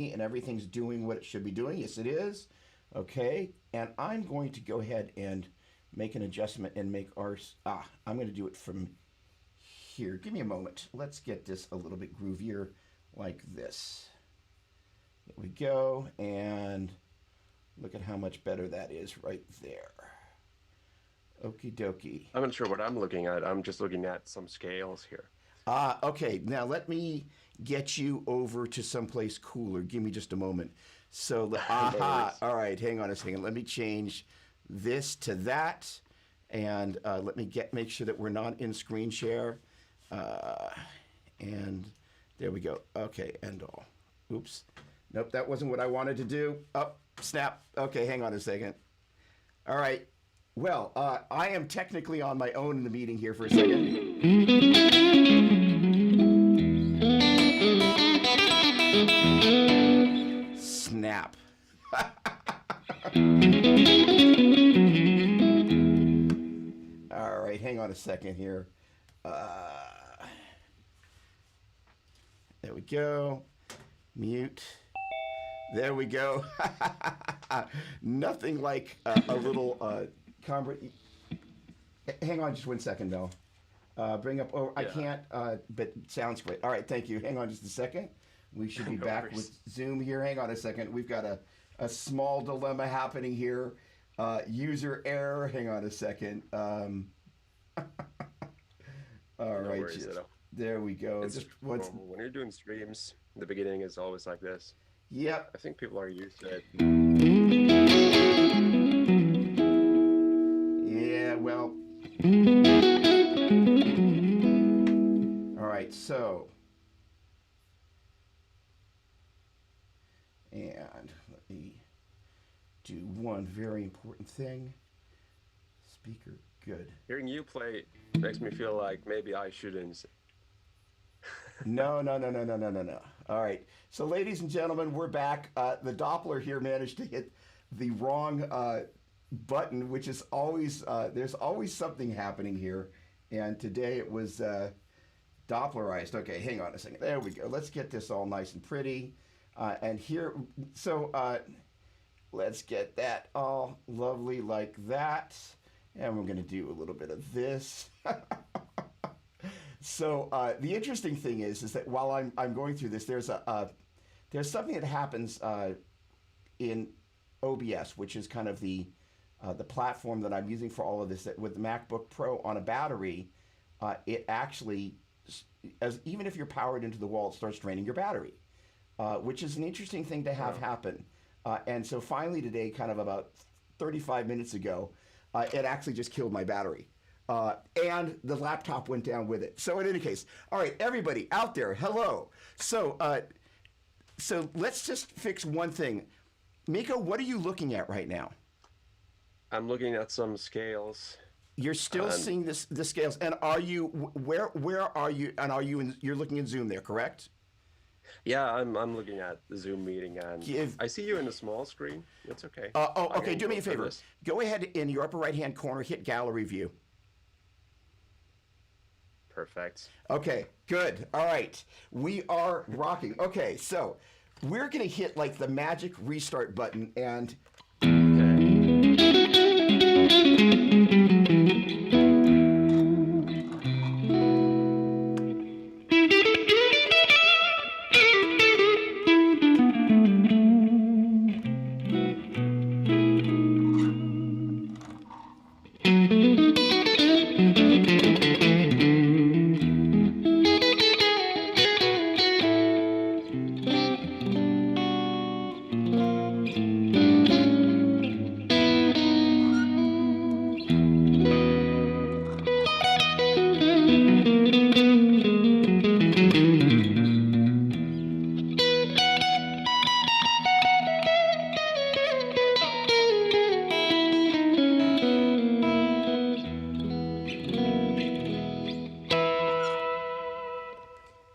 and everything's doing what it should be doing. Yes, it is. Okay, and I'm going to go ahead and make an adjustment and make ours. I'm going to do it from here. Give me a moment. Let's get this a little bit groovier like this. There we go, and look at how much better that is right there. Okie dokie. I'm not sure what I'm looking at. I'm just looking at some scales here. Okay. Now let me get you over to someplace cooler. Give me just a moment. So, No all right. Hang on a second. Let me change this to that, and let me make sure that we're not in screen share. And there we go. Okay. End all. Oops. Nope. That wasn't what I wanted to do. Oh, snap. Okay. Hang on a second. All right. Well, I am technically on my own in the meeting here for a second. Snap. All right, hang on a second here. There we go. Mute. There we go. Nothing like a little hang on just 1 second, though. Bring up. Oh, I can't. But sounds great. All right, thank you. Hang on just a second. We should be back with Zoom here. Hang on a second. We've got a small dilemma happening here. User error. Hang on a second. All right. There we go. It's just when you're doing streams, the beginning is always like this. Yep. I think people are used to it. Yeah, well. All right, so. And let me do one very important thing. Speaker, good. Hearing you play makes me feel like maybe I shouldn't. No. All right. So, ladies and gentlemen, we're back. The Doppler here managed to hit the wrong button, which is always, there's always something happening here. And today it was Dopplerized. Okay, hang on a second. There we go. Let's get this all nice and pretty. And here, so let's get that all lovely like that. And we're going to do a little bit of this. So the interesting thing is that while I'm going through this, there's something that happens in OBS, which is kind of the platform that I'm using for all of this. That with the MacBook Pro on a battery, it actually, even if you're powered into the wall, it starts draining your battery, which is an interesting thing to have happen. And so finally today, kind of about 35 minutes ago, it actually just killed my battery. And the laptop went down with it. So in any case, all right, everybody out there, hello. So let's just fix one thing. Miko, what are you looking at right now? I'm looking at some scales. You're still seeing the scales, and are you where are you? And are you you're looking in Zoom there, correct? Yeah, I'm looking at the Zoom meeting, and I see you in the small screen. It's okay. Okay. Do me a favor. Go ahead in your upper right-hand corner, hit Gallery View. Perfect. Okay, good. All right. We are rocking. Okay, so we're going to hit like the magic restart button and...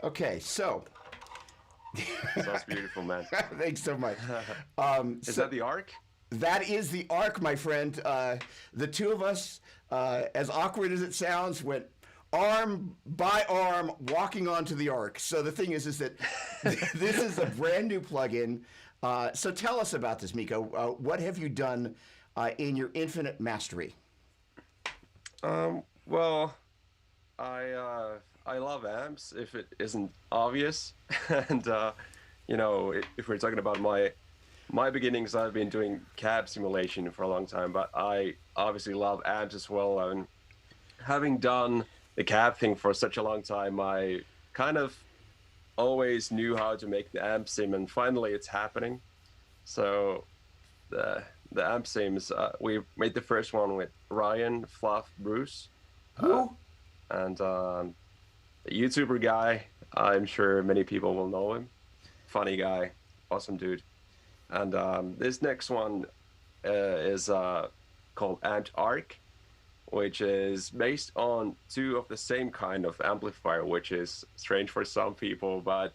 Okay, so... Sounds beautiful, man. Thanks so much. Is that the arc? That is the arc, my friend. The two of us, as awkward as it sounds, went arm by arm walking onto the arc. So the thing is that this is a brand new plugin. So tell us about this, Mikko. What have you done in your infinite mastery? Well, I love amps if it isn't obvious, and if we're talking about my beginnings, I've been doing cab simulation for a long time, but I obviously love amps as well. And having done the cab thing for such a long time, I kind of always knew how to make the amp sim, and finally it's happening. So the amp sims, we made the first one with Ryan Fluff Bruce. Who? And a YouTuber guy. I'm sure many people will know him. Funny guy, awesome dude. And this next one is called Amped Arc, which is based on two of the same kind of amplifier, which is strange for some people, but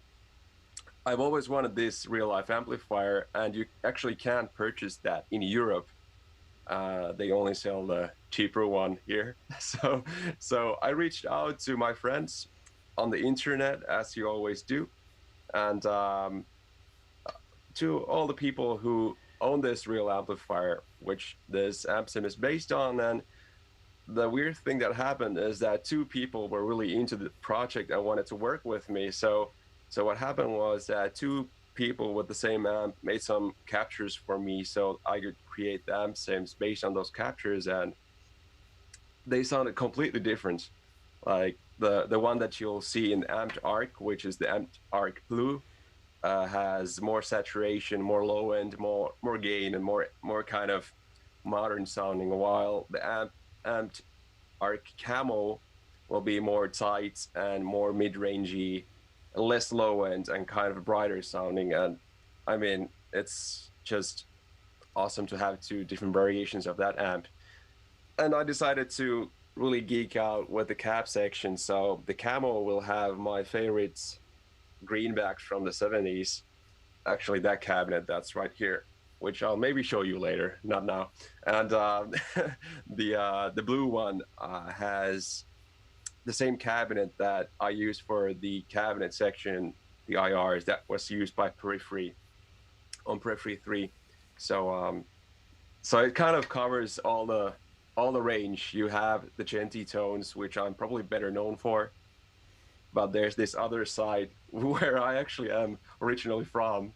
I've always wanted this real-life amplifier, and you actually can't purchase that in Europe. They only sell the cheaper one here. So I reached out to my friends on the internet, as you always do, and to all the people who own this real amplifier, which this amp sim is based on. And the weird thing that happened is that two people were really into the project and wanted to work with me. So what happened was that two people with the same amp made some captures for me, so I could create the amp sims based on those captures, and they sounded completely different. Like the one that you'll see in Amped Arc, which is the Amped Arc Blue, has more saturation, more low end, more gain, and more kind of modern sounding, while the Amped Arc Camo will be more tight and more mid-rangey, less low end, and kind of brighter sounding. And I mean, it's just awesome to have two different variations of that amp. And I decided to really geek out with the cab section. So the Camo will have my favorites greenbacks from the 70s. Actually, that cabinet that's right here, which I'll maybe show you later, not now. And the blue one has the same cabinet that I used for the cabinet section, the IRs, that was used by Periphery on Periphery 3. So it kind of covers all the range. You have the Genty tones, which I'm probably better known for, but there's this other side where I actually am originally from,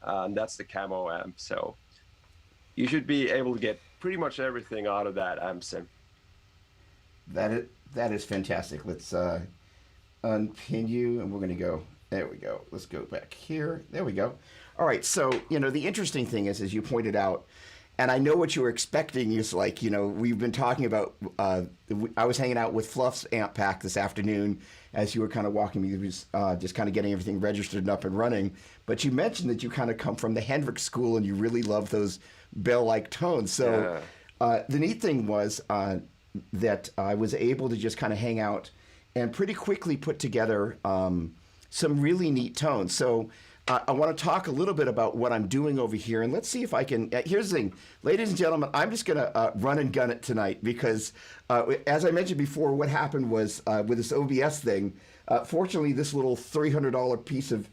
and that's the Camo amp. So you should be able to get pretty much everything out of that amp sim. That is fantastic. Let's unpin you, and we're going to go. There we go. Let's go back here. There we go. All right. So, the interesting thing is, as you pointed out, and I know what you were expecting is like, we've been talking about, I was hanging out with Fluff's amp pack this afternoon as you were kind of walking me through, just kind of getting everything registered and up and running. But you mentioned that you kind of come from the Hendrix school and you really love those bell-like tones. So the neat thing was that I was able to just kind of hang out and pretty quickly put together some really neat tones. So I want to talk a little bit about what I'm doing over here, and let's see if I can. Here's the thing, ladies and gentlemen, I'm just going to run and gun it tonight because, as I mentioned before, what happened was with this OBS thing, fortunately, this little $300 piece of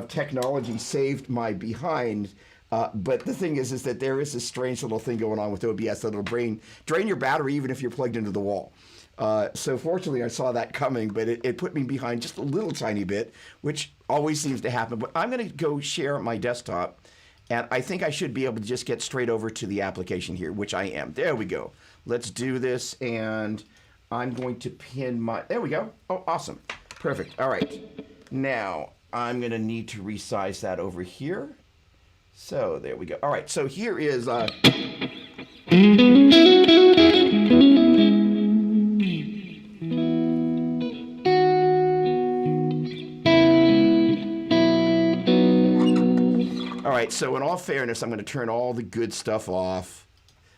technology saved my behind. But the thing is that there is this strange little thing going on with OBS that'll drain your battery even if you're plugged into the wall. So fortunately, I saw that coming, but it put me behind just a little tiny bit, which always seems to happen. But I'm going to go share my desktop, and I think I should be able to just get straight over to the application here, which I am. There we go. Let's do this, and I'm going to pin my... There we go. Oh, awesome. Perfect. All right. Now, I'm going to need to resize that over here. So there we go. All right. So here is... All right, so in all fairness, I'm going to turn all the good stuff off.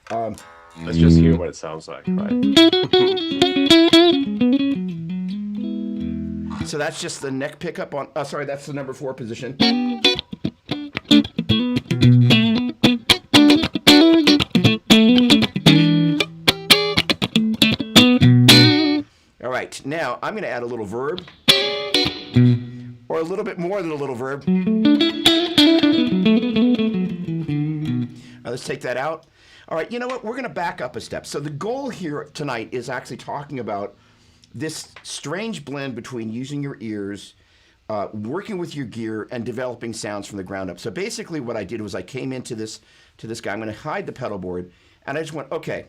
Let's just hear what it sounds like, right? So that's just the neck pickup on... sorry, that's the number 4 position. All right, now now I'm going to add a little verb, or a little bit more than a little verb. Let's take that out. All right, you know what? We're going to back up a step. So the goal here tonight is actually talking about this strange blend between using your ears, working with your gear, and developing sounds from the ground up. So basically what I did was I came into this guy. I'm going to hide the pedal board, and I just went, okay,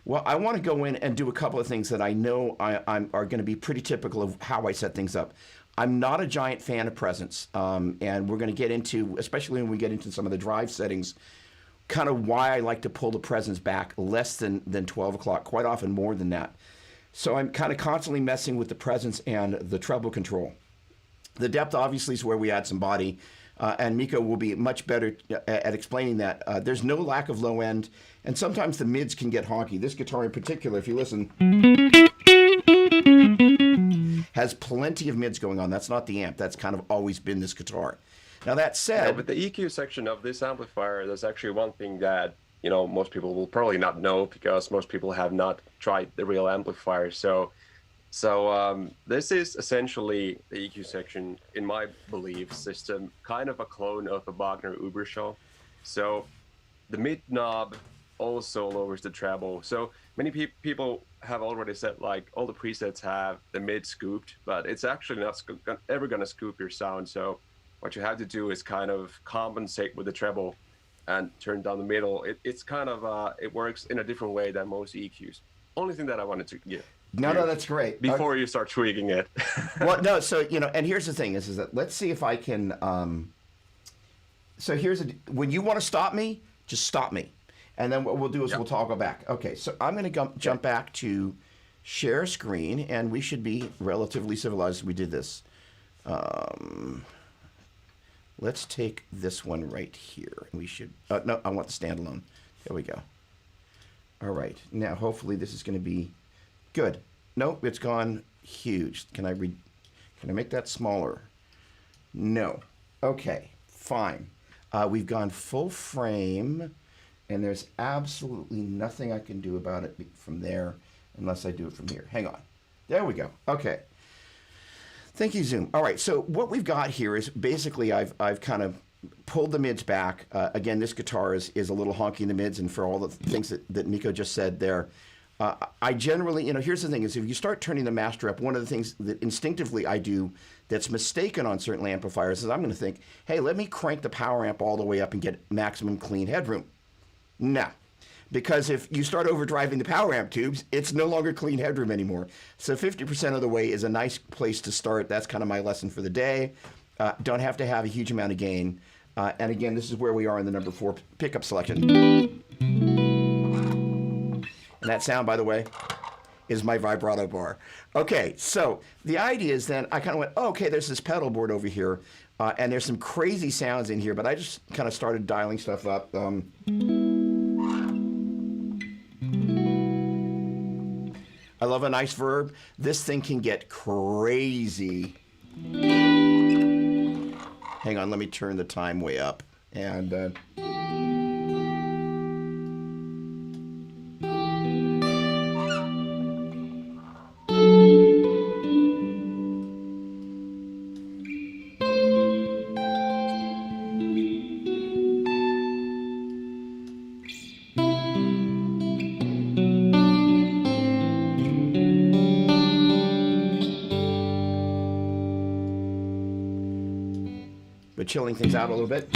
well, I want to go in and do a couple of things that I know are going to be pretty typical of how I set things up. I'm not a giant fan of presence, and we're going to get into, especially when we get into some of the drive settings, kind of why I like to pull the presence back less than 12 o'clock, quite often more than that. So I'm kind of constantly messing with the presence and the treble control. The depth obviously is where we add some body, and Mikko will be much better at explaining that. There's no lack of low end, and sometimes the mids can get honky. This guitar in particular, if you listen, has plenty of mids going on. That's not the amp. That's kind of always been this guitar. Now that said, yeah, with the EQ section of this amplifier, there's actually one thing that most people will probably not know, because most people have not tried the real amplifier. So this is essentially the EQ section, in my belief system, kind of a clone of a Wagner Ubershow. So the mid knob also lowers the treble. So many people have already said, like, all the presets have the mid scooped, but it's actually not ever going to scoop your sound. So what you have to do is kind of compensate with the treble and turn down the middle. It's kind of, it works in a different way than most EQs. Only thing that I wanted to give. No, that's great. Before you start tweaking it. Well, no, so, and here's the thing is that let's see if I can, so when you want to stop me, just stop me. And then what we'll do is we'll toggle back. Okay, so I'm going to jump back to share screen, and we should be relatively civilized as we did this. Let's take this one right here. We should, no, I want the standalone. There we go. All right, now hopefully this is going to be good. Nope, it's gone huge. Can I make that smaller? No. Okay, fine. We've gone full frame, and there's absolutely nothing I can do about it from there unless I do it from here. Hang on. There we go. Okay. Thank you, Zoom. All right, so what we've got here is basically I've kind of pulled the mids back. Again, this guitar is a little honky in the mids, and for all the things that Mikko just said there, I generally, here's the thing is if you start turning the master up, one of the things that instinctively I do that's mistaken on certain amplifiers is I'm going to think, hey, let me crank the power amp all the way up and get maximum clean headroom. No. Because if you start overdriving the power amp tubes, it's no longer clean headroom anymore. So 50% of the way is a nice place to start. That's kind of my lesson for the day. Don't have to have a huge amount of gain. And again, this is where we are in the number 4 pickup selection. And that sound, by the way, is my vibrato bar. Okay, so the idea is then I kind of went, oh, okay, there's this pedal board over here. And there's some crazy sounds in here, but I just kind of started dialing stuff up. I love a nice verb. This thing can get crazy. Hang on, let me turn the time way up. And but chilling things out a little bit.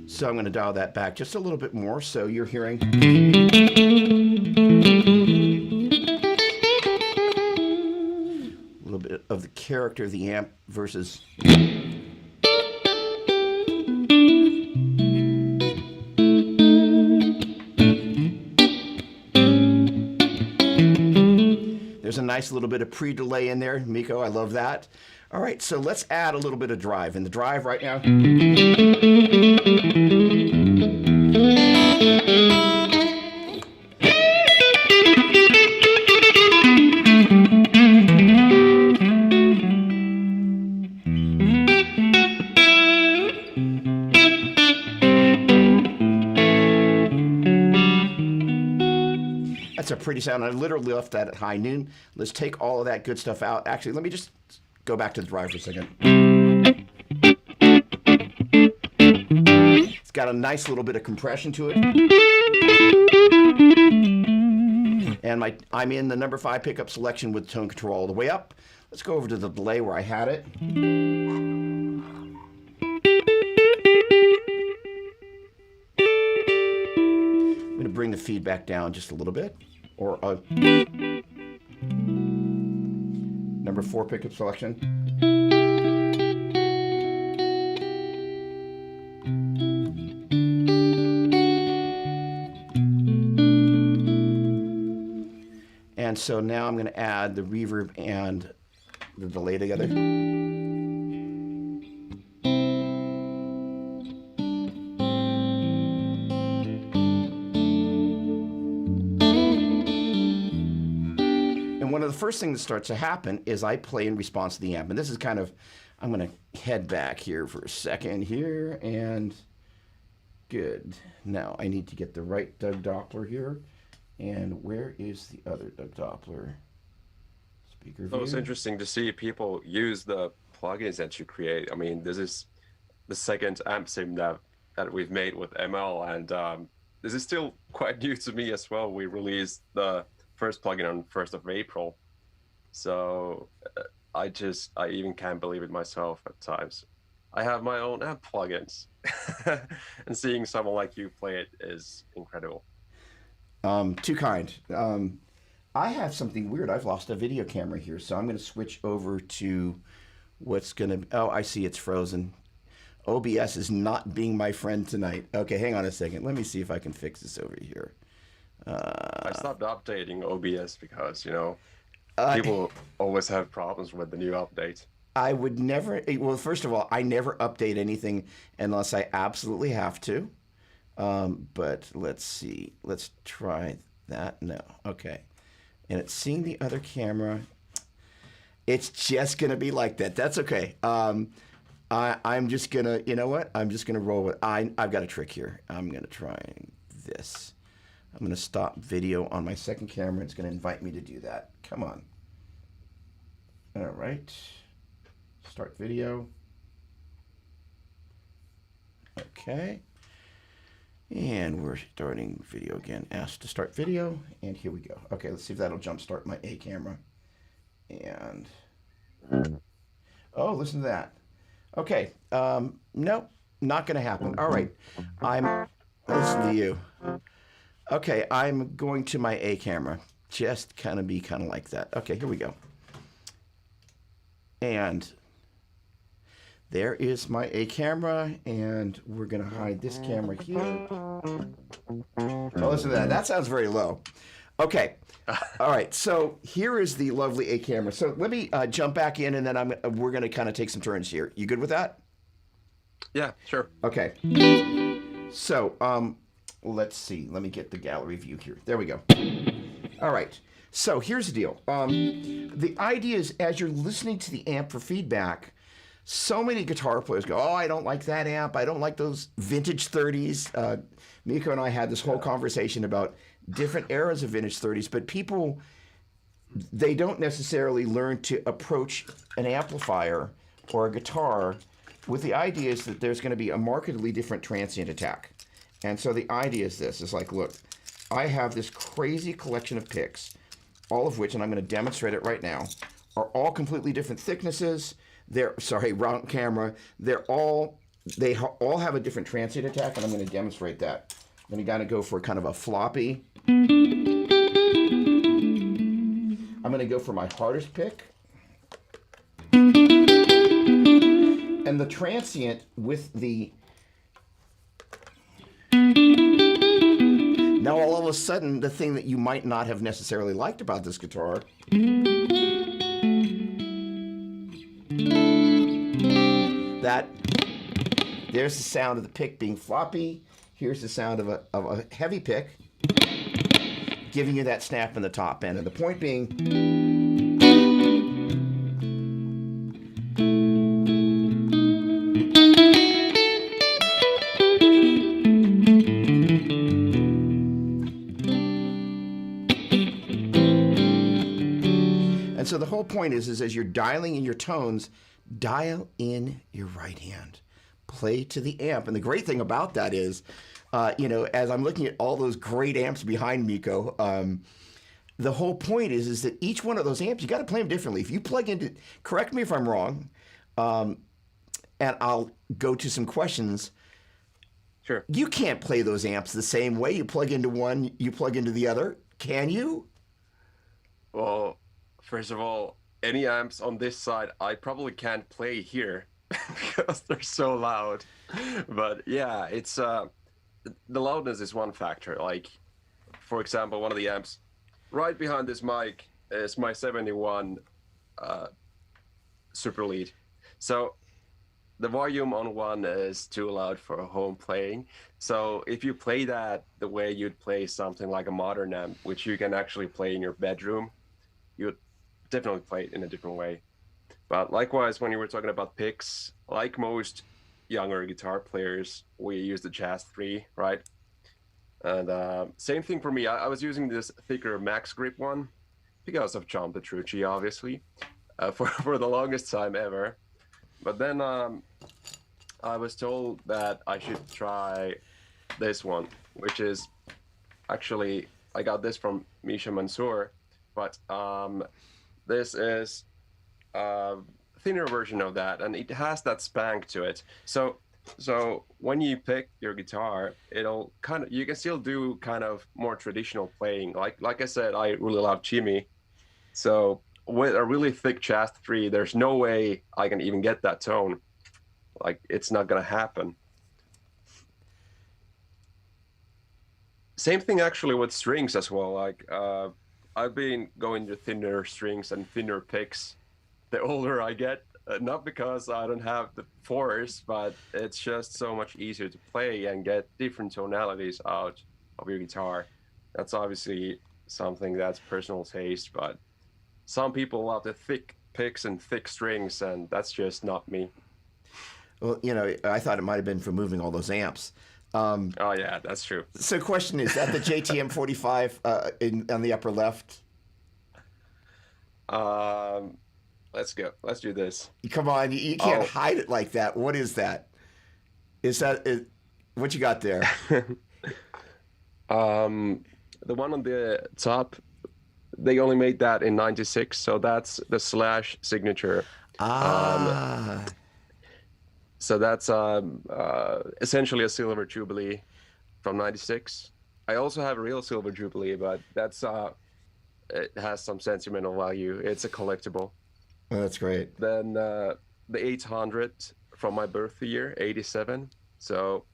So I'm going to dial that back just a little bit more so you're hearing. A little bit of the character of the amp versus. There's a nice little bit of pre-delay in there, Mikko. I love that. All right, so let's add a little bit of drive. And the drive right now. That's a pretty sound. I literally left that at high noon. Let's take all of that good stuff out. Actually, let me just go back to the drive for a second. It's got a nice little bit of compression to it. And I'm in the number 5 pickup selection with tone control all the way up. Let's go over to the delay where I had it. I'm going to bring the feedback down just a little bit. Or number 4 pickup selection. And so now I'm going to add the reverb and the delay together. And one of the first things that starts to happen is I play in response to the amp. And this is kind of, I'm going to head back here for a second here, and good. Now I need to get the right Doug Doppler here. And where is the other Doug Doppler? Speaker view. It's interesting to see people use the plugins that you create. I mean, this is the second amp sim that we've made with ML, and this is still quite new to me as well. We released the first plugin on 1st of April. So I even can't believe it myself at times. I have my own amp plugins. And seeing someone like you play it is incredible. Too kind. I have something weird. I've lost a video camera here, so I'm going to switch over to what's going to... Oh, I see it's frozen. OBS is not being my friend tonight. Okay, hang on a second. Let me see if I can fix this over here. I stopped updating OBS because, people always have problems with the new update. I would never... Well, first of all, I never update anything unless I absolutely have to. But let's see. Let's try that. No. Okay. And it's seeing the other camera. It's just going to be like that. That's okay. I'm just going to, you know what? I'm just going to roll with I've got a trick here. I'm going to try this. I'm going to stop video on my second camera. It's going to invite me to do that. Come on. All right. Start video. Okay. And we're starting video again. Ask to start video, and here we go. Okay, let's see if that'll jumpstart my A camera. And oh, listen to that. Okay, nope, not gonna happen. All right, listen to you. Okay, I'm going to my A camera. Just kind of like that. Okay, here we go. And there is my A camera, and we're going to hide this camera here. Oh, listen to that. That sounds very low. Okay. All right. So here is the lovely A camera. So let me jump back in, and then we're going to kind of take some turns here. You good with that? Yeah, sure. Okay. So let's see. Let me get the gallery view here. There we go. All right. So here's the deal. The idea is, as you're listening to the amp for feedback, so many guitar players go, oh, I don't like that amp. I don't like those vintage 30s. Miko and I had this whole conversation about different eras of vintage 30s, but people, they don't necessarily learn to approach an amplifier or a guitar with the idea is that there's going to be a markedly different transient attack. And so the idea is this, is like, look, I have this crazy collection of picks, all of which, and I'm going to demonstrate it right now, are all completely different thicknesses. Wrong camera. They all have a different transient attack, and I'm going to demonstrate that. Then you got to go for kind of a floppy. I'm going to go for my hardest pick. And the transient with the... Now all of a sudden, the thing that you might not have necessarily liked about this guitar... There's the sound of the pick being floppy. Here's the sound of a heavy pick, giving you that snap in the top end. And the point being, so the whole point is as you're dialing in your tones, dial in your right hand, play to the amp. And the great thing about that is, as I'm looking at all those great amps behind Miko, the whole point is that each one of those amps, you got to play them differently. If you plug into, correct me if I'm wrong, and I'll go to some questions. Sure. You can't play those amps the same way. You plug into one, you plug into the other. Can you? Well, first of all, any amps on this side, I probably can't play here because they're so loud. But yeah, it's the loudness is one factor. Like, for example, one of the amps right behind this mic is my 71 Super Lead. So the volume on one is too loud for home playing. So if you play that the way you'd play something like a modern amp, which you can actually play in your bedroom, you'd definitely play it in a different way. But likewise, when you were talking about picks, like most younger guitar players, we use the Jazz 3, right? And same thing for me. I was using this thicker max grip one because of John Petrucci, obviously, for the longest time ever. But then I was told that I should try this one, which is actually, I got this from Misha Mansour, but this is a thinner version of that, and it has that spank to it. So when you pick your guitar, it'll you can still do kind of more traditional playing. Like I said, I really love Jimmy. So with a really thick Jazz 3, there's no way I can even get that tone. Like, it's not gonna happen. Same thing actually with strings as well. Like, I've been going to thinner strings and thinner picks the older I get. Not because I don't have the force, but it's just so much easier to play and get different tonalities out of your guitar. That's obviously something that's personal taste, but some people love the thick picks and thick strings, and that's just not me. Well, I thought it might have been from moving all those amps. Oh yeah, that's true. So question is that the JTM 45 on the upper left? Let's go. Let's do this. Come on, you can't hide it like that. What is that? What you got there? The one on the top, they only made that in '96, so that's the Slash signature. So that's essentially a Silver Jubilee from '96. I also have a real Silver Jubilee, but that's it has some sentimental value. It's a collectible. Oh, that's great. Then the 800 from my birth year, '87. So,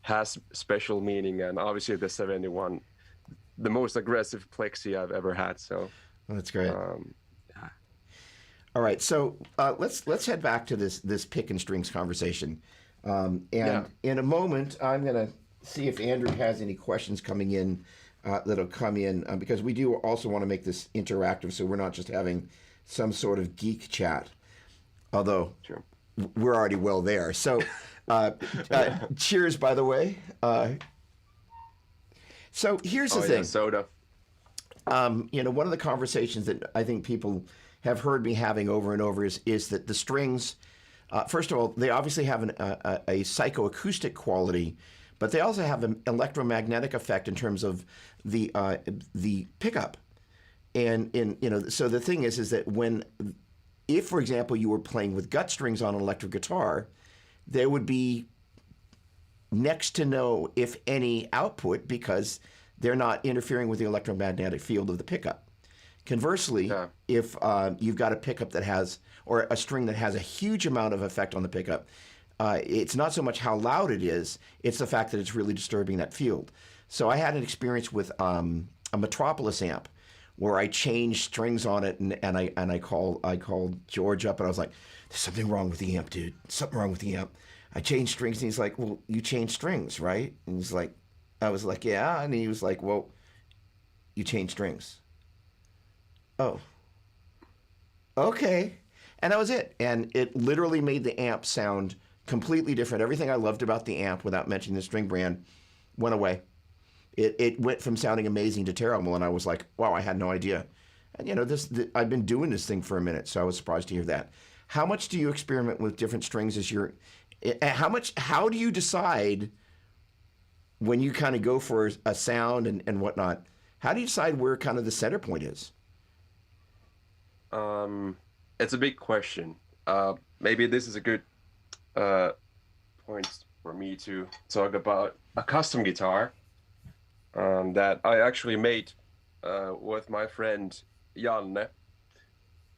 has special meaning. And obviously the 71, the most aggressive plexi I've ever had. So that's great. Yeah. All right. So let's head back to this pick and strings conversation. In a moment, I'm going to see if Andrew has any questions coming in that'll come in because we do also want to make this interactive. So we're not just having some sort of geek chat, although Sure. we're already well there. So cheers, by the way. So here's the thing. Yeah, soda. One of the conversations that I think people have heard me having over and over is that the strings, first of all, they obviously have a psychoacoustic quality, but they also have an electromagnetic effect in terms of the pickup. And so the thing is that if, for example, you were playing with gut strings on an electric guitar, there would be next to no, if any, output because they're not interfering with the electromagnetic field of the pickup. Conversely, if you've got a pickup that has, or a string that has a huge amount of effect on the pickup, it's not so much how loud it is, it's the fact that it's really disturbing that field. So I had an experience with a Metropolis amp where I changed strings on it, and I called George up, and I was like, "There's something wrong with the amp, dude. Something wrong with the amp." I changed strings, and he's like, "Well, you changed strings, right?" And he's like, I was like, "Yeah," and he was like, "Well, you changed strings." Oh, okay, and that was it, and it literally made the amp sound completely different. Everything I loved about the amp, without mentioning the string brand, went away. It went from sounding amazing to terrible, and I was like, wow, I had no idea. And I've been doing this thing for a minute, so I was surprised to hear that. How much do you experiment with different strings as you're? How do you decide when you kind of go for a sound and whatnot? How do you decide where kind of the center point is? It's a big question. Maybe this is a good point for me to talk about a custom guitar that I actually made with my friend Janne,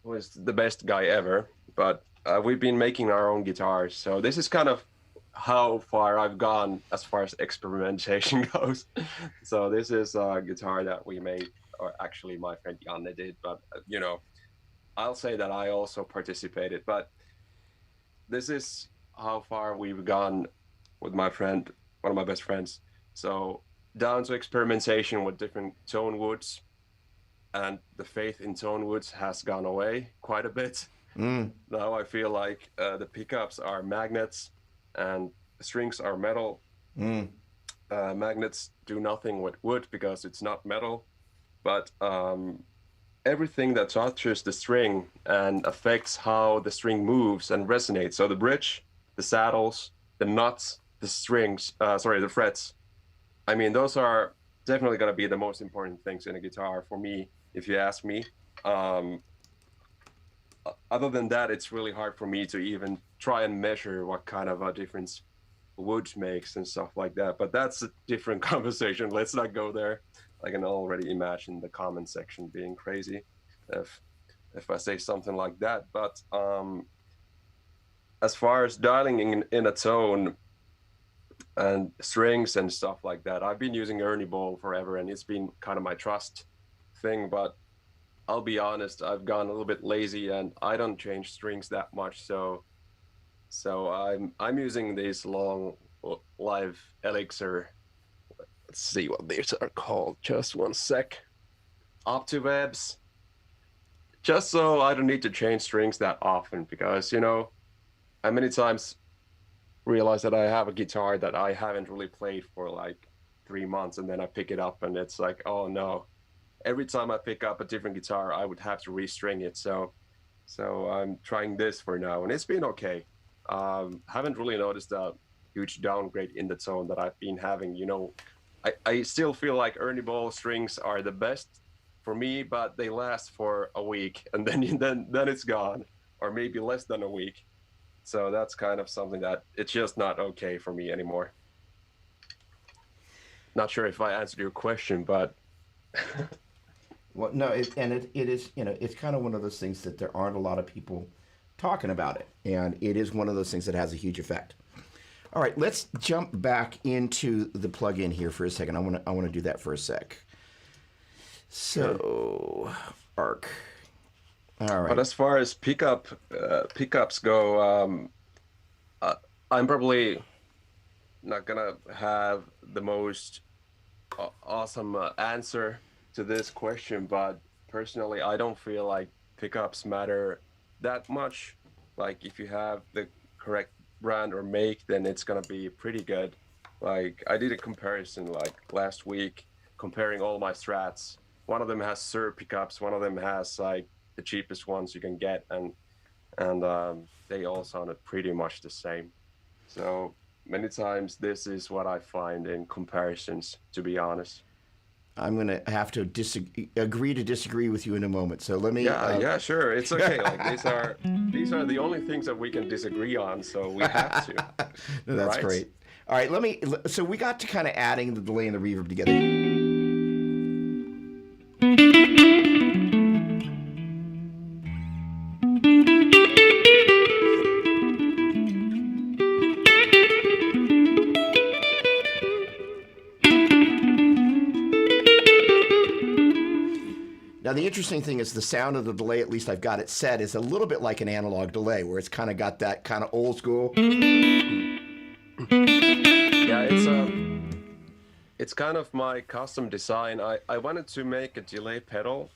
who is the best guy ever. But we've been making our own guitars, so this is kind of how far I've gone as far as experimentation goes. So this is a guitar that we made, or actually my friend Janne did, but I'll say that I also participated. But this is how far we've gone with my friend, one of my best friends. So down to experimentation with different tone woods, and the faith in tone woods has gone away quite a bit. Now I feel like the pickups are magnets and the strings are metal. Magnets do nothing with wood because it's not metal, but everything that touches the string and affects how the string moves and resonates. So the bridge, the saddles, the nuts, the strings, the frets. I mean, those are definitely going to be the most important things in a guitar for me, if you ask me. Other than that, it's really hard for me to even try and measure what kind of a difference wood makes and stuff like that. But that's a different conversation. Let's not go there. I can already imagine the comment section being crazy if I say something like that. But as far as dialing in a tone and strings and stuff like that, I've been using Ernie Ball forever, and it's been kind of my trust thing. But I'll be honest, I've gone a little bit lazy, and I don't change strings that much. So I'm using these long live Elixir. Let's see what these are called. Just one sec. Optiwebs. Just so I don't need to change strings that often, because I many times realize that I have a guitar that I haven't really played for like 3 months, and then I pick it up and it's like, oh no. Every time I pick up a different guitar, I would have to restring it. So I'm trying this for now, and it's been okay. Haven't really noticed a huge downgrade in the tone that I've been having. I still feel like Ernie Ball strings are the best for me, but they last for a week, and then it's gone, or maybe less than a week. So that's kind of something that it's just not okay for me anymore. Not sure if I answered your question, but Well, no, it is, it's kind of one of those things that there aren't a lot of people talking about it, and it is one of those things that has a huge effect. All right, let's jump back into the plug-in here for a second. I want to do that for a sec. So, Arc. All right. But as far as pickups go, I'm probably not gonna have the most awesome answer to this question, but personally, I don't feel like pickups matter that much. Like if you have the correct brand or make, then it's gonna be pretty good. Like I did a comparison like last week, comparing all my Strats. One of them has Sir pickups, one of them has like the cheapest ones you can get, and they all sounded pretty much the same. So many times this is what I find in comparisons, to be honest. I'm going to have to agree to disagree with you in a moment. So let me. Yeah, sure. It's okay. Like these are the only things that we can disagree on, so we have to. No, that's right? great. All right, so we got to kind of adding the delay and the reverb together. Now, the interesting thing is the sound of the delay, at least I've got it set, is a little bit like an analog delay, where it's kind of got that kind of old school. Yeah, it's kind of my custom design. I wanted to make a delay pedal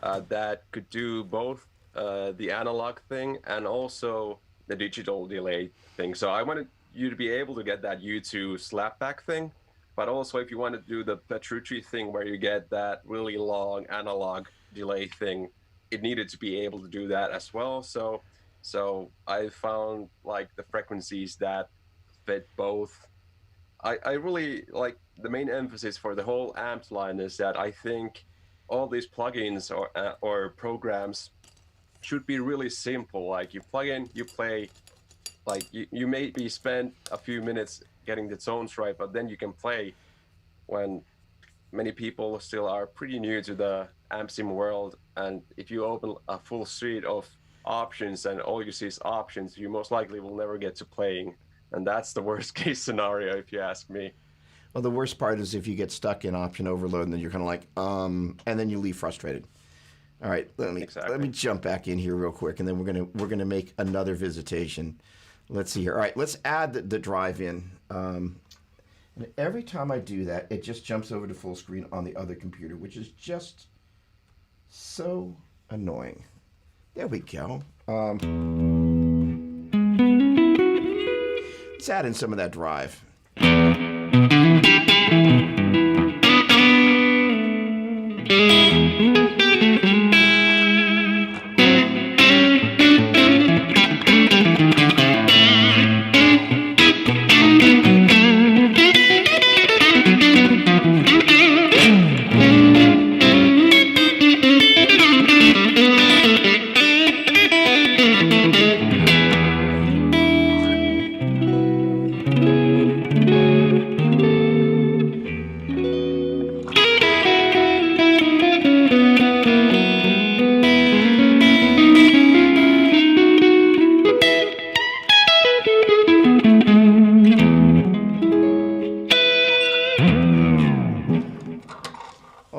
that could do both the analog thing and also the digital delay thing. So I wanted you to be able to get that U2 slapback thing, But also, if you want to do the Petrucci thing where you get that really long analog delay thing, it needed to be able to do that as well. So I found like the frequencies that fit both. I really like the main emphasis for the whole amps line is that I think all these plugins or programs should be really simple. Like you plug in, you play, like you maybe spend a few minutes getting the tones right, but then you can play. When many people still are pretty new to the amp sim world, and if you open a full suite of options and all you see is options, you most likely will never get to playing, and that's the worst case scenario if you ask me. Well, the worst part is if you get stuck in option overload, and then you're kind of like, and then you leave frustrated. All right, let me jump back in here real quick, and then we're gonna make another visitation. Let's see here. All right, let's add the drive in. And every time I do that, it just jumps over to full screen on the other computer, which is just so annoying. There we go. Let's add in some of that drive.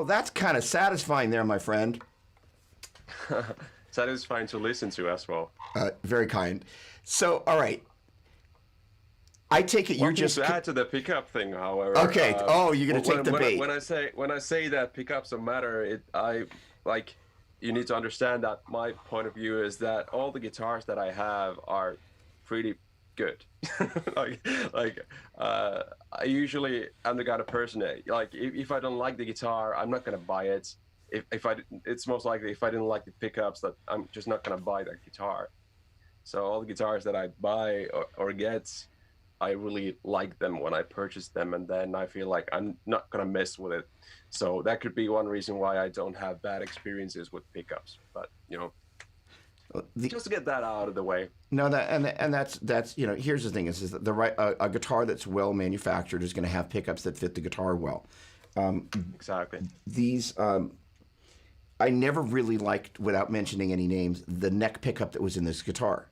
That's kind of satisfying there, my friend. Satisfying to listen to as well. Very kind. So, all right. I take it you're just to add to the pickup thing, however. Okay. You're gonna take the bait. When I say that pickups don't matter, you need to understand that my point of view is that all the guitars that I have are pretty good. I usually am the kind of person that, like, if I don't like the guitar, I'm not gonna buy it. It's most likely if I didn't like the pickups that I'm just not gonna buy that guitar. So all the guitars that I buy or get, I really like them when I purchase them, and then I feel like I'm not gonna mess with it. So that could be one reason why I don't have bad experiences with pickups. But just to get that out of the way. No, that's here's the thing is that a guitar that's well manufactured is going to have pickups that fit the guitar well. Exactly. These I never really liked, without mentioning any names, the neck pickup that was in this guitar.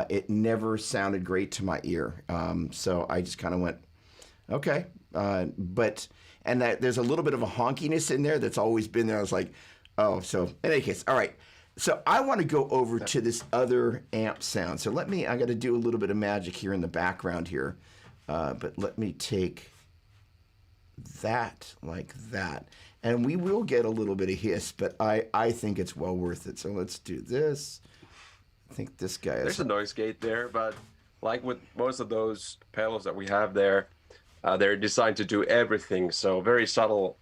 It never sounded great to my ear, so I just kind of went, okay. And that there's a little bit of a honkiness in there that's always been there. I was like, oh, so in any case, all right. So I want to go over to this other amp sound. So I got to do a little bit of magic here in the background here. But let me take that like that. And we will get a little bit of hiss, but I think it's well worth it. So let's do this. I think this guy is... There's a noise gate there, but like with most of those pedals that we have there, they're designed to do everything. So very subtle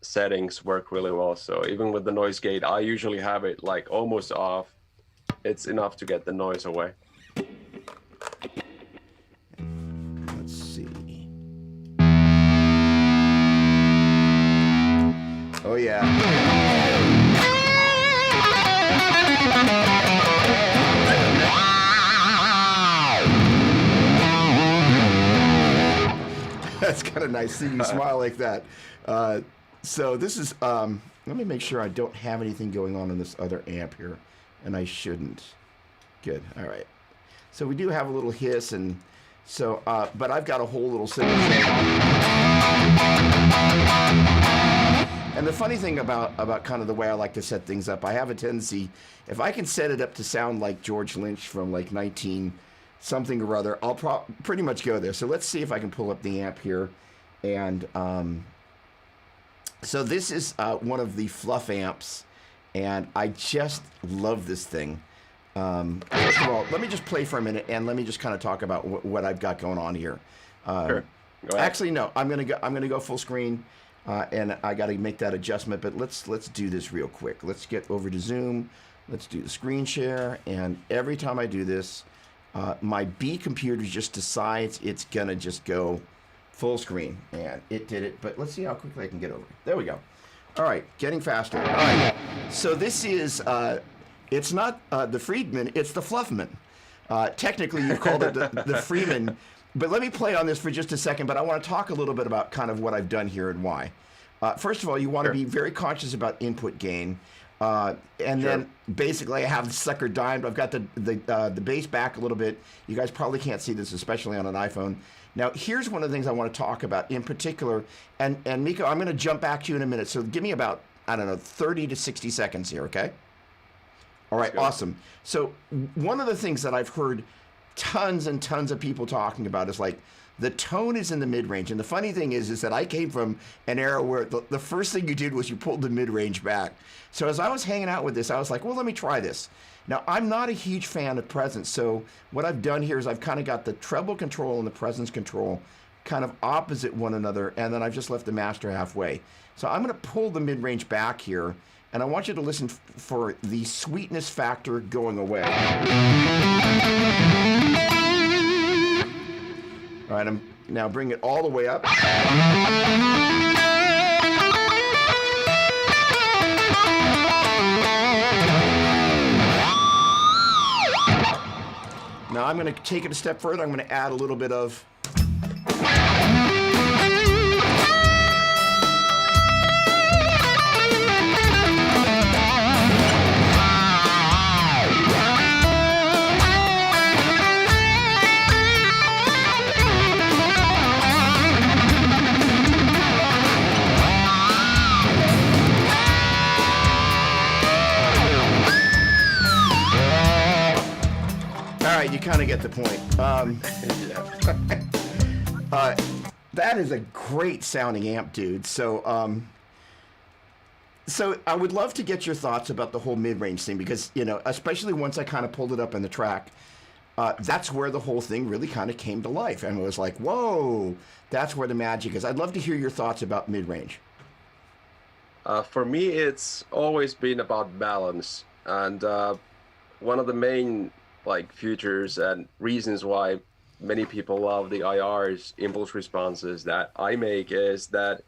settings work really well. So even with the noise gate, I usually have it like almost off. It's enough to get the noise away. Let's see. Oh yeah. That's kind of nice seeing you smile like that. So this is, let me make sure I don't have anything going on in this other amp here, and I shouldn't. Good, all right. So we do have a little hiss, and so, but I've got a whole little signal. And the funny thing about kind of the way I like to set things up, I have a tendency, if I can set it up to sound like George Lynch from like 19 something or other, I'll pretty much go there. So let's see if I can pull up the amp here. And so this is one of the Fluff amps, and I just love this thing. First of all, let me just play for a minute, and let me just kind of talk about what I've got going on here. Sure. Go ahead. Actually, no. I'm gonna go full screen, and I got to make that adjustment. But let's do this real quick. Let's get over to Zoom. Let's do the screen share. And every time I do this, my B computer just decides it's gonna just go full screen, and it did it. But let's see how quickly I can get over it. There we go. All right, getting faster. All right. So this is. It's not the Friedman. It's the Fluffman. Technically, you've called it the Freeman. But let me play on this for just a second, but I want to talk a little bit about kind of what I've done here and why. First of all, you want to be very conscious about input gain. And then basically I have the sucker dimed. I've got the bass back a little bit. You guys probably can't see this, especially on an iPhone. Now, here's one of the things I want to talk about in particular. And Miko, I'm going to jump back to you in a minute. So give me about, I don't know, 30 to 60 seconds here, okay? All right, awesome. So one of the things that I've heard tons and tons of people talking about is like the tone is in the mid-range. And the funny thing is that I came from an era where the first thing you did was you pulled the mid-range back. So as I was hanging out with this, I was like, well, let me try this. Now, I'm not a huge fan of presence. So what I've done here is I've kind of got the treble control and the presence control kind of opposite one another. And then I've just left the master halfway. So I'm going to pull the mid-range back here. And I want you to listen for the sweetness factor going away. All right, I'm now bring it all the way up. Now I'm going to take it a step further. I'm going to add a little bit of... You kind of get the point. That is a great sounding amp, dude. So, so I would love to get your thoughts about the whole mid-range thing because, you know, especially once I kind of pulled it up in the track, that's where the whole thing really kind of came to life. And it was like, whoa, that's where the magic is. I'd love to hear your thoughts about mid-range. For me, it's always been about balance. And one of the main features and reasons why many people love the IR's impulse responses that I make is that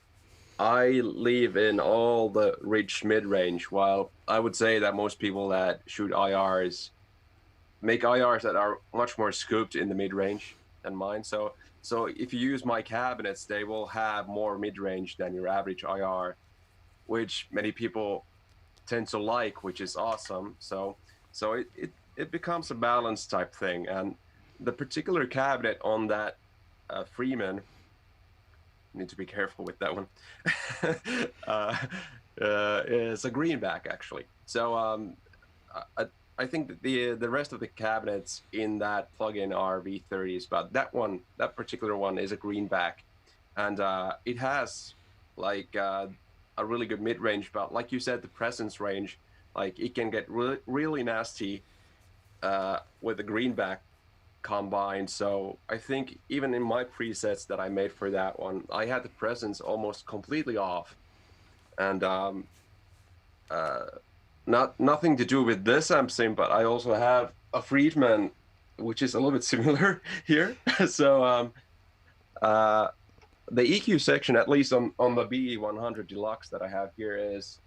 I leave in all the rich mid-range, while I would say that most people that shoot IRs make IRs that are much more scooped in the mid-range than mine. So if you use my cabinets, they will have more mid-range than your average IR, which many people tend to like, which is awesome. So it becomes a balance type thing. And the particular cabinet on that Freeman, need to be careful with that one, is a greenback actually. So I think that the rest of the cabinets in that plugin are V30s, but that particular one is a greenback, and it has a really good mid-range, but like you said, the presence range, it can get really nasty with the greenback combined. So I think even in my presets that I made for that one, I had the presence almost completely off, and nothing to do with this amp sim, but I also have a Friedman, which is a little bit similar here. So the EQ section, at least on the BE100 Deluxe that I have here, is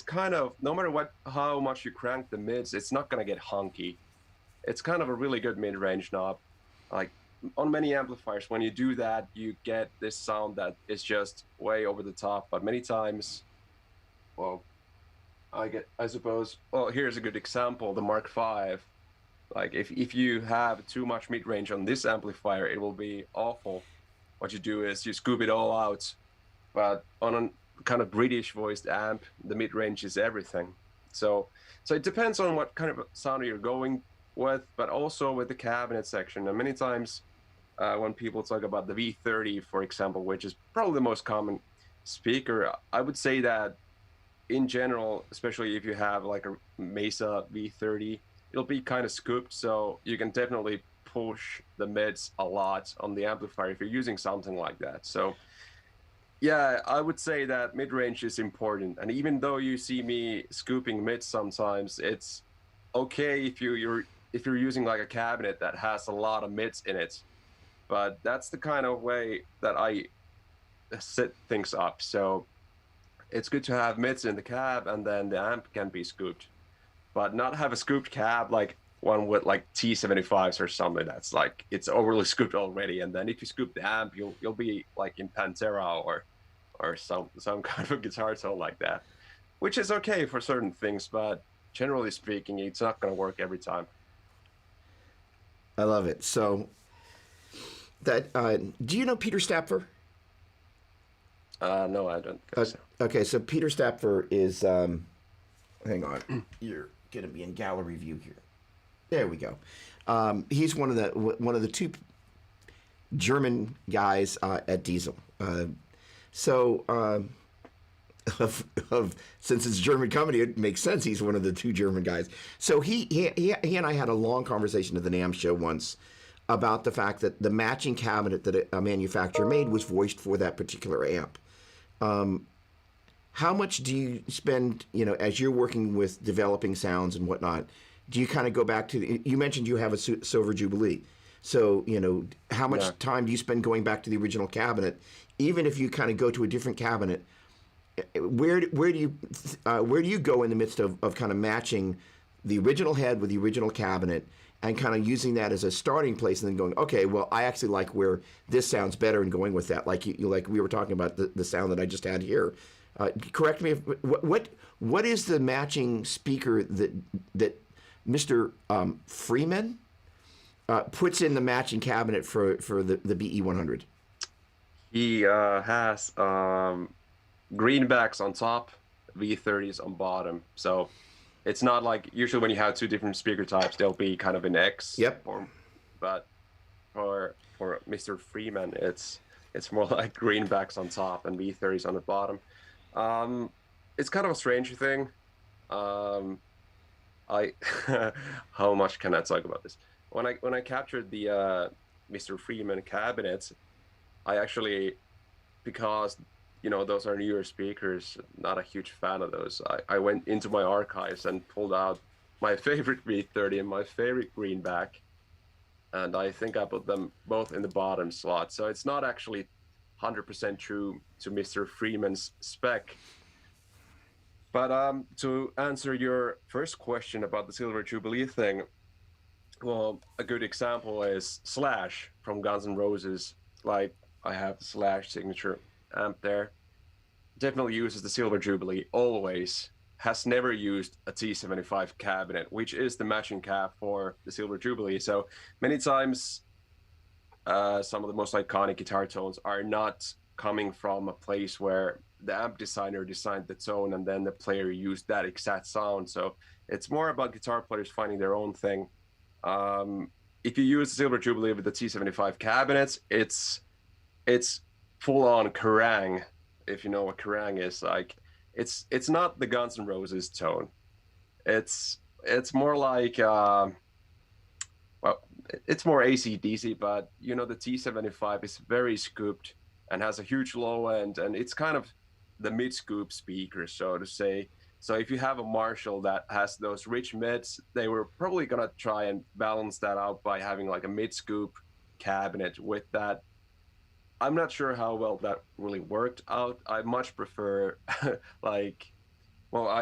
kind of, no matter how much you crank the mids, it's not going to get honky. It's kind of a really good mid-range knob. Like on many amplifiers, when you do that, you get this sound that is just way over the top. But many times, well, I suppose, well, here's a good example, the Mark V. Like if you have too much mid-range on this amplifier, it will be awful. What you do is you scoop it all out. But on a kind of British voiced amp, the mid-range is everything. So it depends on what kind of sound you're going with, but also with the cabinet section. And many times when people talk about the V30, for example, which is probably the most common speaker, I would say that in general, especially if you have like a Mesa V30, it'll be kind of scooped, so you can definitely push the mids a lot on the amplifier if you're using something like that. So yeah, I would say that mid range is important. And even though you see me scooping mids sometimes, it's okay if you're using like a cabinet that has a lot of mids in it. But that's the kind of way that I set things up. So it's good to have mids in the cab, and then the amp can be scooped, but not have a scooped cab like one with like T75s or something that's like it's overly scooped already. And then if you scoop the amp, you'll be like in Pantera or some kind of a guitar tone like that, which is okay for certain things, but generally speaking, it's not going to work every time. I love it. So that do you know Peter Stapfer? No, I don't think so. Okay, so Peter Stapfer is hang on, you're gonna be in gallery view here. There we go. He's one of the two German guys at Diesel. Since it's a German company, it makes sense he's one of the two German guys. So he and I had a long conversation at the NAMM show once about the fact that the matching cabinet that a manufacturer made was voiced for that particular amp. How much do you spend, as you're working with developing sounds and whatnot, do you kind of go back to, you mentioned you have a Silver Jubilee. So, how much time do you spend going back to the original cabinet? Even if you kind of go to a different cabinet, where do you go in the midst of kind of matching the original head with the original cabinet and kind of using that as a starting place and then going, okay, well, I actually like where this sounds better and going with that. Like like we were talking about the sound that I just had here. Correct me if what is the matching speaker that Mr. Freeman puts in the matching cabinet for the BE100? He has greenbacks on top, V30s on bottom. So it's not like usually when you have two different speaker types, they'll be kind of an X form. But for Mr. Freeman, it's more like greenbacks on top and V30s on the bottom. It's kind of a strange thing. I how much can I talk about this? When I captured the Mr. Freeman cabinets, I actually, because those are newer speakers, not a huge fan of those. I went into my archives and pulled out my favorite V30 and my favorite greenback, and I think I put them both in the bottom slot. So it's not actually 100% true to Mr. Freeman's spec. But to answer your first question about the Silver Jubilee thing, well, a good example is Slash from Guns N' Roses. Like, I have the Slash signature amp there. Definitely uses the Silver Jubilee, always. Has never used a T75 cabinet, which is the matching cab for the Silver Jubilee. So many times, some of the most iconic guitar tones are not coming from a place where the amp designer designed the tone and then the player used that exact sound. So it's more about guitar players finding their own thing. If you use the Silver Jubilee with the T75 cabinets, it's full-on Kerrang. If you know what Kerrang is, like it's not the Guns N' Roses tone. It's more like it's more AC/DC, but the T75 is very scooped and has a huge low end, and it's kind of the mid-scoop speaker, so to say. So if you have a Marshall that has those rich mids, they were probably gonna try and balance that out by having like a mid-scoop cabinet with that. I'm not sure how well that really worked out. I much prefer I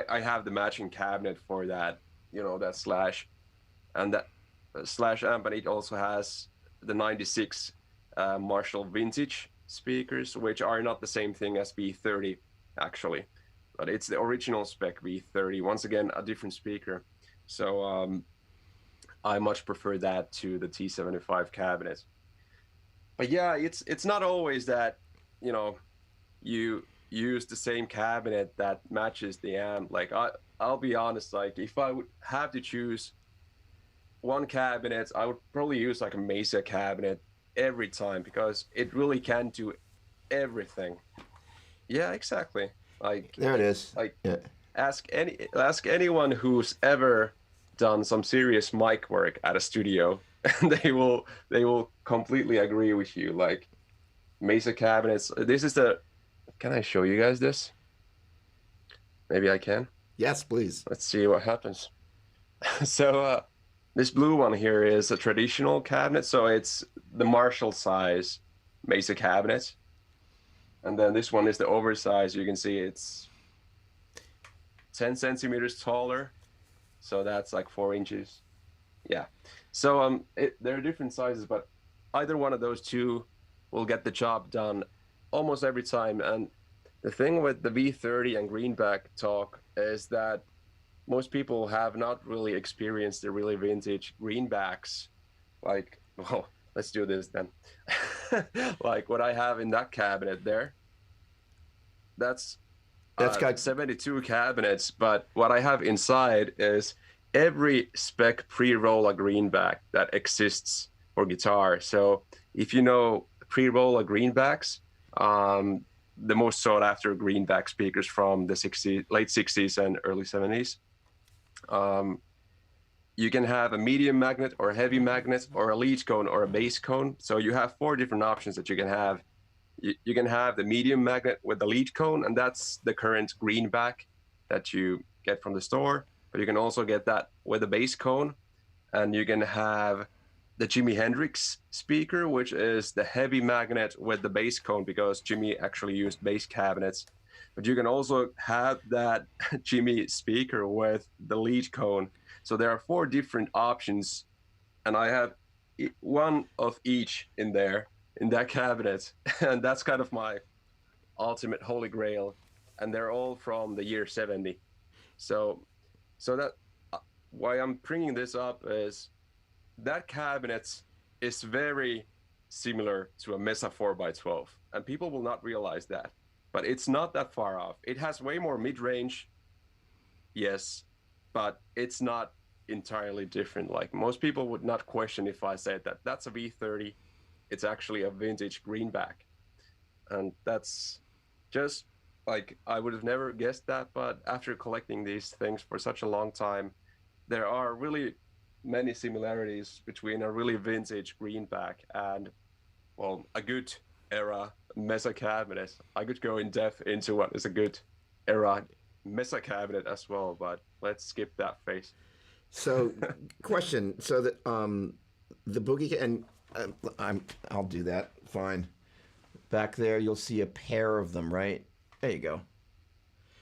have the matching cabinet for that, that Slash, and that Slash amp, and it also has the 96 Marshall vintage speakers, which are not the same thing as V30 actually, but it's the original spec V30. Once again, a different speaker. So I much prefer that to the T75 cabinet. But yeah, it's not always that you use the same cabinet that matches the amp. Like I'll be honest, like if I would have to choose one cabinet, I would probably use like a Mesa cabinet every time because it really can do everything. Yeah, exactly. Like there it is. Like yeah. ask anyone who's ever done some serious mic work at a studio, and they will completely agree with you. Like Mesa cabinets. This is the. Can I show you guys this? Maybe I can. Yes, please. Let's see what happens. So this blue one here is a traditional cabinet. So it's the Marshall size Mesa cabinet. And then this one is the oversized. You can see it's 10 centimeters taller. So that's like 4 inches. Yeah. So there are different sizes, but either one of those two will get the job done almost every time. And the thing with the V30 and greenback talk is that most people have not really experienced the really vintage greenbacks. Like, well, let's do this then. Like what I have in that cabinet there, that's That's got 72 cabinets, but what I have inside is every spec pre-roller greenback that exists for guitar. So if you know pre-roller greenbacks, the most sought after greenback speakers from the late 60s and early 70s, you can have a medium magnet or a heavy magnet or a lead cone or a bass cone. So you have 4 different options that you can have. You can have the medium magnet with the lead cone, and that's the current greenback that you get from the store. But you can also get that with a bass cone, and you can have the Jimi Hendrix speaker, which is the heavy magnet with the bass cone, because Jimi actually used bass cabinets. But you can also have that Jimi speaker with the lead cone. So there are 4 different options, and I have one of each in there in that cabinet, and that's kind of my ultimate holy grail. And they're all from the year 70. So, so that why I'm bringing this up is that cabinet is very similar to a Mesa 4x12, and people will not realize that, but it's not that far off. It has way more mid-range, yes, but it's not entirely different. Like most people would not question if I said that that's a V30. It's actually a vintage greenback, and that's just like I would have never guessed that. But after collecting these things for such a long time, there are really many similarities between a really vintage greenback and, well, a good era Mesa cabinet. I could go in depth into what is a good era Mesa cabinet as well, but let's skip that phase. so question. So that the boogie and I'll do that. Fine. Back there, you'll see a pair of them. Right there, you go.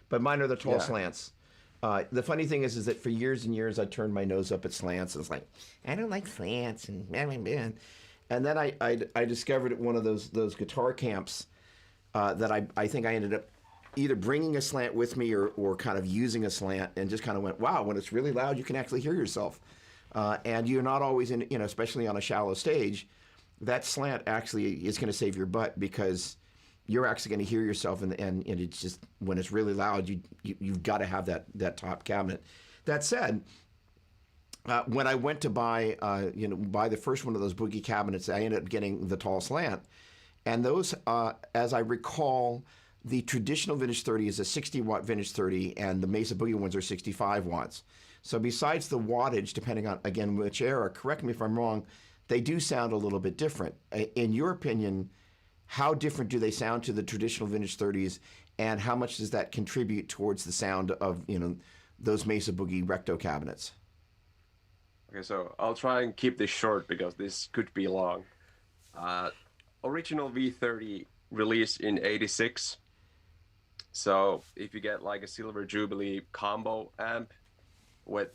But mine are the tall Yeah. slants. The funny thing is that for years and years I turned my nose up at slants. And it's like I don't like slants, and and then I discovered at one of those guitar camps that I think I ended up either bringing a slant with me or kind of using a slant, and just kind of went, wow, when it's really loud you can actually hear yourself, and you're not always in, especially on a shallow stage, that slant actually is going to save your butt, because you're actually going to hear yourself, and it's just when it's really loud, you've got to have that top cabinet. That said, when I went to buy the first one of those boogie cabinets, I ended up getting the tall slant, and those, as I recall, the traditional vintage 30 is a 60-watt vintage 30, and the Mesa Boogie ones are 65 watts. So besides the wattage, depending on again which era, correct me if I'm wrong, they do sound a little bit different. In your opinion, how different do they sound to the traditional vintage 30s, and how much does that contribute towards the sound of those Mesa Boogie recto cabinets? Okay, so I'll try and keep this short because this could be long. Uh, Original V30 released in '86. So if you get like a Silver Jubilee combo amp with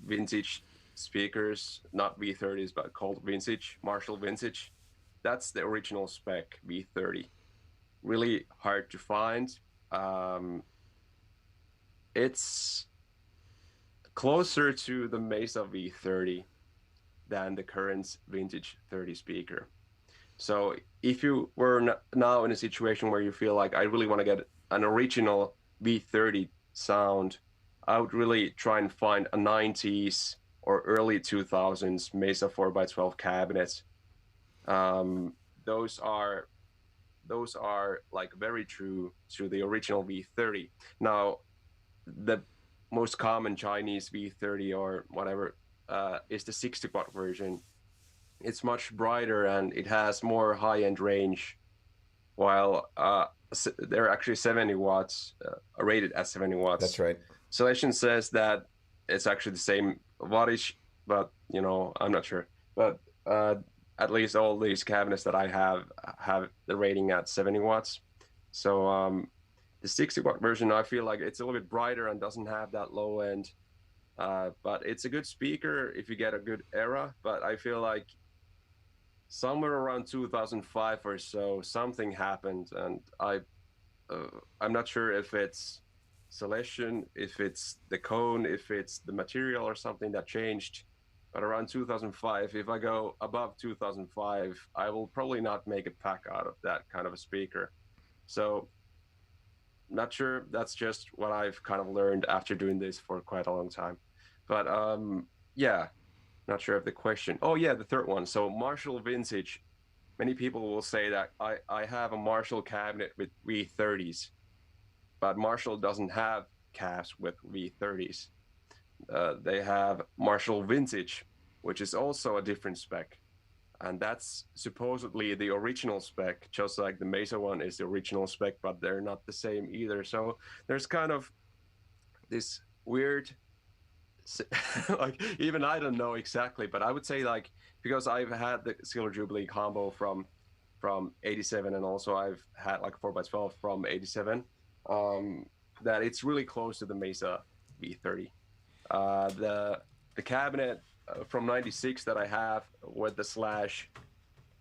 vintage speakers, not V30s, but called vintage, Marshall vintage, that's the original spec V30. Really hard to find. It's closer to the Mesa V30 than the current vintage 30 speaker. So if you were now in a situation where you feel like I really want to get an original V30 sound, I would really try and find a 90s or early 2000s Mesa 4x12 cabinets. Um, those are like very true to the original V30. Now, the most common Chinese V30 or whatever is the 60-watt version. It's much brighter and it has more high-end range, while they're actually 70 watts, rated at 70 watts. That's right. Celestion says that it's actually the same wattage, but I'm not sure. But at least all these cabinets that I have the rating at 70 watts. So the 60-watt version, I feel like it's a little bit brighter and doesn't have that low end. But it's a good speaker if you get a good era. But I feel like somewhere around 2005 or so, something happened, and I'm not sure if it's Celestion, if it's the cone, if it's the material or something that changed. But around 2005, if I go above 2005, I will probably not make a pack out of that kind of a speaker. So not sure. That's just what I've kind of learned after doing this for quite a long time. But yeah, not sure of the question. Oh yeah, the third one. So Marshall Vintage. Many people will say that I have a Marshall cabinet with V30s, but Marshall doesn't have cabs with V30s. They have Marshall Vintage, which is also a different spec. And that's supposedly the original spec, just like the Mesa one is the original spec, but they're not the same either. So there's kind of this weird, like, even I don't know exactly, but I would say, like, because I've had the Silver Jubilee combo from 87, and also I've had like 4x12 from 87, that it's really close to the Mesa V30. The cabinet from 96 that I have with the slash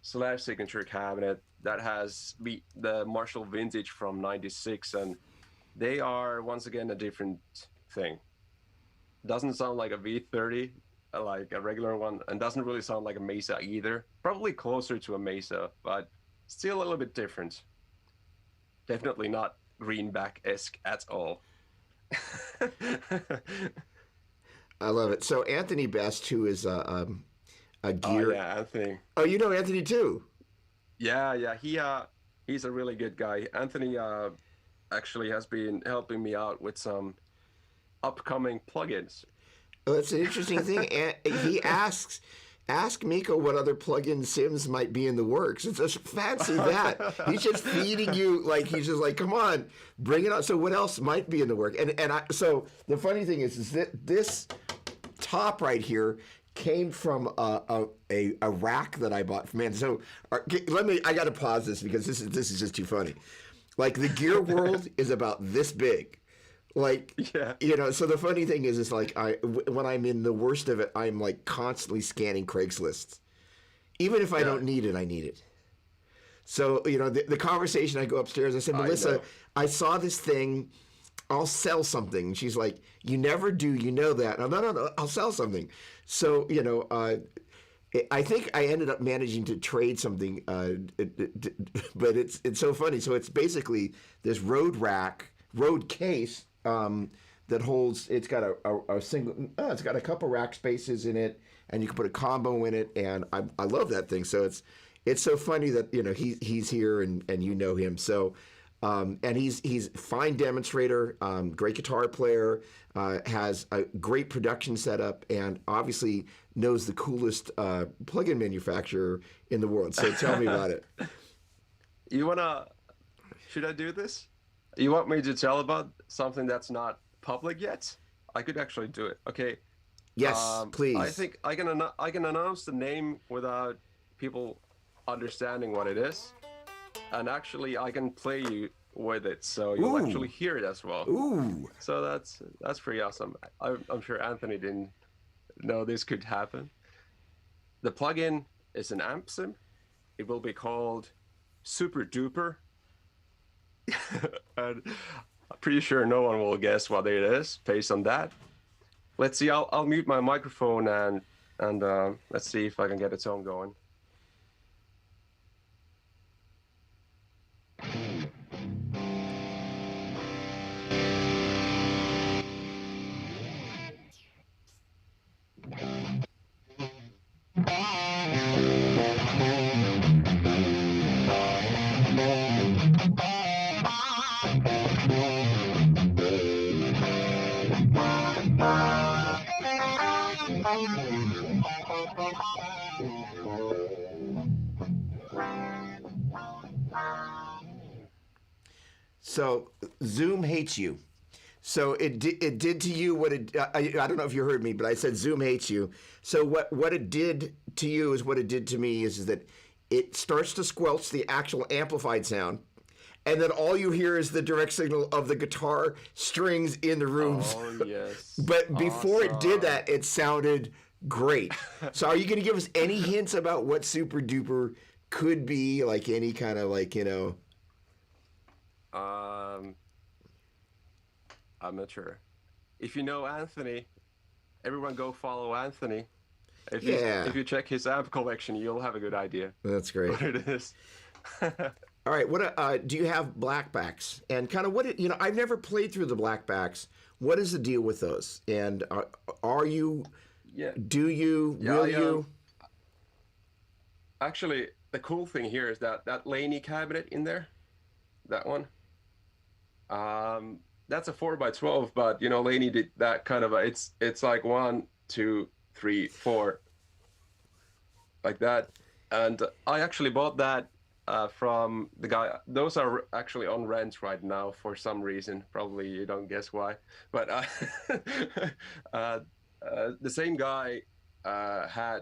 signature cabinet, that has the Marshall Vintage from 96, and they are once again a different thing. Doesn't sound like a V30, like a regular one, and doesn't really sound like a Mesa either. Probably closer to a Mesa, but still a little bit different. Definitely not Greenback-esque at all. I love it. So Anthony Best, who is a gear. Oh yeah, Anthony. Oh, you know Anthony too. Yeah. He's a really good guy. Anthony actually has been helping me out with some upcoming plugins. Oh, that's an interesting thing. And he ask Miko what other plugin sims might be in the works. It's just fancy that. He's just feeding you, like, he's just like, come on, bring it on. So what else might be in the work? So the funny thing is that this top right here came from a rack that I bought from So I got to pause this because this is just too funny. Like, the gear world is about this big. Like, yeah. So the funny thing is like, when I'm in the worst of it, I'm like constantly scanning Craigslist. Even if I don't need it, I need it. So, the conversation, I go upstairs, I said, Melissa, I saw this thing, I'll sell something. And she's like, you never do, you know that. No, I'll sell something. So, I think I ended up managing to trade something, but it's so funny. So it's basically this road case, that holds. It's got a single. It's got a couple rack spaces in it, and you can put a combo in it. And I love that thing. So it's so funny that he's here and you know him. So and he's fine demonstrator, great guitar player, has a great production setup, and obviously knows the coolest plugin manufacturer in the world. So tell me about it. Should I do this? You want me to tell about something that's not public yet? I could actually do it. Okay. Yes, please. I think I can announce the name without people understanding what it is, and actually I can play you with it, so you'll actually hear it as well. Ooh. So that's pretty awesome. I'm sure Anthony didn't know this could happen. The plugin is an amp sim. It will be called Super Duper. And I'm pretty sure no one will guess what it is based on that. Let's see. I'll mute my microphone and let's see if I can get its own going. So Zoom hates you. So it did to you what it. I don't know if you heard me, but I said Zoom hates you. So what it did to you is what it did to me is that it starts to squelch the actual amplified sound, and then all you hear is the direct signal of the guitar strings in the rooms. Oh yes. But before it did Awesome. that, it sounded great. So are you going to give us any hints about what Super Duper could be? Like any kind of like, Um, I'm not sure. If you know Anthony, everyone go follow Anthony. Yeah, If you check his amp collection, you'll have a good idea that's great. what it is. All right, what do you have blackbacks? And kind of I've never played through the blackbacks. What is the deal with those? And are you, Yeah. do you, Yeah, will you? Actually, the cool thing here is that Laney cabinet in there, that one. That's a 4x12, but Laney did that kind of it's like 1, 2, 3, 4 like that, and I actually bought that from the guy. Those are actually on rent right now for some reason. Probably you don't guess why, but the same guy had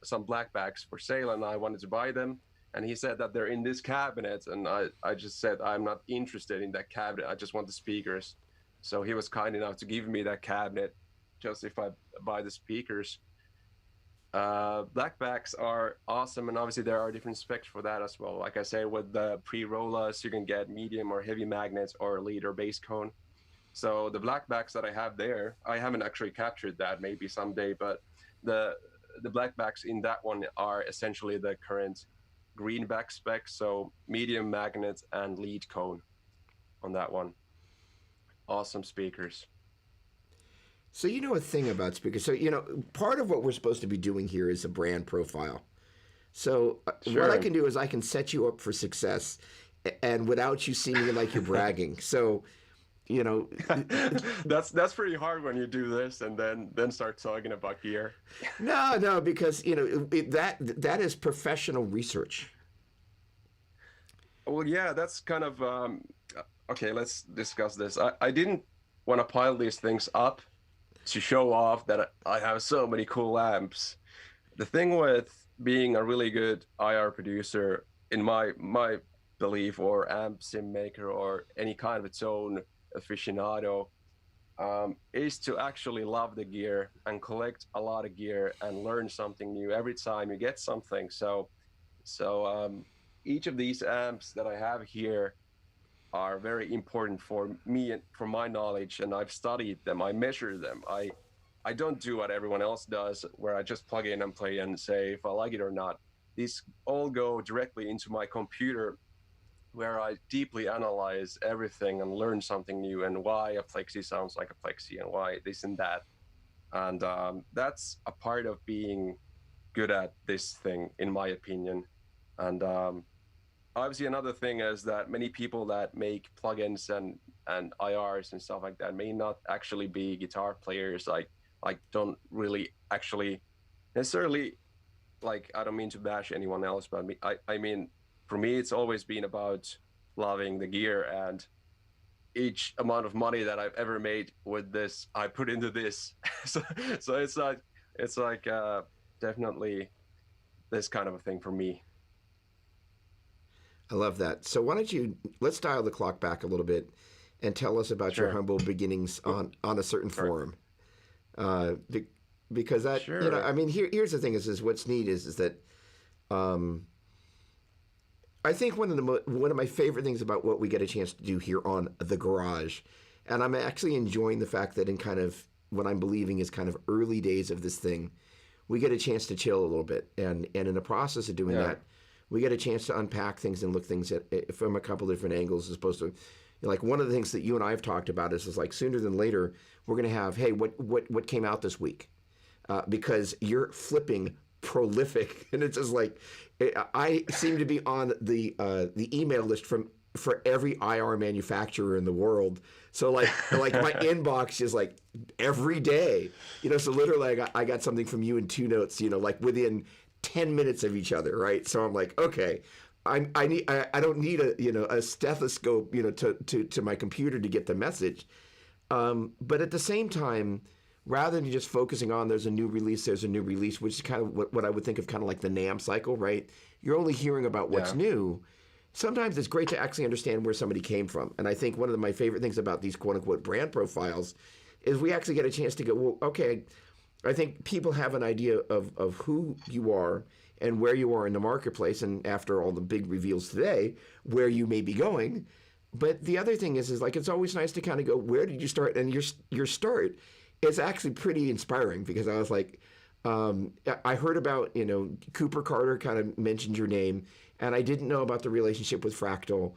some blackbacks for sale, and I wanted to buy them. And he said that they're in this cabinet, and I just said I'm not interested in that cabinet. I just want the speakers. So he was kind enough to give me that cabinet, just if I buy the speakers. Blackbacks are awesome, and obviously there are different specs for that as well. Like I say, with the pre-rollers, you can get medium or heavy magnets or lead or bass cone. So the blackbacks that I have there, I haven't actually captured that, maybe someday, but the blackbacks in that one are essentially the current greenback specs, so medium magnets and lead cone on that one. Awesome speakers. So you know a thing about speakers. So part of what we're supposed to be doing here is a brand profile. So what I Sure. can do is I can set you up for success, and without you seeming like you're bragging. So you know, That's pretty hard when you do this and then start talking about gear. no, because that is professional research. Well, yeah, that's kind of okay. Let's discuss this. I didn't want to pile these things up to show off that I have so many cool amps. The thing with being a really good IR producer, in my belief, or amp sim maker, or any kind of its own aficionado, is to actually love the gear and collect a lot of gear and learn something new every time you get something. So each of these amps that I have here are very important for me and for my knowledge, and I've studied them. I measure them. I don't do what everyone else does, where I just plug in and play and say if I like it or not. These all go directly into my computer, where I deeply analyze everything and learn something new, and why a plexi sounds like a plexi and why this and that. And that's a part of being good at this thing, in my opinion. And obviously, another thing is that many people that make plugins and IRs and stuff like that may not actually be guitar players. Like don't really actually necessarily, like, I don't mean to bash anyone else, but I mean, for me, it's always been about loving the gear, and each amount of money that I've ever made with this, I put into this. So it's like definitely this kind of a thing for me. I love that. So why don't let's dial the clock back a little bit and tell us about your Sure. humble beginnings on a certain Sure. forum. Uh, because that, Sure. I mean, here's the thing is what's neat is that, I think one of my favorite things about what we get a chance to do here on the Garage, and I'm actually enjoying the fact that in kind of what I'm believing is kind of early days of this thing, we get a chance to chill a little bit, and in the process of doing Yeah. that, we get a chance to unpack things and look things at from a couple different angles, as opposed to, like, one of the things that you and I have talked about is like sooner than later we're going to have, hey, what came out this week, because you're flipping prolific, and it's just like I seem to be on the email list for every IR manufacturer in the world. So like my inbox is like every day, So literally, I got something from you in 2 notes, like within 10 minutes of each other, right? So I'm like, okay, I don't need a stethoscope to my computer to get the message. But at the same time, rather than just focusing on there's a new release, which is kind of what I would think of kind of like the NAM cycle, right? You're only hearing about what's Yeah. new. Sometimes it's great to actually understand where somebody came from. And I think one of my favorite things about these quote unquote brand profiles is we actually get a chance to go, well, okay, I think people have an idea of who you are and where you are in the marketplace. And after all the big reveals today, where you may be going. But the other thing is like it's always nice to kind of go, where did you start? And your start is actually pretty inspiring because I was like, I heard about Cooper Carter kind of mentioned your name, and I didn't know about the relationship with Fractal.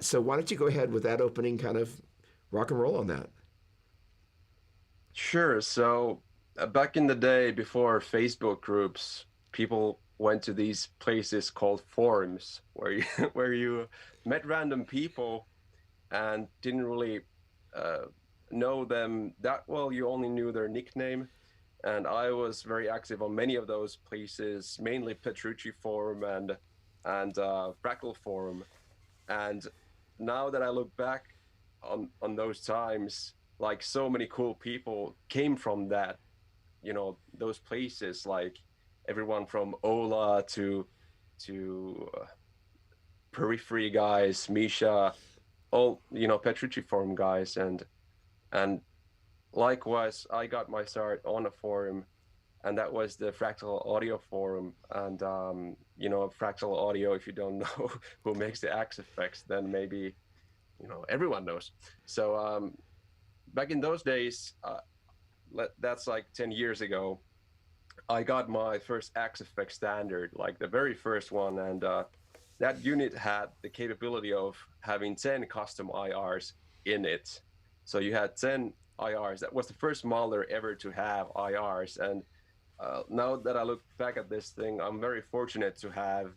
So why don't you go ahead with that opening, kind of rock and roll on that? Sure. So back in the day, before Facebook groups, people went to these places called forums where you where you met random people and didn't really uh, know them that well. You only knew their nickname. And I was very active on many of those places, mainly Petrucci Forum and Fractal Forum. And now that I look back on those times, like so many cool people came from that, those places, like everyone from Ola to Periphery guys, Misha, all Petrucci Forum guys, and likewise, I got my start on a forum, and that was the Fractal Audio Forum. And Fractal Audio. If you don't know who makes the Axe effects, then maybe everyone knows. So back in those days, that's like 10 years ago. I got my first Axe effect standard, like the very first one, and that unit had the capability of having 10 custom IRs in it. So you had 10 IRs. That was the first modeler ever to have IRs. And now that I look back at this thing, I'm very fortunate to have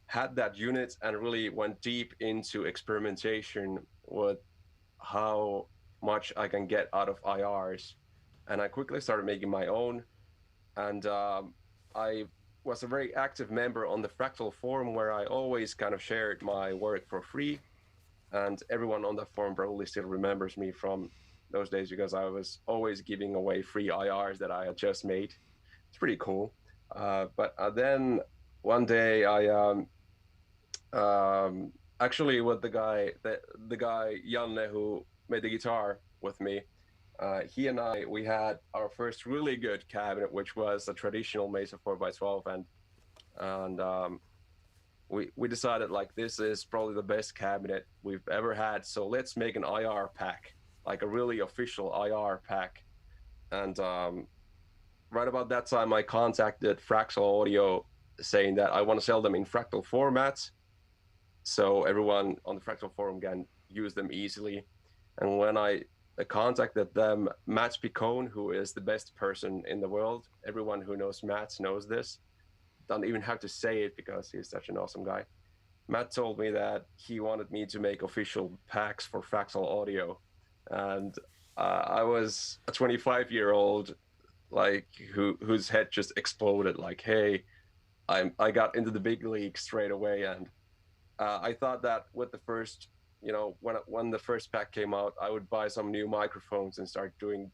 had that unit and really went deep into experimentation with how much I can get out of IRs. And I quickly started making my own. And I was a very active member on the Fractal forum where I always kind of shared my work for free. And everyone on the forum probably still remembers me from those days because I was always giving away free IRs that I had just made. It's pretty cool. But then one day I actually with the guy Janne who made the guitar with me, he and we had our first really good cabinet, which was a traditional Mesa 4x12, and we decided like this is probably the best cabinet we've ever had, so let's make an IR pack, like a really official IR pack. And right about that time, I contacted Fractal Audio saying that I want to sell them in fractal formats, so everyone on the Fractal forum can use them easily. And when I contacted them, Matt Picone, who is the best person in the world, everyone who knows Matt knows this, don't even have to say it because he's such an awesome guy. Matt told me that he wanted me to make official packs for Fractal Audio, and I was a 25-year-old, like whose head just exploded. Like, hey, I got into the big league straight away, and I thought that with the first, when the first pack came out, I would buy some new microphones and start doing,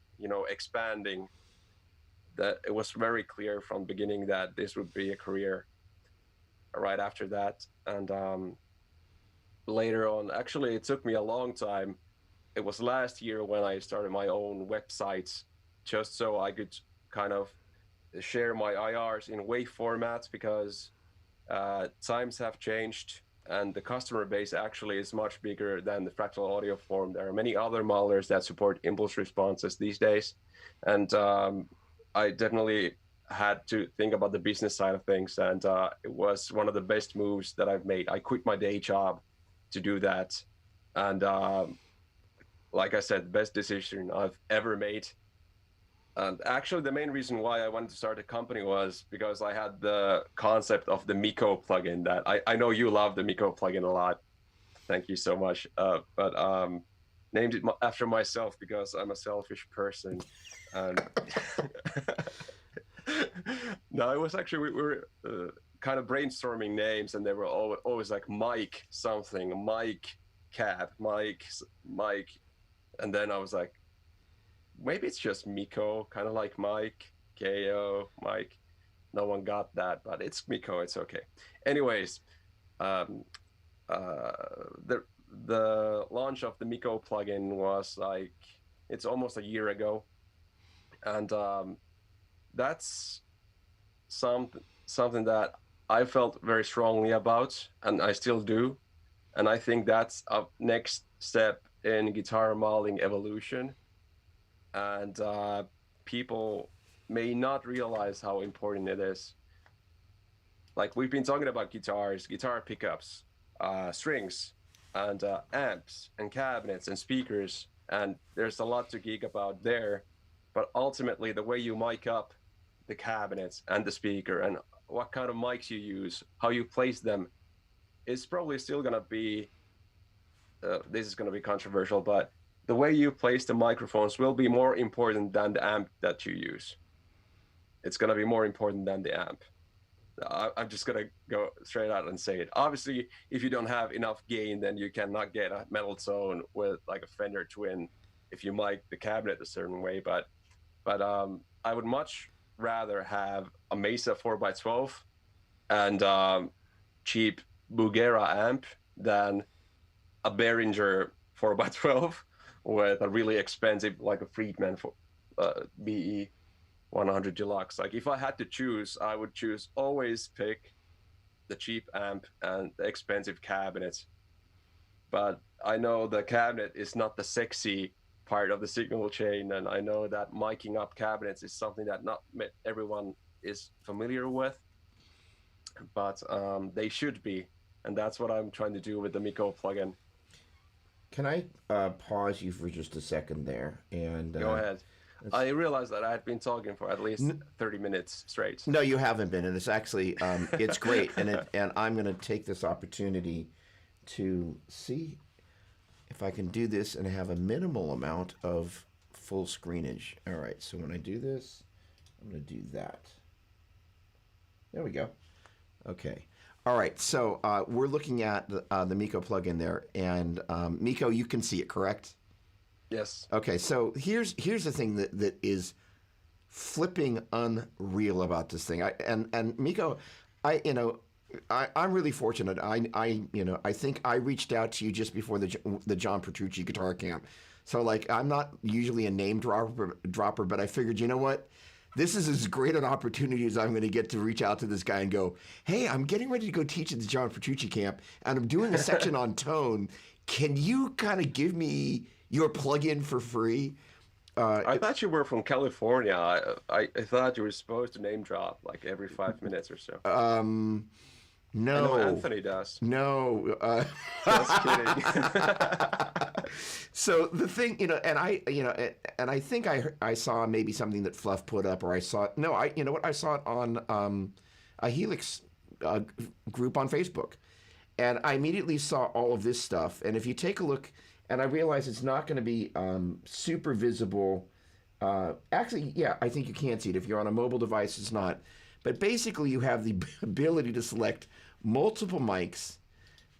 expanding. That it was very clear from the beginning that this would be a career right after that. And later on, actually, it took me a long time. It was last year when I started my own website, just so I could kind of share my IRs in WAV formats, because times have changed and the customer base actually is much bigger than the Fractal Audio forum. There are many other modelers that support impulse responses these days. And I definitely had to think about the business side of things. And it was one of the best moves that I've made. I quit my day job to do that. And like I said, best decision I've ever made. And actually, the main reason why I wanted to start a company was because I had the concept of the Miko plugin that I know you love the Miko plugin a lot. Thank you so much. But named it after myself because I'm a selfish person. And no, it was actually, we were kind of brainstorming names, and they were always like Mike something, Mike Cab, Mike, and then I was like, maybe it's just Miko, kind of like Mike, Ko, Mike. No one got that, but it's Miko. It's okay. Anyways, um, uh, the the launch of the Miko plugin was like it's almost a year ago, and that's some something that I felt very strongly about, and I still do, and I think that's a next step in guitar modeling evolution, and people may not realize how important it is. Like we've been talking about guitars, guitar pickups, strings, and amps, and cabinets, and speakers, and there's a lot to geek about there. But ultimately, the way you mic up the cabinets and the speaker, and what kind of mics you use, how you place them, is probably still going to be. This is going to be controversial, but the way you place the microphones will be more important than the amp that you use. It's going to be more important than the amp. I'm just going to go straight out and say it. Obviously, if you don't have enough gain, then you cannot get a metal tone with like a Fender Twin if you mic the cabinet a certain way. But I would much rather have a Mesa 4x12 and cheap Bugera amp than a Behringer 4x12 with a really expensive, like a Friedman BE 100 Deluxe. Like if I had to choose, I would always pick the cheap amp and the expensive cabinet. But I know the cabinet is not the sexy part of the signal chain, and I know that miking up cabinets is something that not everyone is familiar with, but they should be, and that's what I'm trying to do with the Miko plugin. Can I pause you for just a second there? And go ahead. I realized that I had been talking for at least 30 minutes straight. No, you haven't been, and it's actually it's great, and I'm going to take this opportunity to see if I can do this and have a minimal amount of full screenage. All right, so when I do this, I'm going to do that. There we go. Okay. All right, so we're looking at the Miko plugin there, and Miko, you can see it, correct? Yes. Okay, so here's the thing that is flipping unreal about this thing. And Miko, I'm really fortunate. I think I reached out to you just before the John Petrucci guitar camp. So like I'm not usually a name dropper, but I figured, you know what? This is as great an opportunity as I'm going to get to reach out to this guy and go, hey, I'm getting ready to go teach at the John Petrucci camp, and I'm doing a section on tone. Can you kind of give me your plugin for free? I thought you were from California. I thought you were supposed to name drop like every 5 minutes or so. No. I know Anthony does. No. Just kidding. So the thing, and I think I saw maybe something that Fluff put up, or I saw I saw it on a Helix group on Facebook, and I immediately saw all of this stuff. And if you take a look, and I realize it's not going to be super visible. Actually, yeah, I think you can see it. If you're on a mobile device, it's not. But basically, you have the ability to select multiple mics,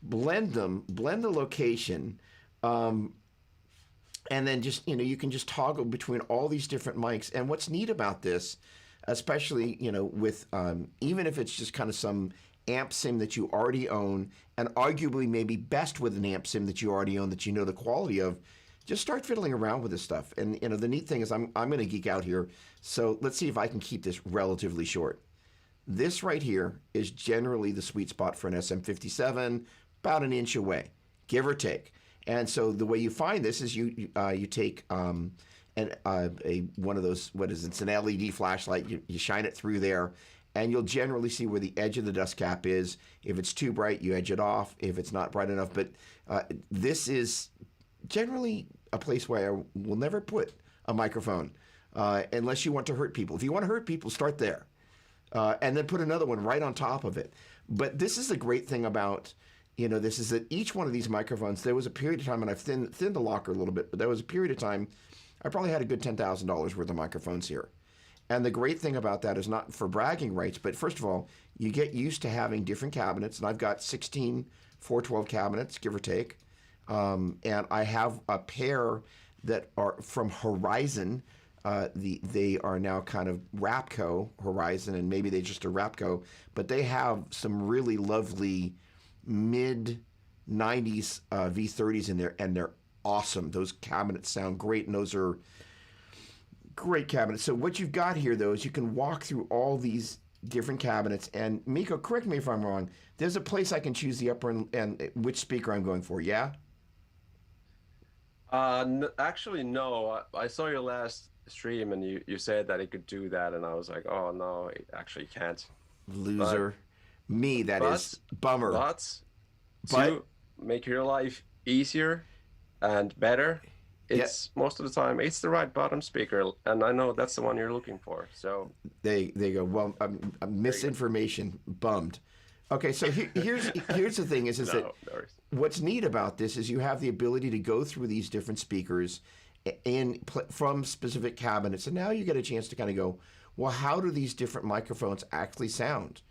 blend the location, and then just, you can just toggle between all these different mics. And what's neat about this, especially, with even if it's just kind of some amp sim that you already own, and arguably maybe best with an amp sim that you already own that you know the quality of, just start fiddling around with this stuff. And the neat thing is I'm going to geek out here. So let's see if I can keep this relatively short. This right here is generally the sweet spot for an SM57, about an inch away, give or take. And so the way you find this is you take one of those, what is it? It's an LED flashlight. You shine it through there, and you'll generally see where the edge of the dust cap is. If it's too bright, you edge it off. If it's not bright enough, but this is generally a place where I will never put a microphone unless you want to hurt people. If you want to hurt people, start there. And then put another one right on top of it. But this is the great thing about, this is that each one of these microphones, there was a period of time, and I've thinned the locker a little bit, but there was a period of time, I probably had a good $10,000 worth of microphones here. And the great thing about that is not for bragging rights, but first of all, you get used to having different cabinets. And I've got 16 412 cabinets, give or take. And I have a pair that are from Horizon. They are now kind of Rapco Horizon, and maybe they just are Rapco, but they have some really lovely mid 90s V30s in there, and they're awesome. Those cabinets sound great, and those are great cabinets. So what you've got here, though, is you can walk through all these different cabinets. And Miko, correct me if I'm wrong. There's a place I can choose the upper and which speaker I'm going for. Yeah. Actually, no. I saw your last stream, and you said that it could do that, and I was like, oh no, it actually can't. But Loser. Me, that but is. Bummer. but But to make your life easier and better, yeah, it's most of the time it's the right bottom speaker, and I know that's the one you're looking for. So they go. Well, very good. misinformation. Bummed. Okay, so here's the thing is that No, no worries. what's neat about this is you have the ability to go through these different speakers from specific cabinets, and now you get a chance to kind of go, well, how do these different microphones actually sound?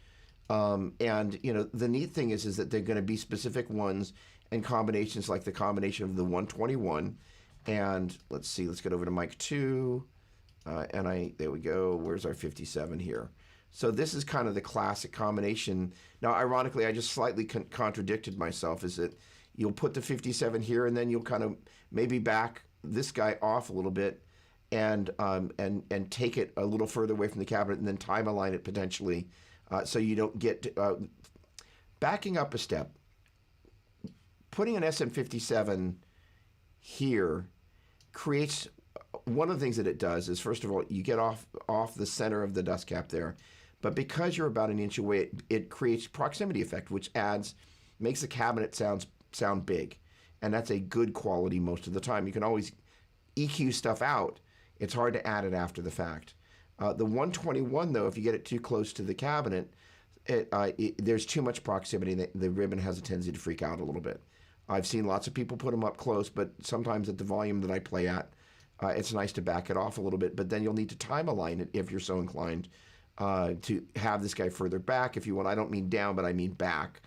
And the neat thing is that they're going to be specific ones and combinations, like the combination of the 121 and let's see, let's get over to mic 2, there we go. Where's our 57 here? So this is kind of the classic combination. Now, ironically, I just slightly contradicted myself. Is that you'll put the 57 here, and then you'll kind of maybe back this guy off a little bit, and take it a little further away from the cabinet, and then time align it potentially, so you don't get backing up a step. Putting an SM57 here creates one of the things that it does is, first of all, you get off the center of the dust cap there, but because you're about an inch away, it creates proximity effect, which makes the cabinet sound big, and that's a good quality most of the time. You can always EQ stuff out. It's hard to add it after the fact. The 121, though, if you get it too close to the cabinet, there's too much proximity. The ribbon has a tendency to freak out a little bit. I've seen lots of people put them up close, but sometimes at the volume that I play at, it's nice to back it off a little bit. But then you'll need to time align it if you're so inclined to have this guy further back if you want. I don't mean down, but I mean back.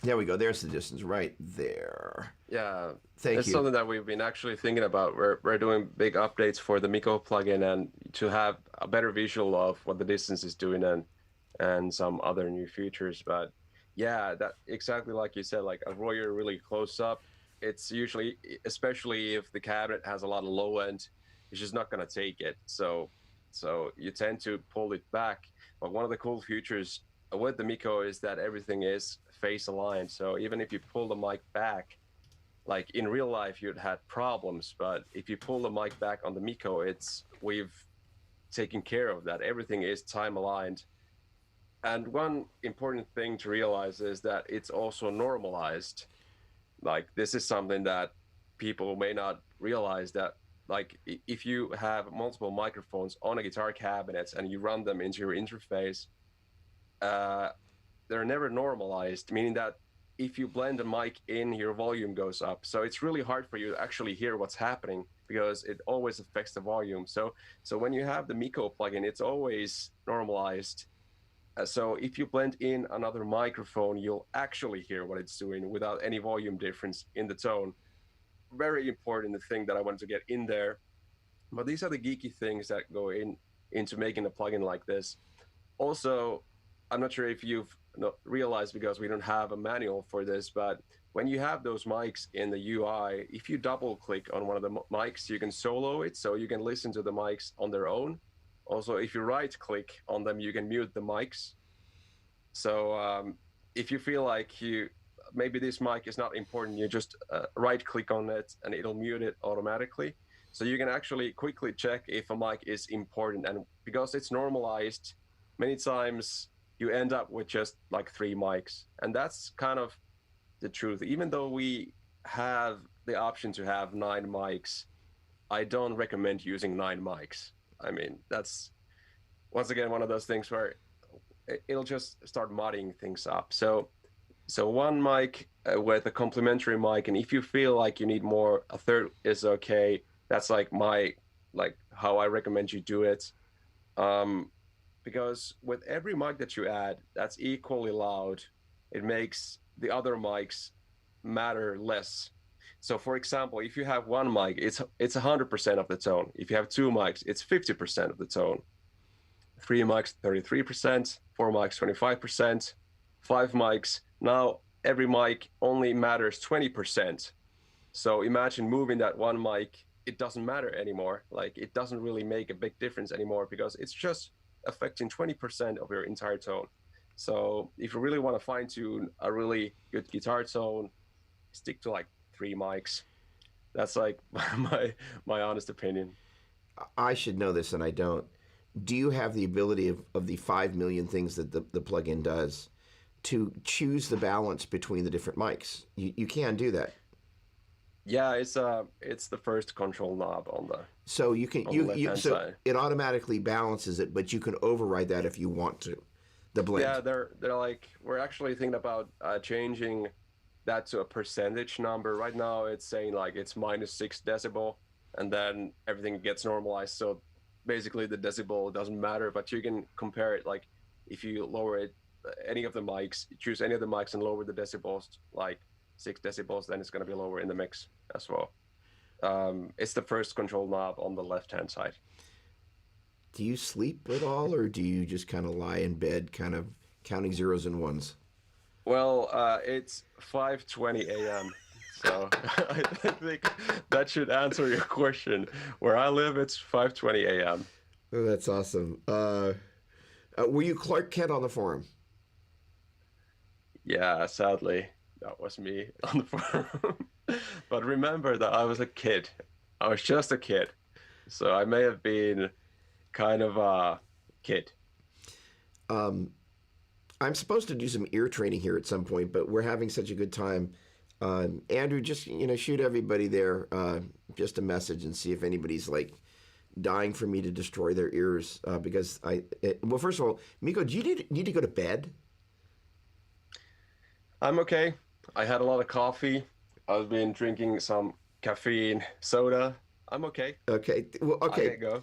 There we go. There's the distance right there. Yeah, Thank it's you. something that we've been actually thinking about. We're doing big updates for the Miko plugin, and to have a better visual of what the distance is doing, and some other new features. But yeah, that exactly like you said, like a Royer really close up, it's usually, especially if the cabinet has a lot of low end, it's just not going to take it. So you tend to pull it back. But one of the cool features with the Miko is that everything is face aligned. So even if you pull the mic back, like in real life, you'd had problems. But if you pull the mic back on the Miko, we've taken care of that. Everything is time aligned. And one important thing to realize is that it's also normalized. Like this is something that people may not realize, that like if you have multiple microphones on a guitar cabinet and you run them into your interface, they're never normalized, meaning that if you blend a mic in, your volume goes up. So it's really hard for you to actually hear what's happening because it always affects the volume. So when you have the Miko plugin, it's always normalized. So if you blend in another microphone, you'll actually hear what it's doing without any volume difference in the tone. Very important, the thing that I wanted to get in there. But these are the geeky things that go into making a plugin like this. Also, I'm not sure if you've realized, because we don't have a manual for this, but when you have those mics in the UI, if you double click on one of the mics, you can solo it, so you can listen to the mics on their own. Also, if you right click on them, you can mute the mics. So if you feel like maybe this mic is not important, you just right click on it and it'll mute it automatically. So you can actually quickly check if a mic is important. And because it's normalized, many times you end up with just like 3 mics. And that's kind of the truth. Even though we have the option to have 9 mics, I don't recommend using 9 mics. I mean, that's once again one of those things where it'll just start mudding things up. So 1 mic with a complementary mic, and if you feel like you need more, a third is okay. That's like my like how I recommend you do it. Um, because with every mic that you add that's equally loud, it makes the other mics matter less. So for example, if you have one mic, it's 100% of the tone. If you have two mics, it's 50% of the tone. Three mics, 33%, four mics, 25%, five mics. Now every mic only matters 20%. So imagine moving that one mic, it doesn't matter anymore. Like it doesn't really make a big difference anymore because it's just affecting 20% of your entire tone. So if you really want to fine tune a really good guitar tone, stick to like three mics. That's like my honest opinion. I should know this and I don't. Do you have the ability of the 5 million things that the plugin does to choose the balance between the different mics? You can do that. Yeah, it's the first control knob So you can on the left you hand so side. it automatically balances it, but you can override that if you want to. The blend. Yeah, they're like we're actually thinking about changing that to a percentage number. Right now, it's saying like it's -6 decibel, and then everything gets normalized. So basically, the decibel doesn't matter, but you can compare it. Like if you lower it, any of the mics, choose any of the mics and lower the decibels, like 6 decibels, then it's going to be lower in the mix as well. It's the first control knob on the left hand side. Do you sleep at all, or do you just kind of lie in bed, kind of counting zeros and ones? Well, it's 5:20 a.m. So I think that should answer your question. Where I live, it's 5:20 a.m. Oh, that's awesome. Were you Clark Kent on the forum? Yeah, sadly, that was me on the forum. But remember that I was a kid. I was just a kid. So I may have been kind of a kid. Um, I'm supposed to do some ear training here at some point, but we're having such a good time. Andrew, just shoot everybody there just a message and see if anybody's like dying for me to destroy their ears because well, first of all, Miko, do you need to go to bed? I'm okay. I had a lot of coffee. I've been drinking some caffeine soda. I'm okay. Okay, well, I okay. can go.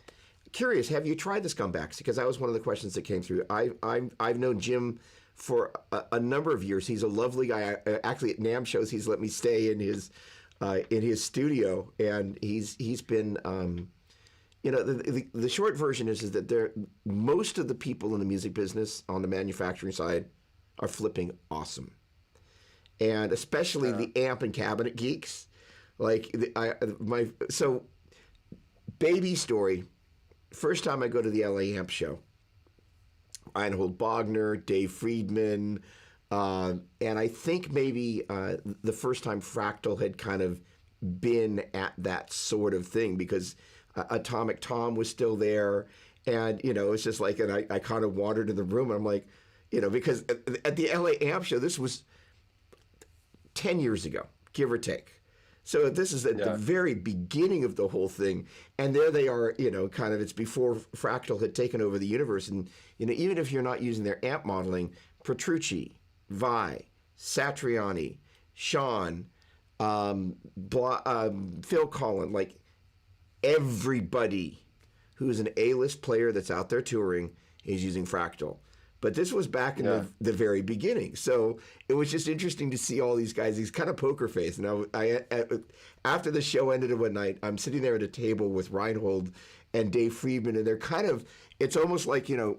Curious, have you tried the scumbags? Because that was one of the questions that came through. I've known Jim for a number of years. He's a lovely guy. Actually, at NAM shows, he's let me stay in his studio, and he's been. The short version is that most of the people in the music business on the manufacturing side are flipping awesome, and especially Yeah. the amp and cabinet geeks. Like my baby story. First time I go to the LA Amp show, Reinhold Bogner, Dave Friedman, and I think maybe the first time Fractal had kind of been at that sort of thing because Atomic Tom was still there, and it's just like, and I kind of wandered in the room, and I'm like, because at the LA Amp show, this was 10 years ago, give or take. So this is at the Yeah. very beginning of the whole thing, and there they are. Kind of it's before Fractal had taken over the universe, and even if you're not using their amp modeling, Petrucci, Vi, Satriani, Sean, Phil Collin, like everybody who's an A-list player that's out there touring is using Fractal. But this was back in Yeah. the very beginning. So it was just interesting to see all these guys, these kind of poker face. And after the show ended one night, I'm sitting there at a table with Reinhold and Dave Friedman, and they're kind of, it's almost like, you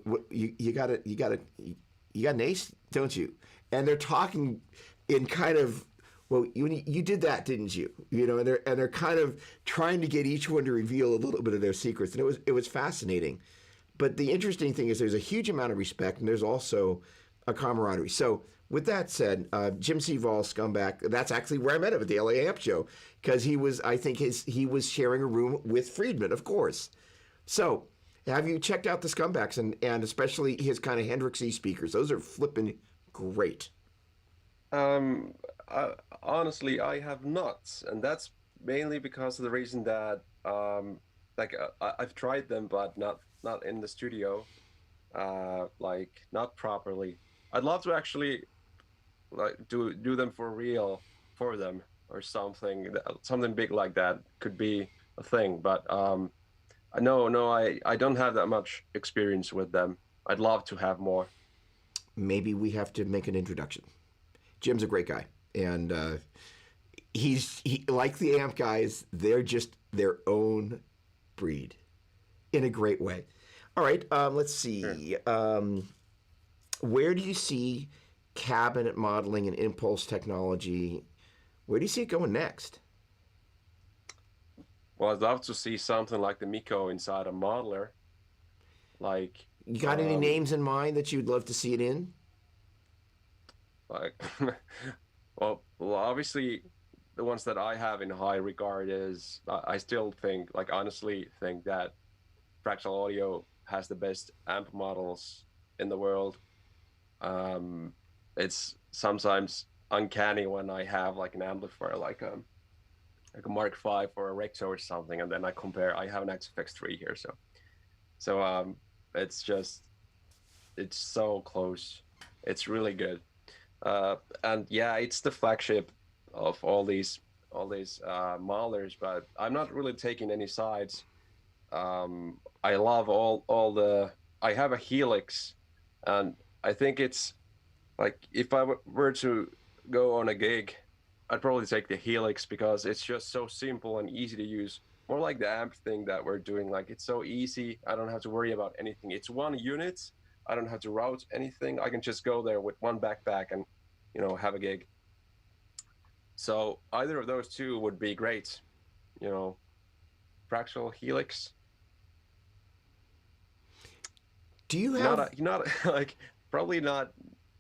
got an ace, don't you? And they're talking in kind of, well, you did that, didn't you? And they're kind of trying to get each one to reveal a little bit of their secrets, and it was fascinating. But the interesting thing is there's a huge amount of respect, and there's also a camaraderie. So with that said, Jim Seval, Scumbag, that's actually where I met him at the LA Amp show, because I think he was sharing a room with Friedman, of course. So have you checked out the Scumbags and especially his kind of Hendrixy speakers? Those are flipping great. Um, Honestly, I have not, and that's mainly because of the reason that like I've tried them, but not in the studio, like not properly. I'd love to actually like do them for real for them or something, something big like that could be a thing, but No, I don't have that much experience with them. I'd love to have more. Maybe we have to make an introduction. Jim's a great guy, and he like the amp guys. They're just their own breed in a great way. All right, let's see. Sure. Where do you see cabinet modeling and impulse technology? Where do you see it going next? Well, I'd love to see something like the Miko inside a modeler. Like, You got any um, names in mind that you'd love to see it in? like, well, obviously, the ones that I have in high regard is I still think, like, honestly, think that Fractal Audio has the best amp models in the world. Um, it's sometimes uncanny when I have like an amplifier, like a Mark V or a Recto or something, and then I compare. I have an XFX3 here, so it's just it's so close. It's really good, and yeah, it's the flagship of all these modelers. But I'm not really taking any sides. I love all the. I have a Helix, and I think it's like if I were to go on a gig, I'd probably take the Helix because it's just so simple and easy to use. More like the amp thing that we're doing. Like it's so easy. I don't have to worry about anything. It's one unit. I don't have to route anything. I can just go there with one backpack and, have a gig. So either of those two would be great. You know, Fractal Helix. Do you have? Not like probably not.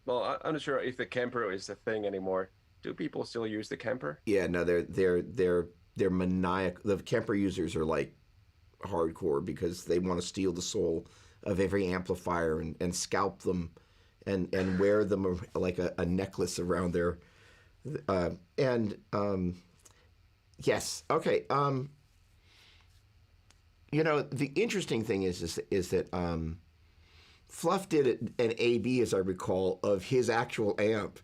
Well, I'm not sure if the Kemper is the thing anymore. Do people still use the Kemper? Yeah, no, they're maniacal. The Kemper users are like hardcore because they want to steal the soul of every amplifier and scalp them and wear them like a necklace around their and yes, okay. The interesting thing is that Fluff did an AB, as I recall, of his actual amp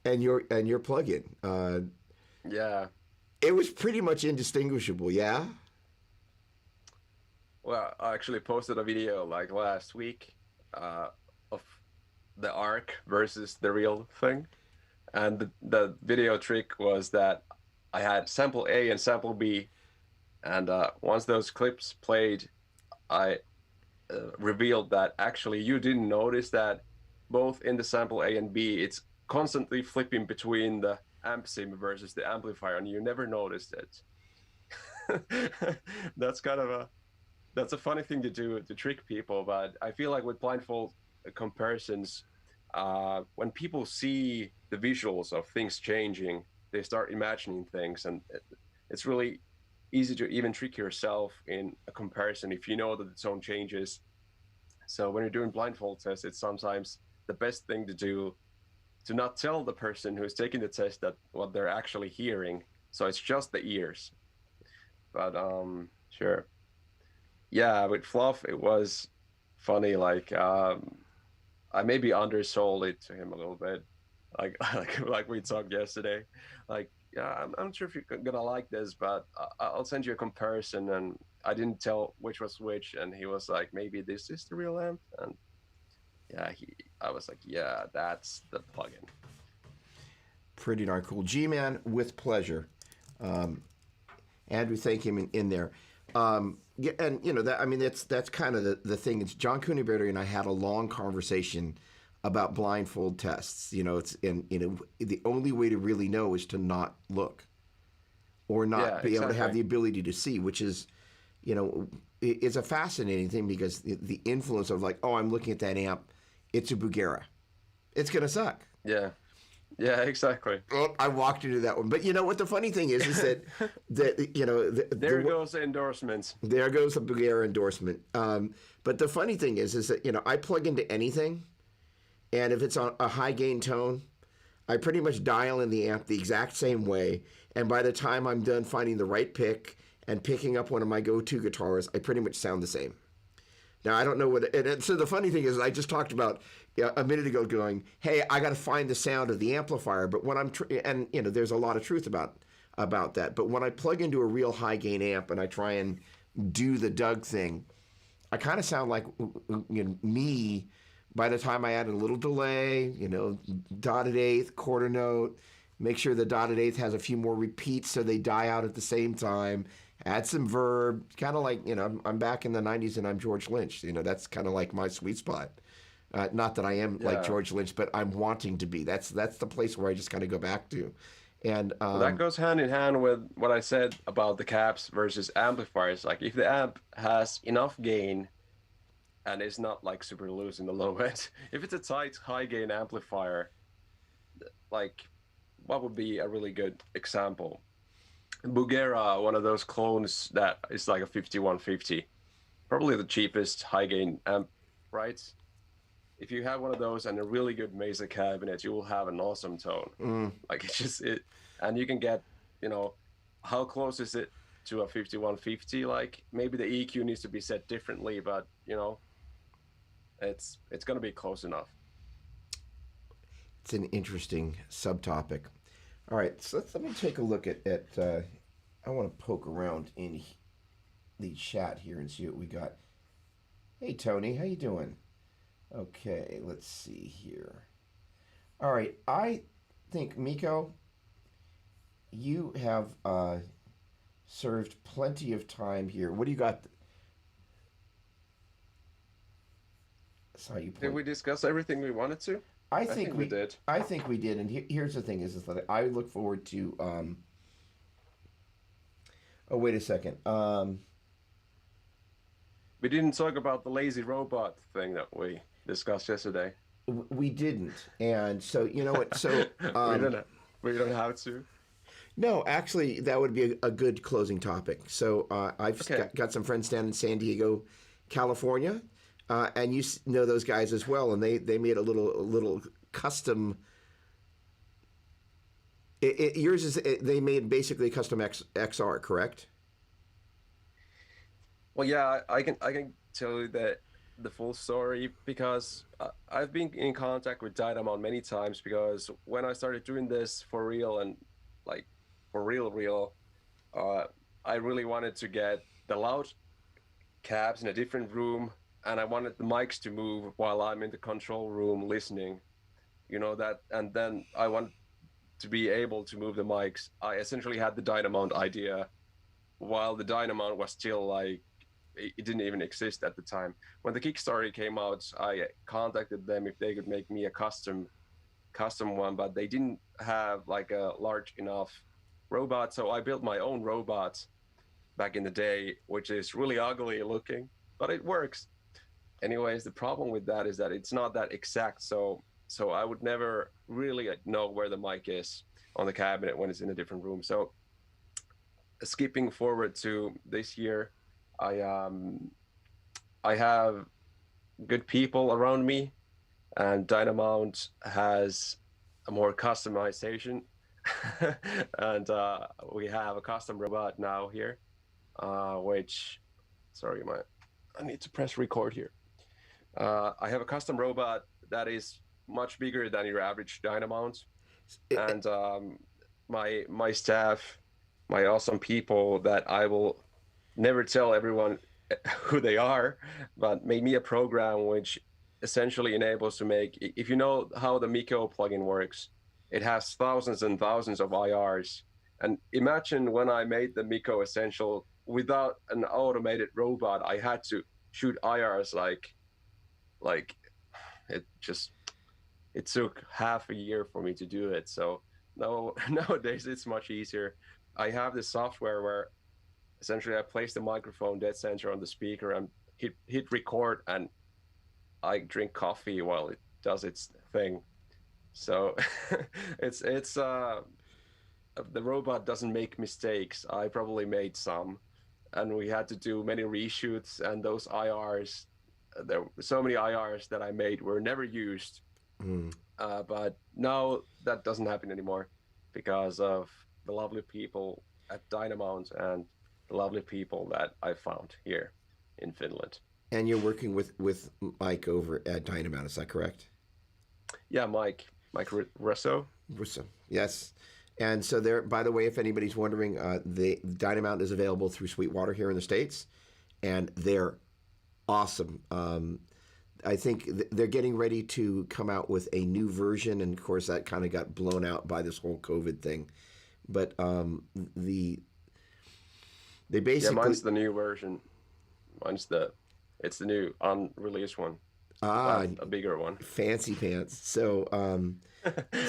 and your plugin. Yeah. It was pretty much indistinguishable. Yeah. Well, I actually posted a video like last week of the ARC versus the real thing. And the video trick was that I had sample A and sample B. And once those clips played, I revealed that actually you didn't notice that both in the sample A and B, it's constantly flipping between the amp sim versus the amplifier, and you never noticed it. That's a funny thing to do to trick people, but I feel like with blindfold comparisons, when people see the visuals of things changing, they start imagining things, and it's really easy to even trick yourself in a comparison if you know that the tone changes. So when you're doing blindfold tests, it's sometimes the best thing to do to not tell the person who's taking the test that what they're actually hearing. So it's just the ears. But sure. Yeah, with Fluff, it was funny. Like I maybe undersold it to him a little bit, like like we talked yesterday. Like, yeah, I'm not sure if you're gonna like this, but I'll send you a comparison. And I didn't tell which was which, and he was like, maybe this is the real amp, and yeah, I was like, yeah, that's the plugin. Pretty darn cool. G-Man, with pleasure. Andrew, thank him in there. Yeah, and that, I mean, that's kind of the thing. It's John Cooneyberry and I had a long conversation about blindfold tests. It's the only way to really know is to not look or not be able to have the ability to see, which is, it's a fascinating thing because the influence of like, oh, I'm looking at that amp, it's a Bugera, it's gonna suck. Yeah, exactly. Oh, I walked into that one. But you know what the funny thing is that there goes the endorsements. There goes the Bugera endorsement. But the funny thing is that I plug into anything, and if it's on a high gain tone, I pretty much dial in the amp the exact same way. And by the time I'm done finding the right pick and picking up one of my go-to guitars, I pretty much sound the same. Now, I don't know what... And so the funny thing is, I just talked about a minute ago going, hey, I got to find the sound of the amplifier. But when I'm... there's a lot of truth about that. But when I plug into a real high-gain amp and I try and do the Doug thing, I kind of sound like me by the time I add a little delay, dotted eighth, quarter note, make sure the dotted eighth has a few more repeats so they die out at the same time, add some verb, kind of like, I'm back in the 90s and I'm George Lynch. That's kind of like my sweet spot. Not that I am like Yeah. George Lynch, but I'm wanting to be. That's the place where I just kind of go back to. And Well, that goes hand in hand with what I said about the caps versus amplifiers. Like if the amp has enough gain and is not like super loose in the low end, if it's a tight high gain amplifier, like what would be a really good example? Bugera, one of those clones that is like a 5150, probably the cheapest high gain amp, right? If you have one of those and a really good Mesa cabinet, you will have an awesome tone. Like it's just it, and you can get, how close is it to a 5150? Like maybe the EQ needs to be set differently, but it's gonna be close enough. it's an interesting subtopic. All right, so let me take a look at I want to poke around in the chat here and see what we got. Hey Tony, how you doing? Okay, let's see here. All right, I think Miko, you have served plenty of time here. What do you got? Saw you play. Did we discuss everything we wanted to? I I think think we did. I think we did, and here's the thing: is that I look forward to. Oh, wait a second. We didn't talk about the lazy robot thing that we discussed yesterday. We didn't, and so you know what? So We don't have to. no, actually, that would be a good closing topic. So I've Okay. got some friends down in San Diego, California, and you know those guys as well, and they made a little custom. Yours is they made basically a custom XR, correct? Well, yeah, I can tell you the full story because I've been in contact with Dynamon many times because when I started doing this for real and like for real, uh, I really wanted to get the loud cabs in a different room, and I wanted the mics to move while I'm in the control room listening. That, and then I want to be able to move the mics. I essentially had the Dynamount idea while the Dynamount was still like it didn't even exist at the time. When the Kickstarter came out, I contacted them if they could make me a custom one, but they didn't have like a large enough robot, so I built my own robot back in the day, which is really ugly looking, but it works. Anyways, the problem with that is that it's not that exact, so I would never really know where the mic is on the cabinet when it's in a different room. So skipping forward to this year, I have good people around me, and Dynamount has a more customization, and we have a custom robot now here, which, sorry, I need to press record here. I have a custom robot that is much bigger than your average Dynamount, and my staff, my awesome people that I will never tell everyone who they are, but made me a program which essentially enables to make, if you know how the Miko plugin works, it has thousands and thousands of IRs. And imagine when I made the Miko Essential without an automated robot, I had to shoot IRs like it took half a year for me to do it. So nowadays it's much easier. I have this software where essentially I place the microphone dead center on the speaker and hit record, and I drink coffee while it does its thing. So it's the robot doesn't make mistakes. I probably made some, and we had to do many reshoots, and those IRs, there were so many IRs that I made were never used. But now that doesn't happen anymore because of the lovely people at Dynamount and the lovely people that I found here in Finland. And you're working with Mike over at Dynamount, is that correct? Yeah, Mike Russo. Russo, yes. And so there, by the way, if anybody's wondering, the Dynamount is available through Sweetwater here in the States, and they're awesome. I think they're getting ready to come out with a new version, and of course that kind of got blown out by this whole COVID thing. But they basically mine's the new version. It's the new unreleased one. A bigger one. Fancy pants. So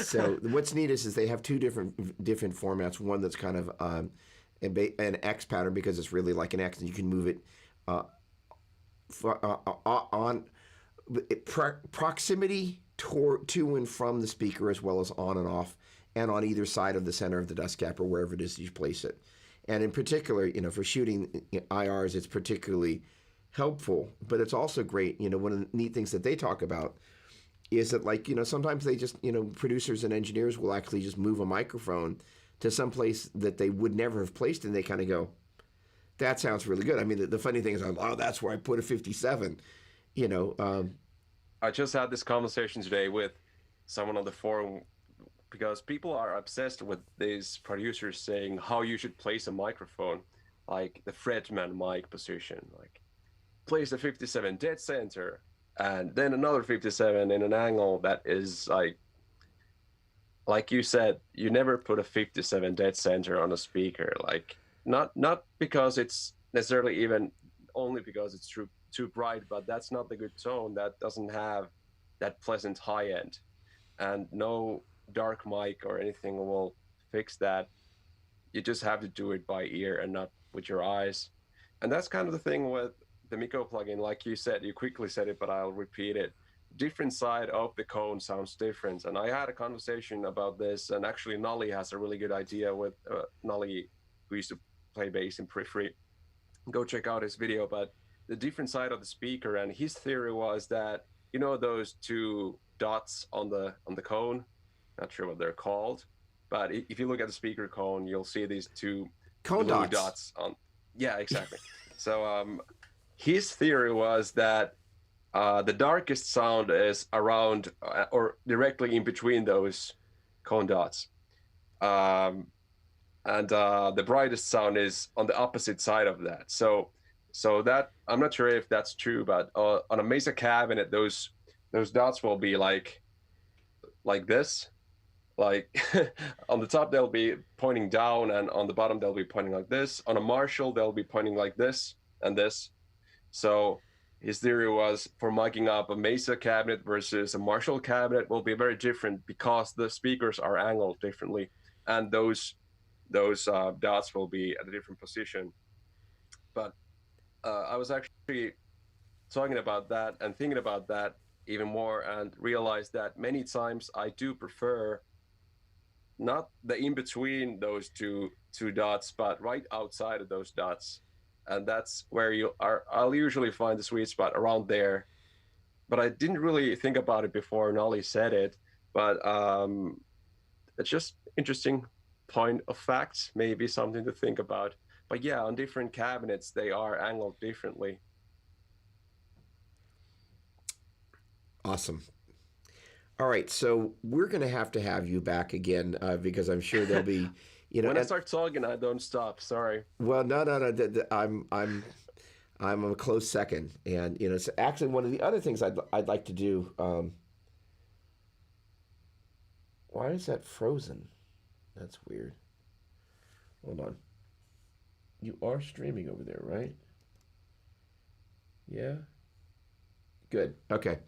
so what's neat is they have two different formats. One that's kind of an X pattern because it's really like an X, and you can move it on proximity to and from the speaker, as well as on and off, and on either side of the center of the dust cap or wherever it is you place it. And in particular, for shooting IRs, it's particularly helpful, but it's also great. One of the neat things that they talk about is that, like, sometimes they just, producers and engineers will actually just move a microphone to some place that they would never have placed, and they kind of go, that sounds really good. I mean, the funny thing is, oh, that's where I put a 57. I just had this conversation today with someone on the forum, because people are obsessed with these producers saying how you should place a microphone, like the Fredman mic position, like place the 57 dead center, and then another 57 in an angle that is like you said, you never put a 57 dead center on a speaker, like not because it's necessarily even only because it's too bright, but that's not the good tone. That doesn't have that pleasant high end, and no dark mic or anything will fix that. You just have to do it by ear and not with your eyes. And that's kind of the thing with the Miko plugin. Like you said, you quickly said it, but I'll repeat it. Different side of the cone sounds different. And I had a conversation about this, and actually Nolly has a really good idea with Nolly, who used to play bass in Periphery. Go check out his video. But the different side of the speaker, and his theory was that, those two dots on the cone, not sure what they're called, but if you look at the speaker cone, you'll see these two cone dots on. Yeah, exactly. So his theory was that the darkest sound is around or directly in between those cone dots, and the brightest sound is on the opposite side of that. So that, I'm not sure if that's true, but on a Mesa cabinet, those dots will be like this. Like on the top, they'll be pointing down, and on the bottom, they'll be pointing like this. On a Marshall, they'll be pointing like this and this. So his theory was, for miking up a Mesa cabinet versus a Marshall cabinet will be very different because the speakers are angled differently, and those dots will be at a different position. But I was actually talking about that and thinking about that even more, and realized that many times I do prefer not the in between those two dots, but right outside of those dots, and that's where I'll usually find the sweet spot around there. But I didn't really think about it before Nolly said it, but it's just interesting point of fact, maybe something to think about. But yeah, on different cabinets, they are angled differently. Awesome. All right, so we're going to have you back again because I'm sure there'll be, when I start talking, I don't stop. Sorry. Well, no. I'm a close second, and so actually one of the other things I'd like to do. Why is that frozen? That's weird. Hold on. You are streaming over there, right? Yeah. Good. Okay.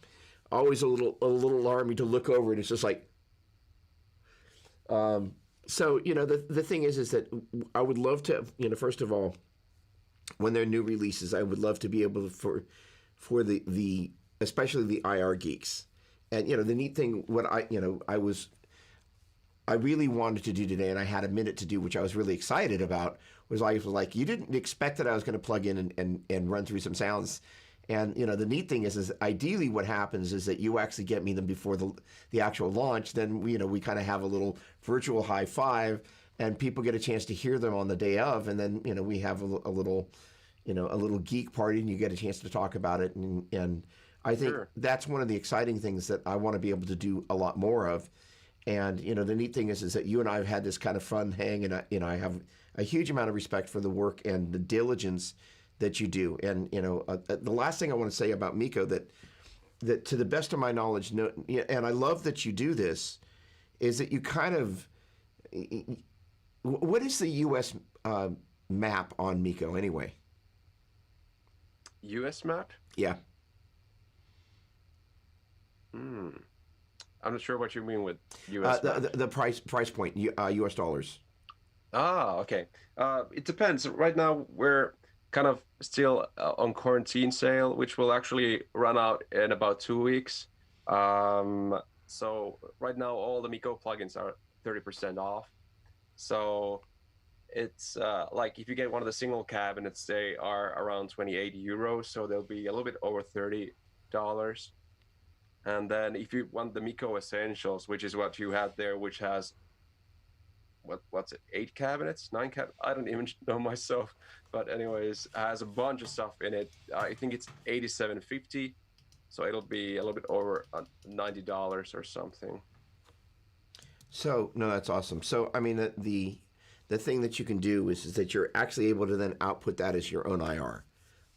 Always a little alarming to look over, and it's just like. So the thing is that I would love to, first of all, when there are new releases, I would love to be able to, for the especially the IR geeks, and the neat thing, what I really wanted to do today, and I had a minute to do, which I was really excited about, was like, you didn't expect that I was going to plug in and run through some sounds. And the neat thing is ideally what happens is that you actually get me them before the actual launch. Then we kind of have a little virtual high five, and people get a chance to hear them on the day of, and then we have a little geek party, and you get a chance to talk about it. And I think that's one of the exciting things that I want to be able to do a lot more of. And the neat thing is that you and I have had this kind of fun hang, and I have a huge amount of respect for the work and the diligence that you do. And the last thing I want to say about Miko, that to the best of my knowledge, no, and I love that you do this, is that you kind of, what is the U.S. Map on Miko anyway? U.S. map? Yeah. I'm not sure what you mean with U.S. map. The price point, U.S. dollars. Okay. It depends. Right now, we're kind of still on quarantine sale, which will actually run out in about 2 weeks. So right now, all the Miko plugins are 30% off. So it's like if you get one of the single cabinets, they are around 28 euros. So they'll be a little bit over $30. And then if you want the Miko Essentials, which is what you had there, which has what's it, 8 cabinets, 9 cabinets? I don't even know myself. But anyways, has a bunch of stuff in it. I think it's 87.50. So it'll be a little bit over $90 or something. So no, that's awesome. So I mean, the thing that you can do is that you're actually able to then output that as your own IR.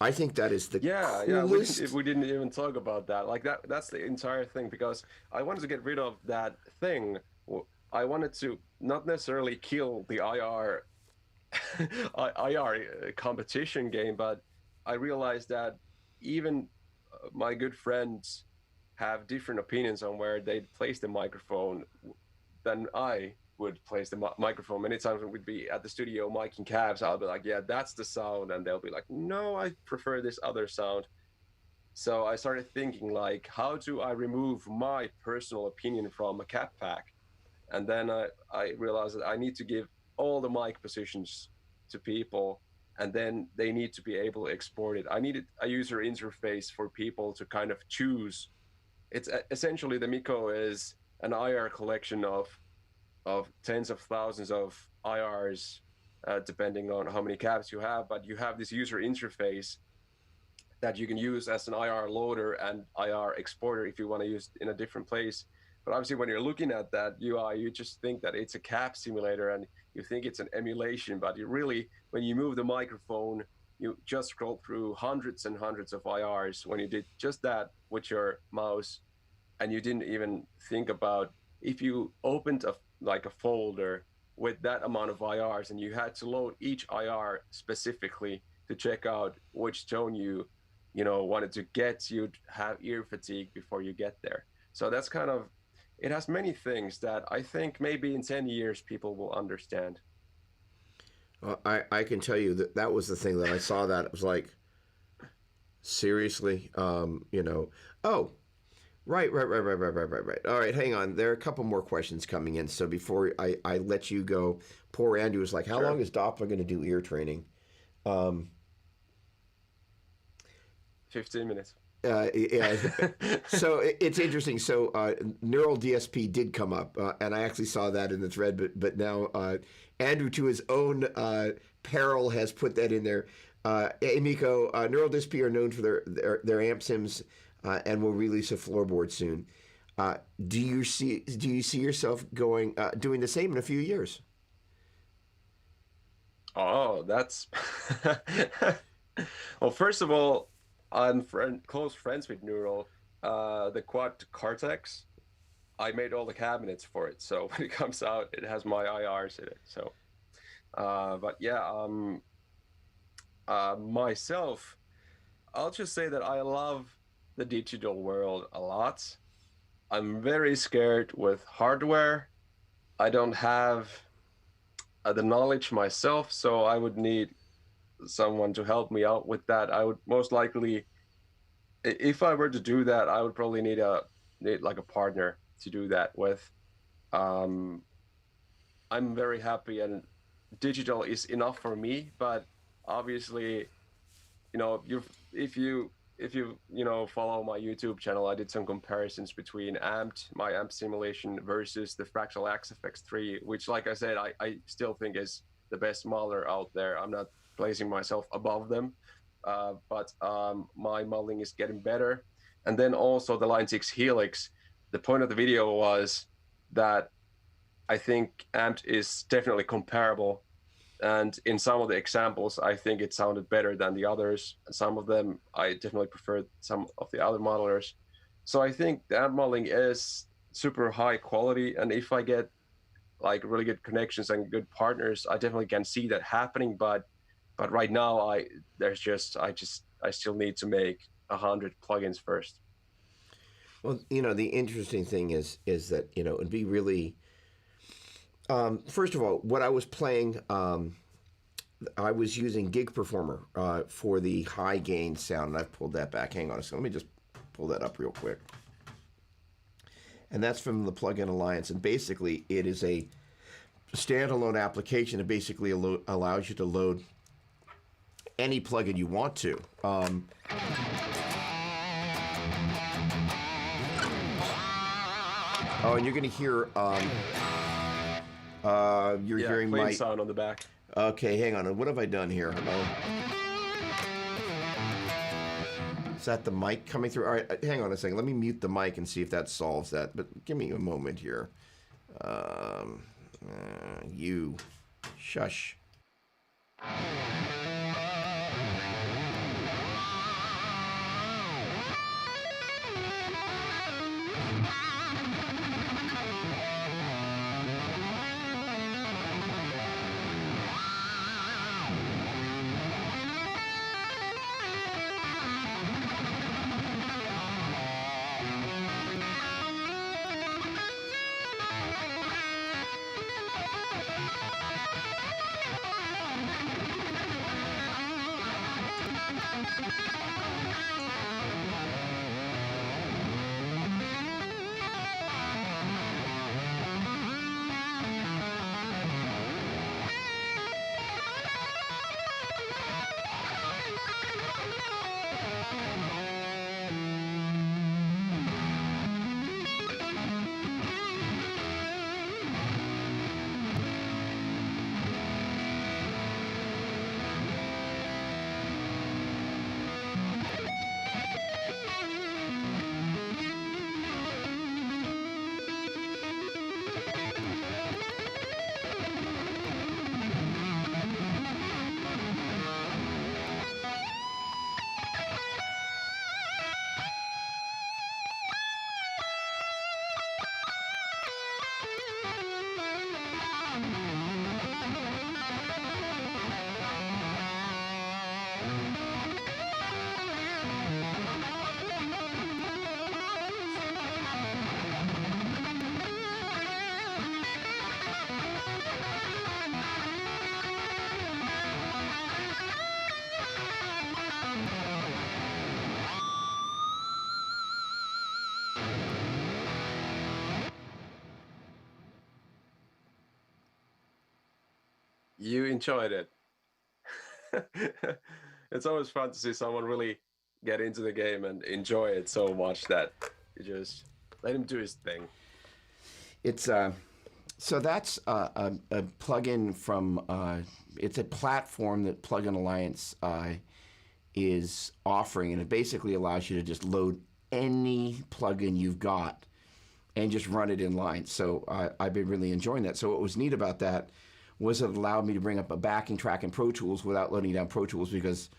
I think that is the coolest. We didn't even talk about that. Like that's the entire thing, because I wanted to get rid of that thing. I wanted to not necessarily kill the IR competition game, but I realized that even my good friends have different opinions on where they'd place the microphone than I would place the microphone. Many times when we'd be at the studio miking cabs, I'll be like, yeah, that's the sound. And they'll be like, no, I prefer this other sound. So I started thinking, like, how do I remove my personal opinion from a cab pack? And then I realized that I need to give all the mic positions to people, and then they need to be able to export it. I needed a user interface for people to kind of choose. It's essentially, the Miko is an IR collection of tens of thousands of IRs, depending on how many cabs you have. But you have this user interface that you can use as an IR loader and IR exporter if you want to use it in a different place. But obviously, when you're looking at that UI, you just think that it's a cab simulator and you think it's an emulation. But you really, when you move the microphone, you just scroll through hundreds and hundreds of IRs when you did just that with your mouse. And you didn't even think about, if you opened a folder with that amount of IRs and you had to load each IR specifically to check out which tone you wanted to get, you'd have ear fatigue before you get there. So that's kind of, it has many things that I think maybe in 10 years people will understand. Well, I can tell you that was the thing that I saw, that it was like, seriously, oh, right. All right, hang on. There are a couple more questions coming in. So before I let you go, poor Andrew was like, how long is Doppler going to do ear training? 15 minutes. Yeah. So it's interesting. So neural DSP did come up, and I actually saw that in the thread. But now Andrew, to his own peril, has put that in there. Hey, Miko, neural DSP are known for their amp sims, and will release a floorboard soon. Do you see yourself doing the same in a few years? Oh, that's well. First of all, I'm close friends with Neural. The Quad Cortex, I made all the cabinets for it, so when it comes out, it has my IRs in it. So, but yeah, myself, I'll just say that I love the digital world a lot. I'm very scared with hardware. I don't have the knowledge myself, so I would need someone to help me out with that. I would most likely, if I were to do that, I would probably need like a partner to do that with. I'm very happy, and digital is enough for me. But obviously, if you follow my YouTube channel, I did some comparisons between my amp simulation versus the Fractal Axe-FX 3, which, like I said, I still think is the best modeler out there. I'm not placing myself above them, but my modeling is getting better. And then also the Line 6 Helix. The point of the video was that I think Amped is definitely comparable. And in some of the examples, I think it sounded better than the others. Some of them, I definitely preferred some of the other modelers. So I think the amp modeling is super high quality. And if I get like really good connections and good partners, I definitely can see that happening. But right now, I still need to make 100 plugins first. Well, the interesting thing is that it'd be really. First of all, what I was playing, I was using Gig Performer for the high gain sound, and I've pulled that back. Hang on a second. Let me just pull that up real quick. And that's from the Plugin Alliance. And basically, it is a standalone application that basically allows you to load any plugin you want to. Oh, and you're going to hear. You're hearing my sound on the back. Okay, hang on. What have I done here? Is that the mic coming through? All right, hang on a second. Let me mute the mic and see if that solves that. But give me a moment here. You shush. You enjoyed it. It's always fun to see someone really get into the game and enjoy it so much that you just let him do his thing. It's so that's a plugin from. It's a platform that Plugin Alliance is offering, and it basically allows you to just load any plugin you've got and just run it in line. So I've been really enjoying that. So what was neat about that was it allowed me to bring up a backing track in Pro Tools without loading down Pro Tools, because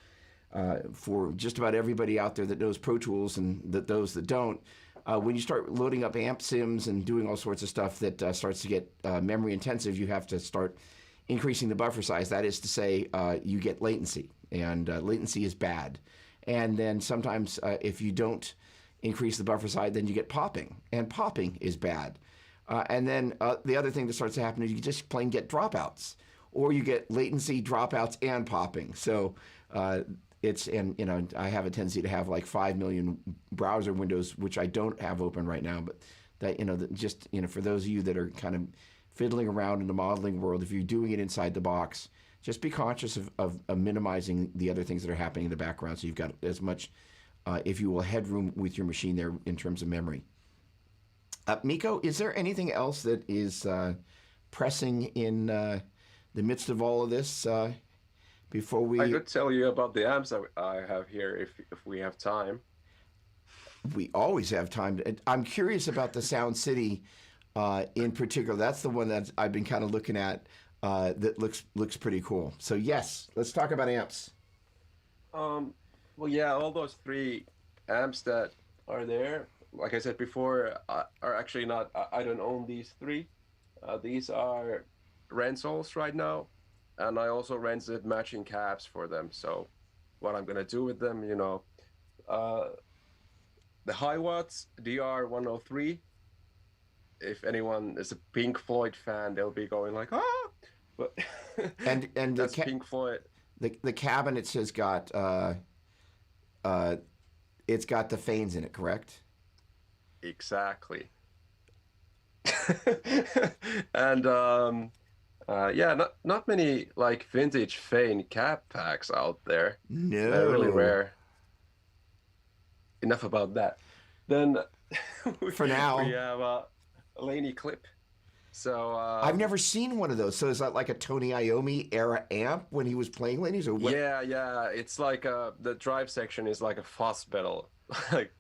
for just about everybody out there that knows Pro Tools and those that don't, when you start loading up amp sims and doing all sorts of stuff that starts to get memory intensive, you have to start increasing the buffer size. That is to say, you get latency, and latency is bad. And then sometimes if you don't increase the buffer size, then you get popping, and popping is bad. And then the other thing that starts to happen is you just plain get dropouts, or you get latency, dropouts, and popping. So and I have a tendency to have like 5 million browser windows, which I don't have open right now. But that for those of you that are kind of fiddling around in the modeling world, if you're doing it inside the box, just be conscious of minimizing the other things that are happening in the background, so you've got as much, if you will, headroom with your machine there in terms of memory. Mikko, is there anything else that is pressing in the midst of all of this before we... I could tell you about the amps I have here if we have time. We always have time. I'm curious about the Sound City in particular. That's the one that I've been kind of looking at that looks pretty cool. So yes, let's talk about amps. Um, well, yeah, all those three amps that are there, like I said before, are actually not. I don't own these three. These are rentals right now, and I also rented matching cabs for them. So, what I'm gonna do with them, uh, the high watts DR103. If anyone is a Pink Floyd fan, they'll be going like, ah, but And that's Pink Floyd. the cabinet has got uh, it's got the Fanes in it, correct? Exactly. And yeah, not many like vintage Fane cab packs out there. They're really No, rare. Enough about that. Then for we now. have a Laney clip. So I've never seen one of those. So is that like a Tony Iommi era amp when he was playing Laney's, or what? yeah, it's like the drive section is like a fuzz pedal. like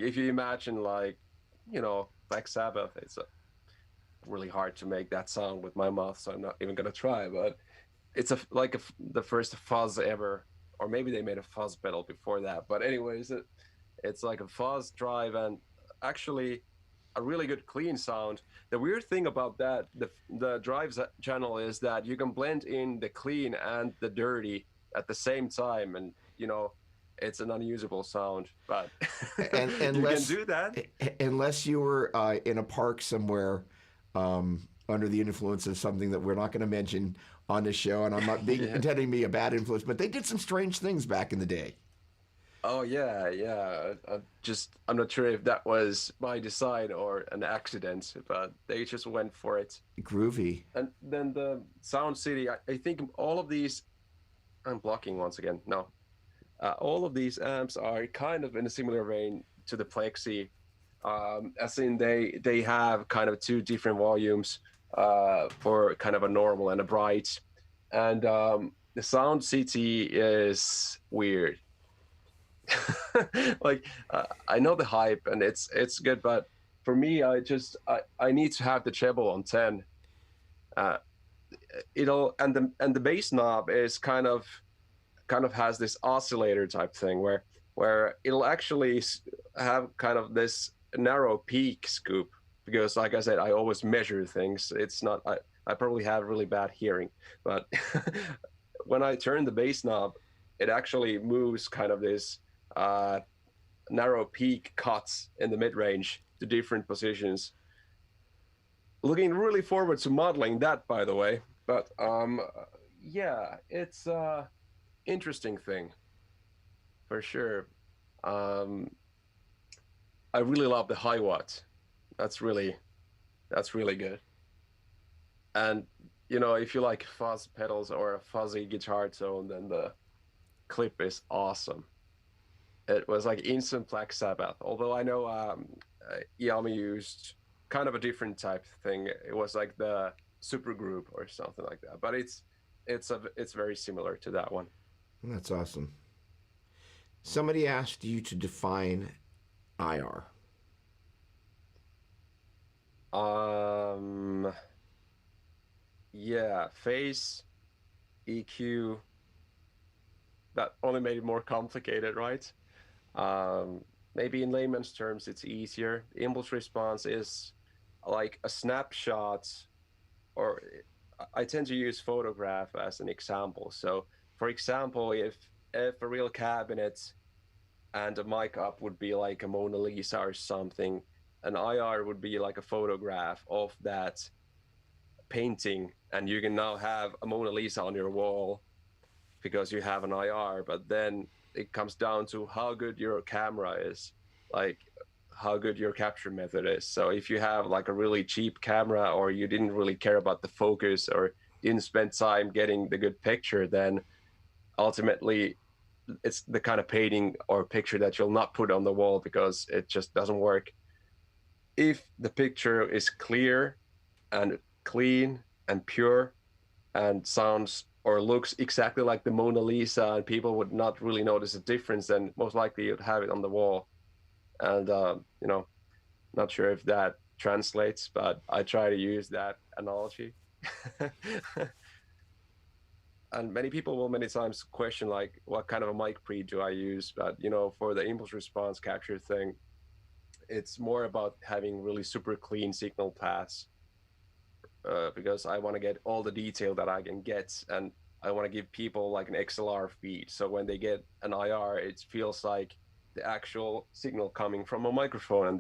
if you imagine like Black Sabbath, it's really hard to make that sound with my mouth, so I'm not even gonna try. But it's the first fuzz ever, or maybe they made a fuzz pedal before that. But anyways, it's like a fuzz drive, and actually a really good clean sound. The weird thing about that, the drive channel, is that you can blend in the clean and the dirty at the same time, and it's an unusable sound, but And you can unless do that. unless you were in a park somewhere under the influence of something that we're not going to mention on the show, and I'm not being Yeah. intending to be a bad influence, but they did some strange things back in the day. Oh yeah. I'm not sure if that was by design or an accident, but they just went for it. Groovy. And then the Sound City, I think all of these. I'm blocking once again. No, all of these amps are kind of in a similar vein to the Plexi, as in they have kind of two different volumes for kind of a normal and a bright, and the Sound City is weird. like I know the hype and it's good, but for me, I need to have the treble on 10. Uh, it'll and the bass knob is kind of has this oscillator type thing where it'll actually have kind of this narrow peak scoop, because like I said, I always measure things. It's not I probably have really bad hearing, but when I turn the bass knob, it actually moves kind of this uh, narrow peak cuts in the mid range to different positions. Looking really forward to modeling that, by the way. But yeah, it's interesting thing for sure. Um, I really love the high watt. That's really good. And if you like fuzz pedals or a fuzzy guitar tone, then the clip is awesome. It was like instant Black Sabbath. Although I know Iami used kind of a different type thing. It was like the supergroup or something like that. But it's very similar to that one. That's awesome. Somebody asked you to define IR. Um, yeah, phase, EQ. That only made it more complicated, right? Maybe in layman's terms, it's easier. Impulse response is like a snapshot, or I tend to use photograph as an example. So, for example, if a real cabinet and a mic up would be like a Mona Lisa or something, an IR would be like a photograph of that painting, and you can now have a Mona Lisa on your wall because you have an IR. But then it comes down to how good your camera is, like how good your capture method is. So if you have like a really cheap camera, or you didn't really care about the focus, or didn't spend time getting the good picture, then ultimately it's the kind of painting or picture that you'll not put on the wall because it just doesn't work. If the picture is clear and clean and pure and sounds or looks exactly like the Mona Lisa, and people would not really notice a difference, then most likely you'd have it on the wall. And not sure if that translates, but I try to use that analogy. And many people will many times question like, what kind of a mic pre do I use? But for the impulse response capture thing, it's more about having really super clean signal paths, because I want to get all the detail that I can get, and I want to give people like an XLR feed. So when they get an IR, it feels like the actual signal coming from a microphone, and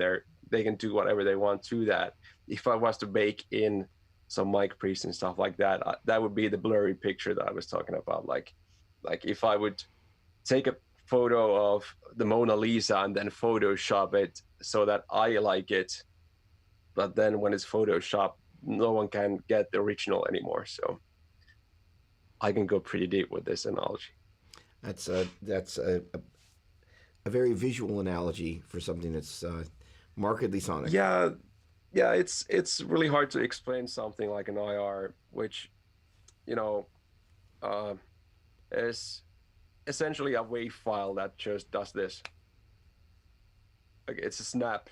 they can do whatever they want to that. If I was to bake in some mic pre's and stuff like that, that would be the blurry picture that I was talking about. Like if I would take a photo of the Mona Lisa and then Photoshop it so that I like it, but then when it's Photoshop, no one can get the original anymore. So I can go pretty deep with this analogy. That's a very visual analogy for something that's markedly sonic. Yeah, yeah, it's really hard to explain something like an IR, which you know uh, is essentially a wave file that just does this. Like it's a snap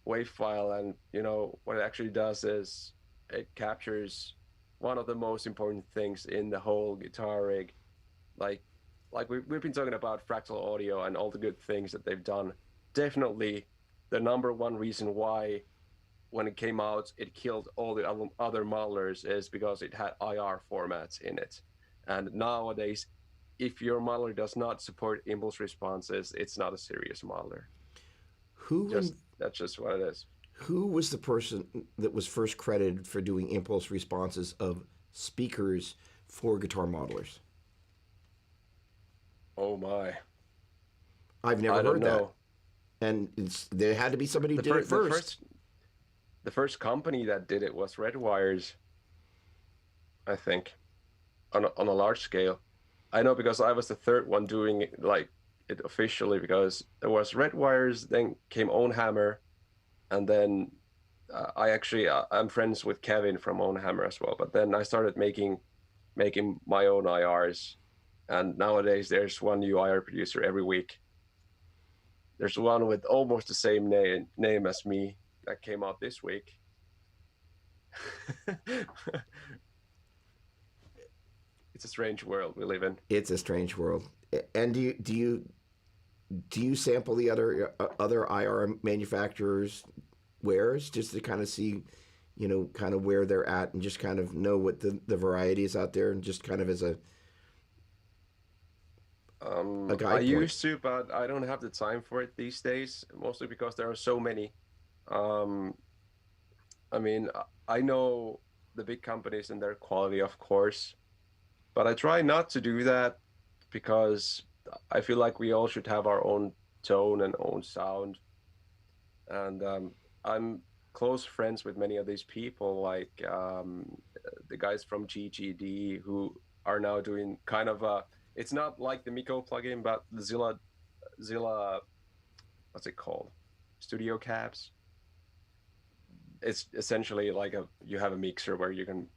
wave file, and what it actually does is it captures one of the most important things in the whole guitar rig. like we've been talking about fractal audio and all the good things that they've done. Definitely the number one reason why when it came out it killed all the other modelers is because it had IR formats in it. And nowadays, if your modeler does not support impulse responses, it's not a serious modeler. Who in, That's just what it is. who was the person that was first credited for doing impulse responses of speakers for guitar modelers? Oh my. I've never I don't heard that. know. And there had to be somebody who did it first. The first company that did it was Redwires, I think, on a large scale. I know because I was the third one doing it, like it officially, because there was Redwires, then came Own Hammer, and then I'm friends with Kevin from Own Hammer as well. But then I started making my own IRs, and nowadays there's one new IR producer every week. There's one with almost the same name as me that came out this week. It's a strange world we live in. It's a strange world. And do you sample the other IR manufacturers' wares just to kind of see, kind of where they're at and just kind of know what the variety is out there and just kind of as a guide I point? used to, but I don't have the time for it these days, mostly because there are so many. Um, I mean, I know the big companies and their quality, of course, but I try not to do that because I feel like we all should have our own tone and own sound. And I'm close friends with many of these people, like the guys from GGD who are now doing kind of a. It's not like the Miko plugin, but the Zilla, what's it called? Studio Cabs. It's essentially like you have a mixer where you can,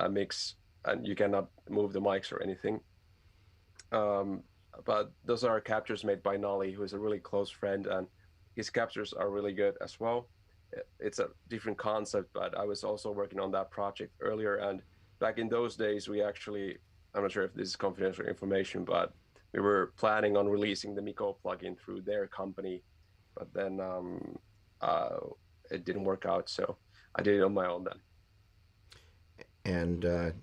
mix, and you cannot move the mics or anything. But those are captures made by Nolly, who is a really close friend, and his captures are really good as well. It's a different concept, but I was also working on that project earlier, and back in those days, I'm not sure if this is confidential information, but we were planning on releasing the Miko plugin through their company, but then it didn't work out, so I did it on my own then. And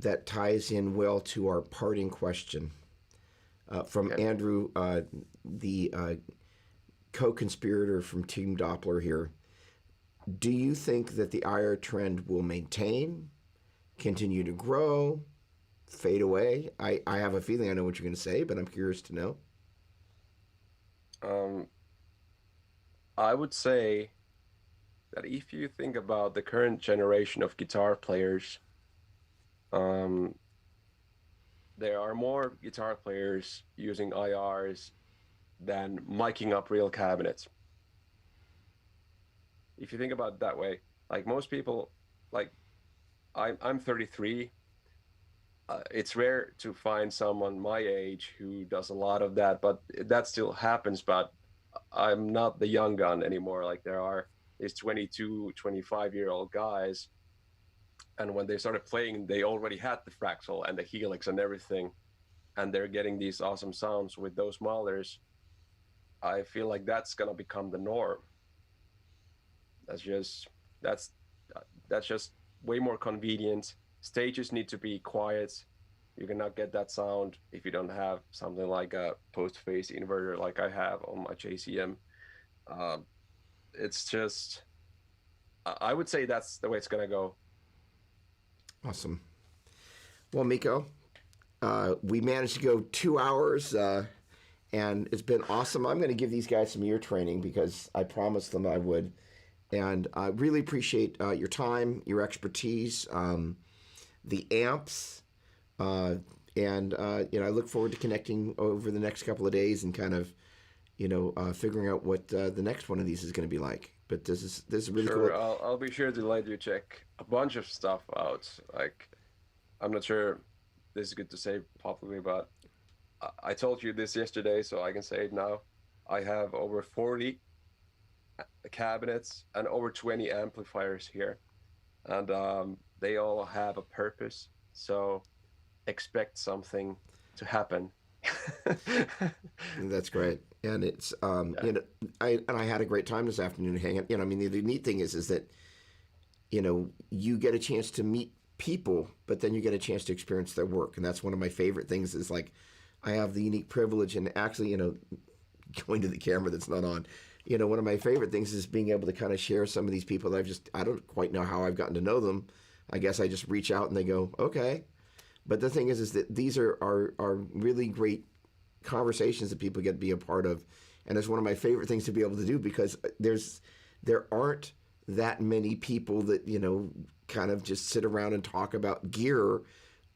that ties in well to our parting question from Andrew, the co-conspirator from Team Doppler here. Do you think that the IR trend will maintain, continue to grow, fade away? I have a feeling I know what you're going to say, but I'm curious to know. I would say that if you think about the current generation of guitar players, there are more guitar players using IRs than miking up real cabinets. If you think about it that way, like most people, like I'm 33. It's rare to find someone my age who does a lot of that, but that still happens. But I'm not the young gun anymore. Like there are these 22, 25-year-old guys, and when they started playing, they already had the fractal and the helix and everything, and they're getting these awesome sounds with those modelers. I feel like that's gonna become the norm. That's just that's that's just way more convenient. Stages need to be quiet. You cannot get that sound if you don't have something like a post-phase inverter like I have on my JCM. Um, it's just, I would say that's the way it's gonna go. Awesome. Well, Miko, we managed to go 2 hours, and it's been awesome. I'm going to give these guys some ear training because I promised them I would. And I really appreciate your time, your expertise, the amps, and I look forward to connecting over the next couple of days and kind of, figuring out what the next one of these is going to be like. But this is really Sure, cool. I'll be sure to let you check a bunch of stuff out. Like, I'm not sure this is good to say publicly, but I told you this yesterday, so I can say it now. I have over 40 cabinets and over 20 amplifiers here, and they all have a purpose. So expect something to happen. That's great, and it's Yeah. I had a great time this afternoon hanging. I mean, the neat thing is that you get a chance to meet people, but then you get a chance to experience their work, and that's one of my favorite things. Is like I have the unique privilege, and actually, going to the camera that's not on. One of my favorite things is being able to kind of share some of these people that I don't quite know how I've gotten to know them. I guess I just reach out and they go, okay. But the thing is that these are really great conversations that people get to be a part of, and it's one of my favorite things to be able to do because there aren't that many people that kind of just sit around and talk about gear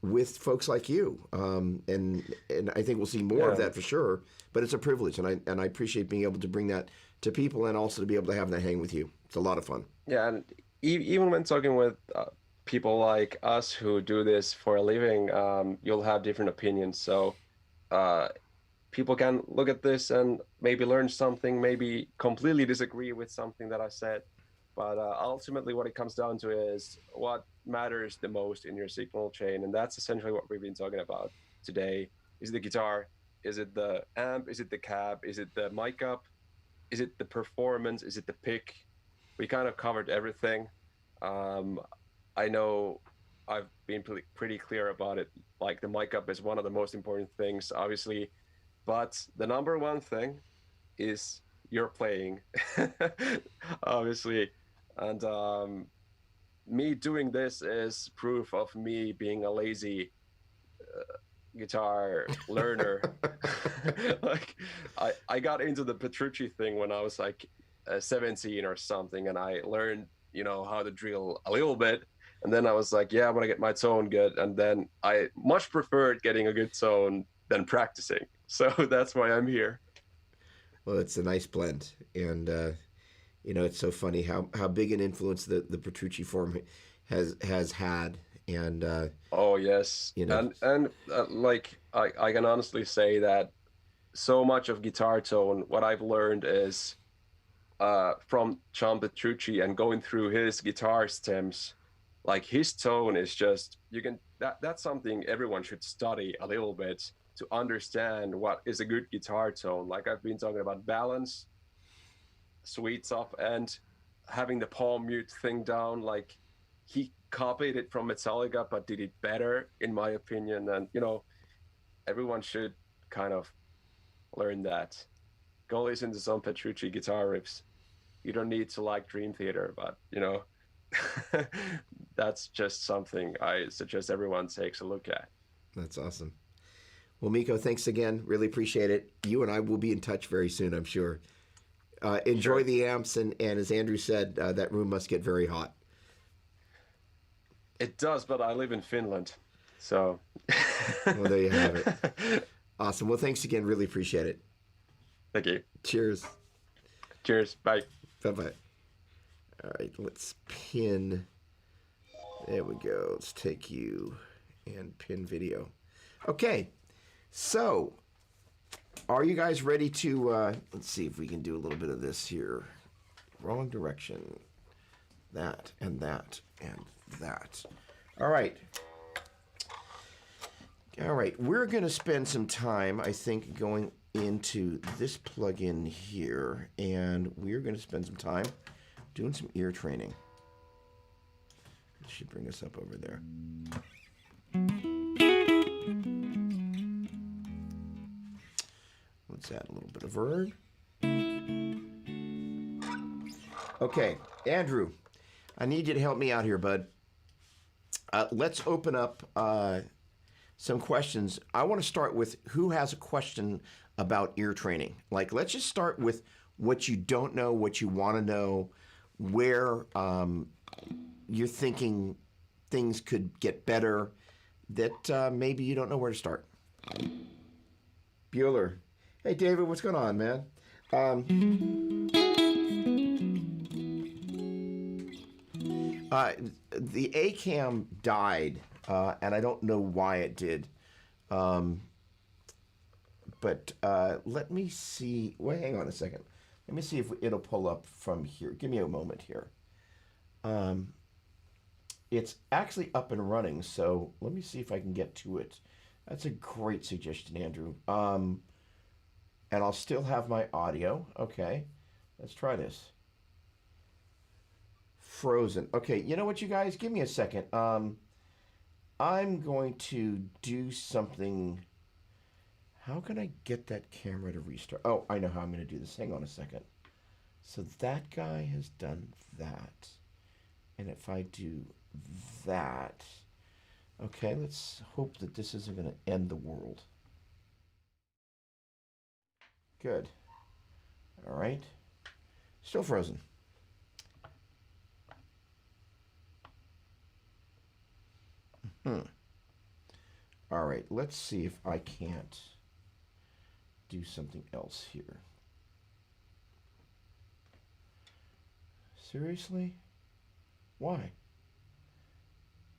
with folks like you, and I think we'll see more of Yeah. that for sure. But it's a privilege, and I appreciate being able to bring that to people, and also to be able to have that hang with you. It's a lot of fun. Yeah, and even when talking with people like us who do this for a living, you'll have different opinions. So uh, people can look at this and maybe learn something, maybe completely disagree with something that I said. But ultimately, what it comes down to is what matters the most in your signal chain. And that's essentially what we've been talking about today. Is it the guitar? Is it the amp? Is it the cab? Is it the mic up? Is it the performance? Is it the pick? We kind of covered everything. Um, I know I've been pretty clear about it. Like the mic up is one of the most important things, obviously, but the number one thing is your playing, obviously. And me doing this is proof of me being a lazy guitar learner. Like I got into the Petrucci thing when I was like 17 or something, and I learned how to drill a little bit, and then I was like, yeah, I want to get my tone good, and then I much preferred getting a good tone than practicing. So that's why I'm here. Well, it's a nice blend, and it's so funny how big an influence the Petrucci form has had, and Oh yes, you know, and like I can honestly say that so much of guitar tone, what I've learned is from John Petrucci and going through his guitar stems, like his tone is just you can that's something everyone should study a little bit to understand what is a good guitar tone. Like I've been talking about balance, sweet top end, having the palm mute thing down. Like he copied it from Metallica, but did it better, in my opinion. And everyone should kind of learn that. Go listen to some Petrucci guitar riffs. You don't need to like Dream Theater, but that's just something I suggest everyone takes a look at. that's awesome. Well, Miko, thanks again. Really appreciate it. You and I will be in touch very soon, I'm sure. Enjoy Sure. the amps, and as Andrew said, that room must get very hot. It does, but I live in Finland, so. Well, there you have it. Awesome. Well, thanks again. Really appreciate it. Thank you. Cheers. Cheers. Bye. Bye-bye. All right, let's pin. There we go. Let's take you and pin video. Okay, so Are you guys ready to, let's see if we can do a little bit of this here. Wrong direction. That, and that, and that. All right. All right, we're going to spend some time, I think, going into this plugin here, and we're going to spend some time doing some ear training. I should bring us up over there. Let's add a little bit of verb. Okay, Andrew, I need you to help me out here, bud. Let's open up some questions. I want to start with who has a question about ear training. Like, let's just start with what you don't know, what you want to know, where you're thinking things could get better, that maybe you don't know where to start. Bueller. Hey, David, what's going on, man? The ACAM died, and I don't know why it did. But let me see. Wait, hang on a second. Let me see if it'll pull up from here. Give me a moment here. It's actually up and running, so let me see if I can get to it. That's a great suggestion, Andrew. And I'll still have my audio. Okay, let's try this. Frozen. Okay, you know what, you guys? Give me a second. I'm going to do something. How can I get that camera to restart? Oh, I know how I'm going to do this. Hang on a second. So that guy has done that. And if I do that, okay, let's hope that this isn't going to end the world. Good. All right. Still frozen. All right, let's see if I can't do something else here. Seriously? Why?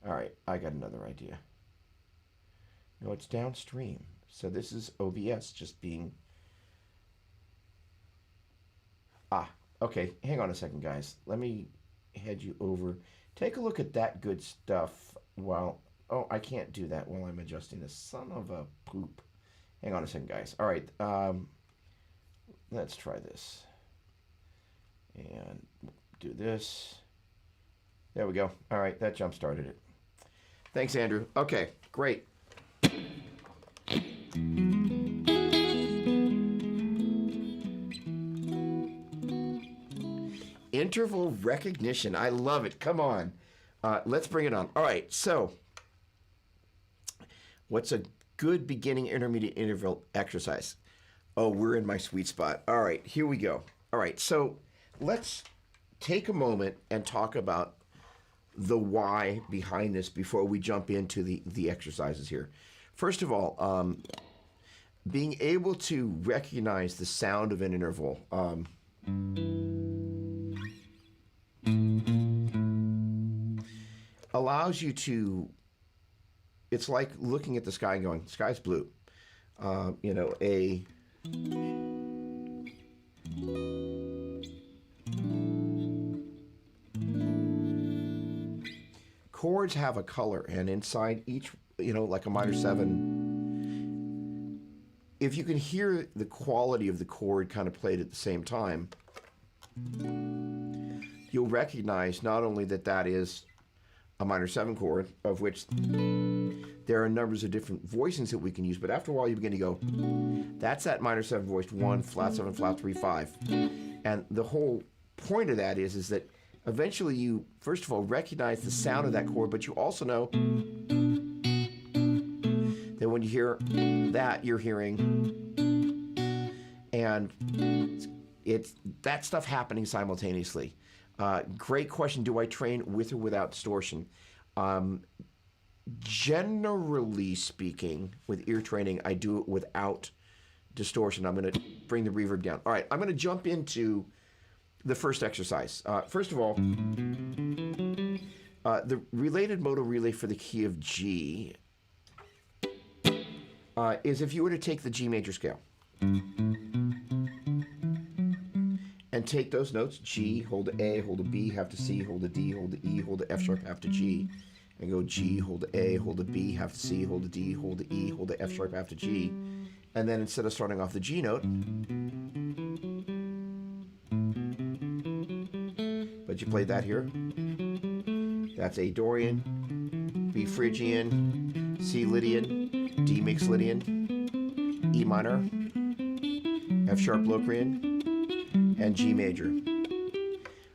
All right, I got another idea. No, it's downstream. So this is OBS just being... okay, hang on a second, guys. Let me head you over. Take a look at that good stuff while... Oh, I can't do that while I'm adjusting this. Son of a poop. Hang on a second, guys. All right, let's try this. And do this. There we go. All right, that jump started it. Thanks, Andrew. Okay, great. Interval recognition. I love it. Come on. Let's bring it on. All right, so what's a good beginning, intermediate, interval exercise? Oh, we're in my sweet spot. All right, here we go. All right, so let's take a moment and talk about the why behind this before we jump into the exercises here. First of all, being able to recognize the sound of an interval. Allows you to, it's like looking at the sky and going, the sky's blue. You know, chords have a color, and inside each, you know, like a minor 7, if you can hear the quality of the chord kind of played at the same time, you'll recognize not only that that is a minor 7 chord, of which there are numbers of different voicings that we can use, but after a while you begin to go, that's that minor 7 voiced 1, flat 7, flat 3, 5. And the whole point of that is that eventually you, first of all, recognize the sound of that chord, but you also know that when you hear that, you're hearing, and it's that stuff happening simultaneously. Great question. Do I train with or without distortion? Generally speaking, with ear training, I do it without distortion. I'm going to bring the reverb down. All right, I'm going to jump into the first exercise. First of all, the related modal relay for the key of G is if you were to take the G major scale, and take those notes, G, hold the A, hold the B, half to C, hold the D, hold the E, hold the F sharp, half to G, and go G, hold the A, hold the B, half to C, hold the D, hold the E, hold the F sharp, half to G. And then instead of starting off the G note, but you played that here. That's A Dorian, B Phrygian, C Lydian, D mixed Lydian, E minor, F sharp Locrian, and G major.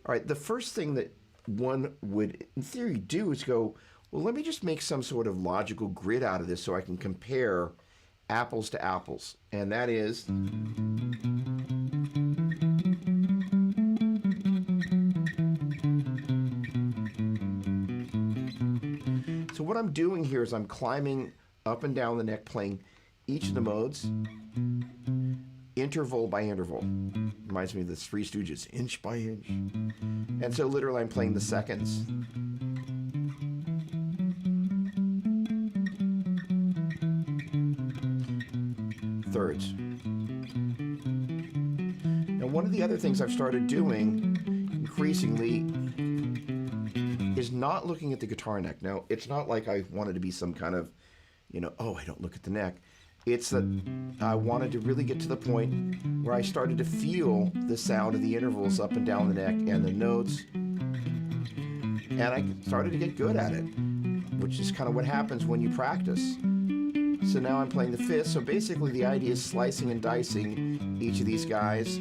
All right, the first thing that one would, in theory, do is go, well, let me just make some sort of logical grid out of this so I can compare apples to apples. And that is, so what I'm doing here is I'm climbing up and down the neck, playing each of the modes, interval by interval. Reminds me of the Three Stooges, inch by inch. And so literally I'm playing the seconds. Thirds. Now, one of the other things I've started doing increasingly is not looking at the guitar neck. Now, it's not like I wanted to be some kind of, oh, I don't look at the neck. It's that I wanted to really get to the point where I started to feel the sound of the intervals up and down the neck and the notes. And I started to get good at it, which is kind of what happens when you practice. So now I'm playing the fifth. So basically the idea is slicing and dicing each of these guys.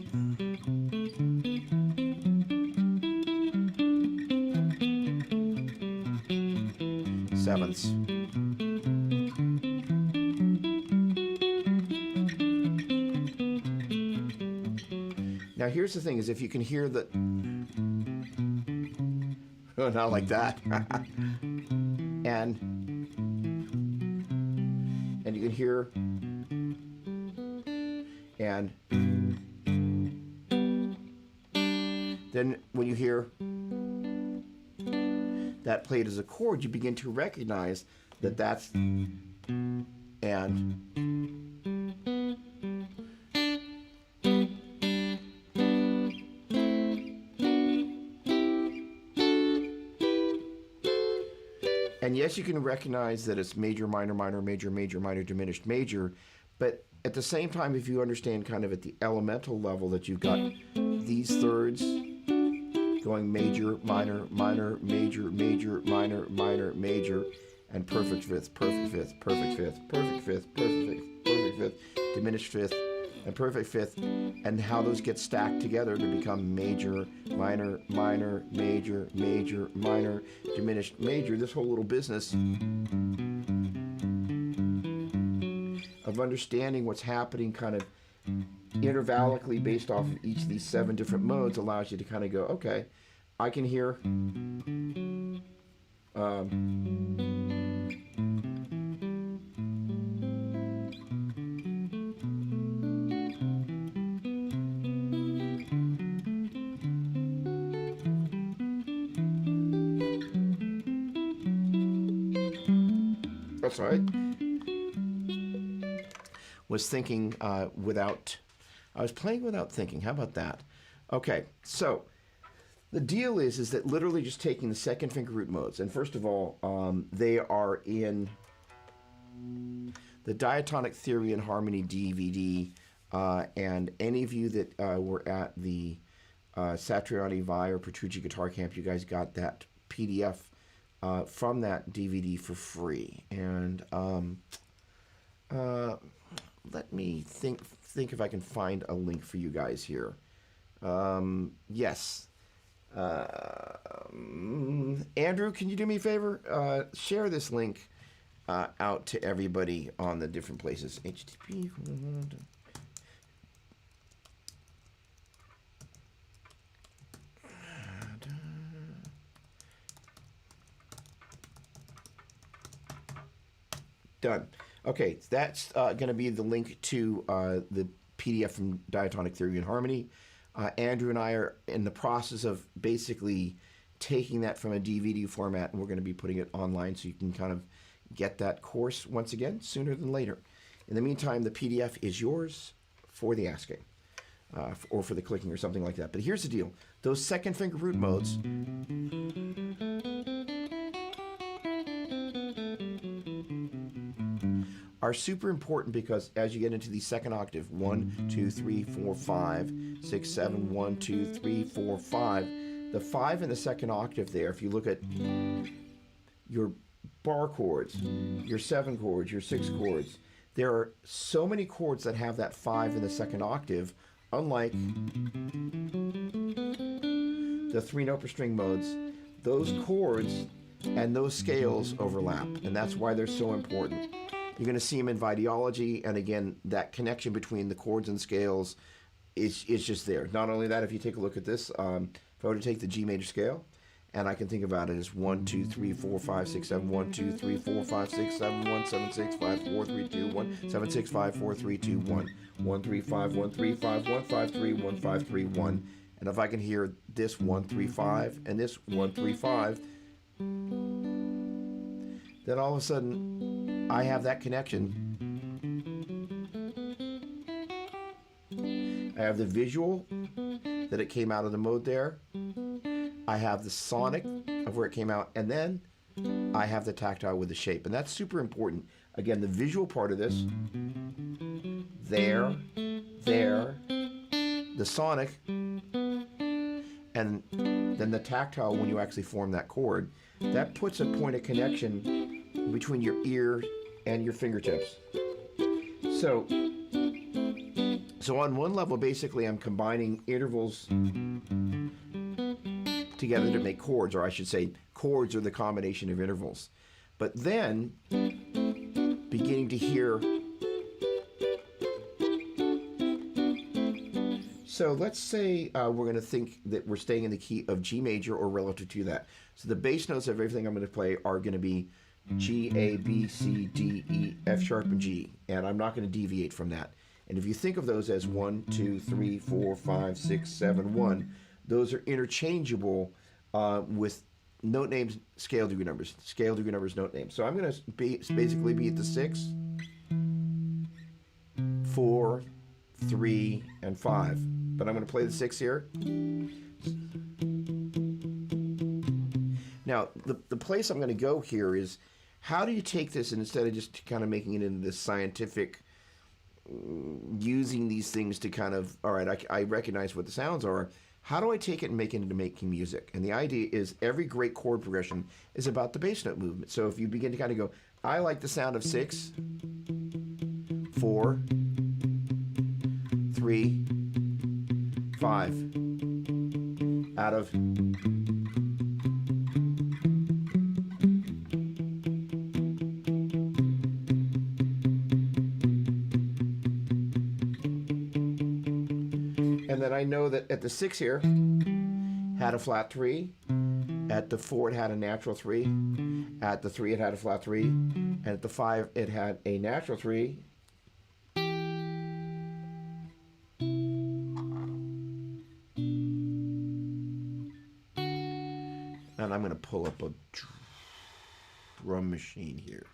Sevenths. Now here's the thing, is if you can hear the, oh, not like that. and you can hear, and then when you hear that played as a chord, you begin to recognize that that's, and yes, you can recognize that it's major, minor, minor, major, major, minor, diminished, major, but at the same time, if you understand kind of at the elemental level that you've got these thirds going major, minor, minor, major, major, minor, minor, major, and perfect fifth, perfect fifth, perfect fifth, perfect fifth, perfect fifth, perfect fifth, diminished fifth, and perfect fifth, and how those get stacked together to become major, minor, minor, major, major, minor, diminished, major. This whole little business of understanding what's happening kind of intervallically based off of each of these 7 different modes allows you to kind of go, okay, I can hear that's right. Was thinking I was playing without thinking. How about that? Okay, so the deal is that literally just taking the second finger root modes, and first of all, they are in the Diatonic Theory and Harmony DVD, and any of you that were at the Satriani Vi or Petrucci Guitar Camp, you guys got that PDF from that DVD for free. And let me think if I can find a link for you guys here. Yes. Andrew, can you do me a favor? Share this link out to everybody on the different places. HTTP. Done. Okay, that's going to be the link to the PDF from Diatonic Theory and Harmony. Andrew and I are in the process of basically taking that from a DVD format, and we're going to be putting it online so you can kind of get that course once again sooner than later. In the meantime, the PDF is yours for the asking. Or for the clicking or something like that. But here's the deal. Those second finger root modes are super important because as you get into the second octave, 1, 2, 3, 4, 5, 6, 7, 1, 2, 3, 4, 5, the 5 in the second octave there, if you look at your bar chords, your 7 chords, your 6 chords, there are so many chords that have that 5 in the second octave, unlike the 3-note per string modes. Those chords and those scales overlap, and that's why they're so important. You're going to see them in videology, and again, that connection between the chords and scales is just there. Not only that, if you take a look at this, if I were to take the G major scale, and I can think about it as 1, 2, 3, 4, 5, 6, 7, 1, 2, 3, 4, 5, 6, 7, 1, 7, 6, 5, 4, 3, 2, 1, 7, 6, 5, 4, 3, 2, 1, 1, 3, 5, 1, 3, 5, 1, 5, 3, 1, 5, 3, 1. And if I can hear this 1, 3, 5, and this 1, 3, 5, then all of a sudden, I have that connection. I have the visual that it came out of the mode there. I have the sonic of where it came out, and then I have the tactile with the shape. And that's super important. Again, the visual part of this, there, the sonic, and then the tactile when you actually form that chord. That puts a point of connection between your ear and your fingertips. So on one level, basically, I'm combining intervals together to make chords, or I should say, chords are the combination of intervals. But then, beginning to hear. So let's say we're going to think that we're staying in the key of G major or relative to that. So the bass notes of everything I'm going to play are going to be G, A, B, C, D, E, F sharp, and G. And I'm not going to deviate from that. And if you think of those as 1, 2, 3, 4, 5, 6, 7, 1, those are interchangeable with note names, scale degree numbers, note names. So I'm going to basically be at the 6, 4, 3, and 5. But I'm going to play the 6 here. Now, the place I'm going to go here is, how do you take this and instead of just kind of making it into this scientific, using these things to kind of, all right, I recognize what the sounds are. How do I take it and make it into making music? And the idea is every great chord progression is about the bass note movement. So if you begin to kind of go, I like the sound of 6, 4, 3, 5, out of. And then I know that at the 6 here, had a flat 3. At the 4, it had a natural 3. At the 3, it had a flat 3. And at the 5, it had a natural 3. And I'm going to pull up a drum machine here.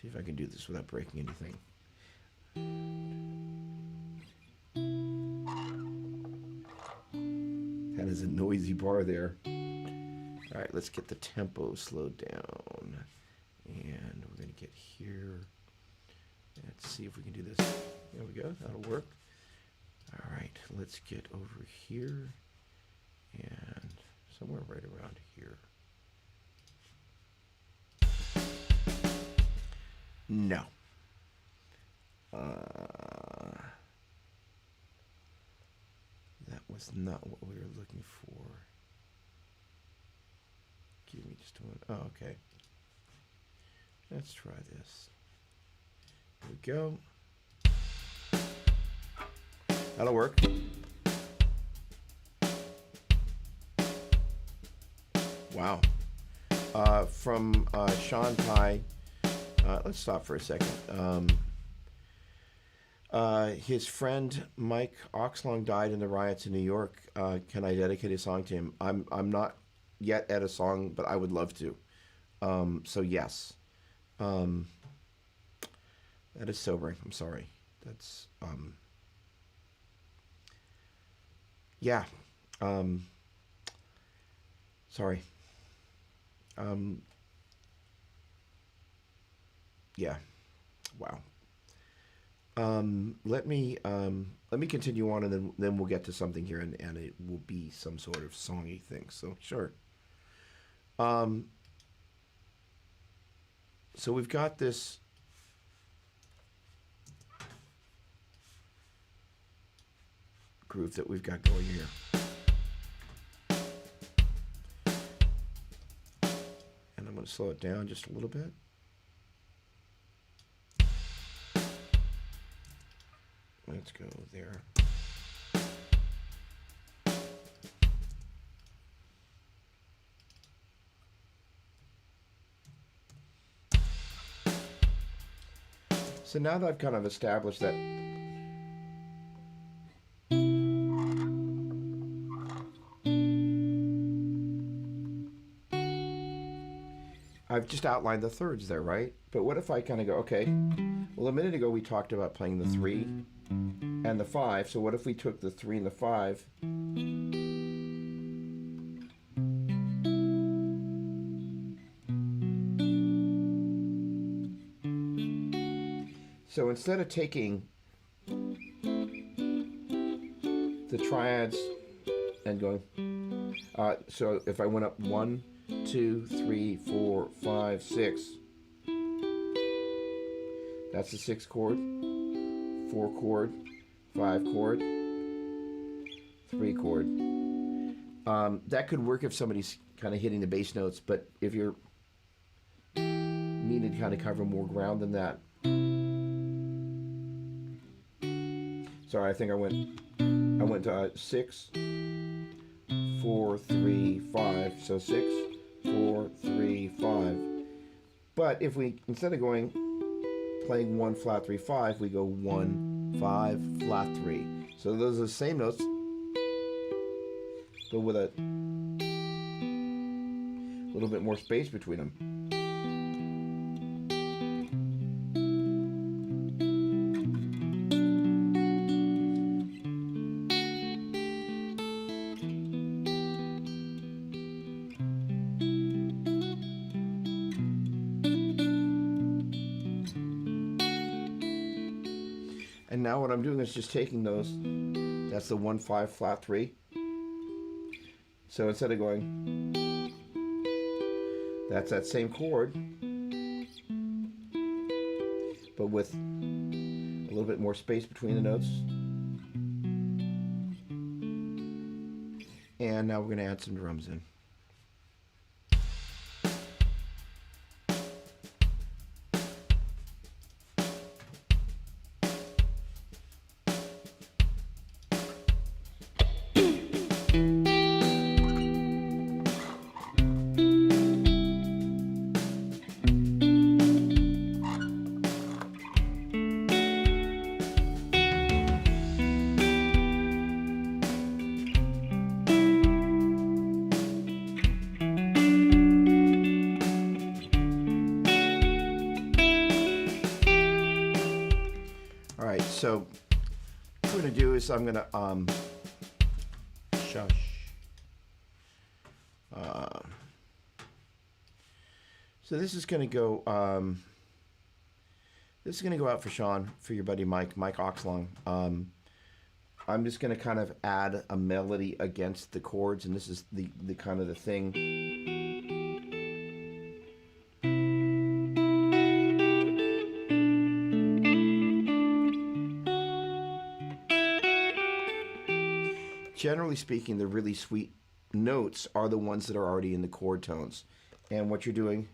See if I can do this without breaking anything. That is a noisy bar there. All right, let's get the tempo slowed down. And we're going to get here. Let's see if we can do this. There we go. That'll work. All right, let's get over here. And somewhere right around here. No. That was not what we were looking for. Give me just a moment. Oh, okay. Let's try this. Here we go. That'll work. Wow. From Sean Pye. Let's stop for a second. His friend Mike Oxlong died in the riots in New York. Can I dedicate a song to him? I'm not yet at a song, but I would love to. So yes. That is sobering. I'm sorry. That's yeah. Um, sorry. Um, yeah. Wow. Let me continue on, and then we'll get to something here, and it will be some sort of songy thing. So sure. Um, so we've got this groove that we've got going here. And I'm going to slow it down just a little bit. Let's go there. So now that I've kind of established that I've just outlined the thirds there, right? But what if I kind of go, okay, well, a minute ago we talked about playing the 3 and the 5. So what if we took the 3 and the 5 so instead of taking the triads and going, so if I went up 1, 2, 3, 4, 5, 6, that's the 6th chord, 4 chord, 5 chord, 3 chord. That could work if somebody's kind of hitting the bass notes, but if you're needing to kind of cover more ground than that. Sorry, I think I went to 6, 4, 3, 5. So 6, 4, 3, 5. But if we, instead of playing 1 flat 3 5, we go 1 5 flat 3. So those are the same notes, but with a little bit more space between them. And now what I'm doing is just taking those. That's the 1 5 flat 3. So instead of going, that's that same chord, but with a little bit more space between the notes. And now we're going to add some drums in. So what I'm going to do is I'm going to shush. So this is going to go out for Sean, for your buddy Mike Oxlong. I'm just going to kind of add a melody against the chords, and this is the kind of the thing. Generally speaking, the really sweet notes are the ones that are already in the chord tones. And what you're doing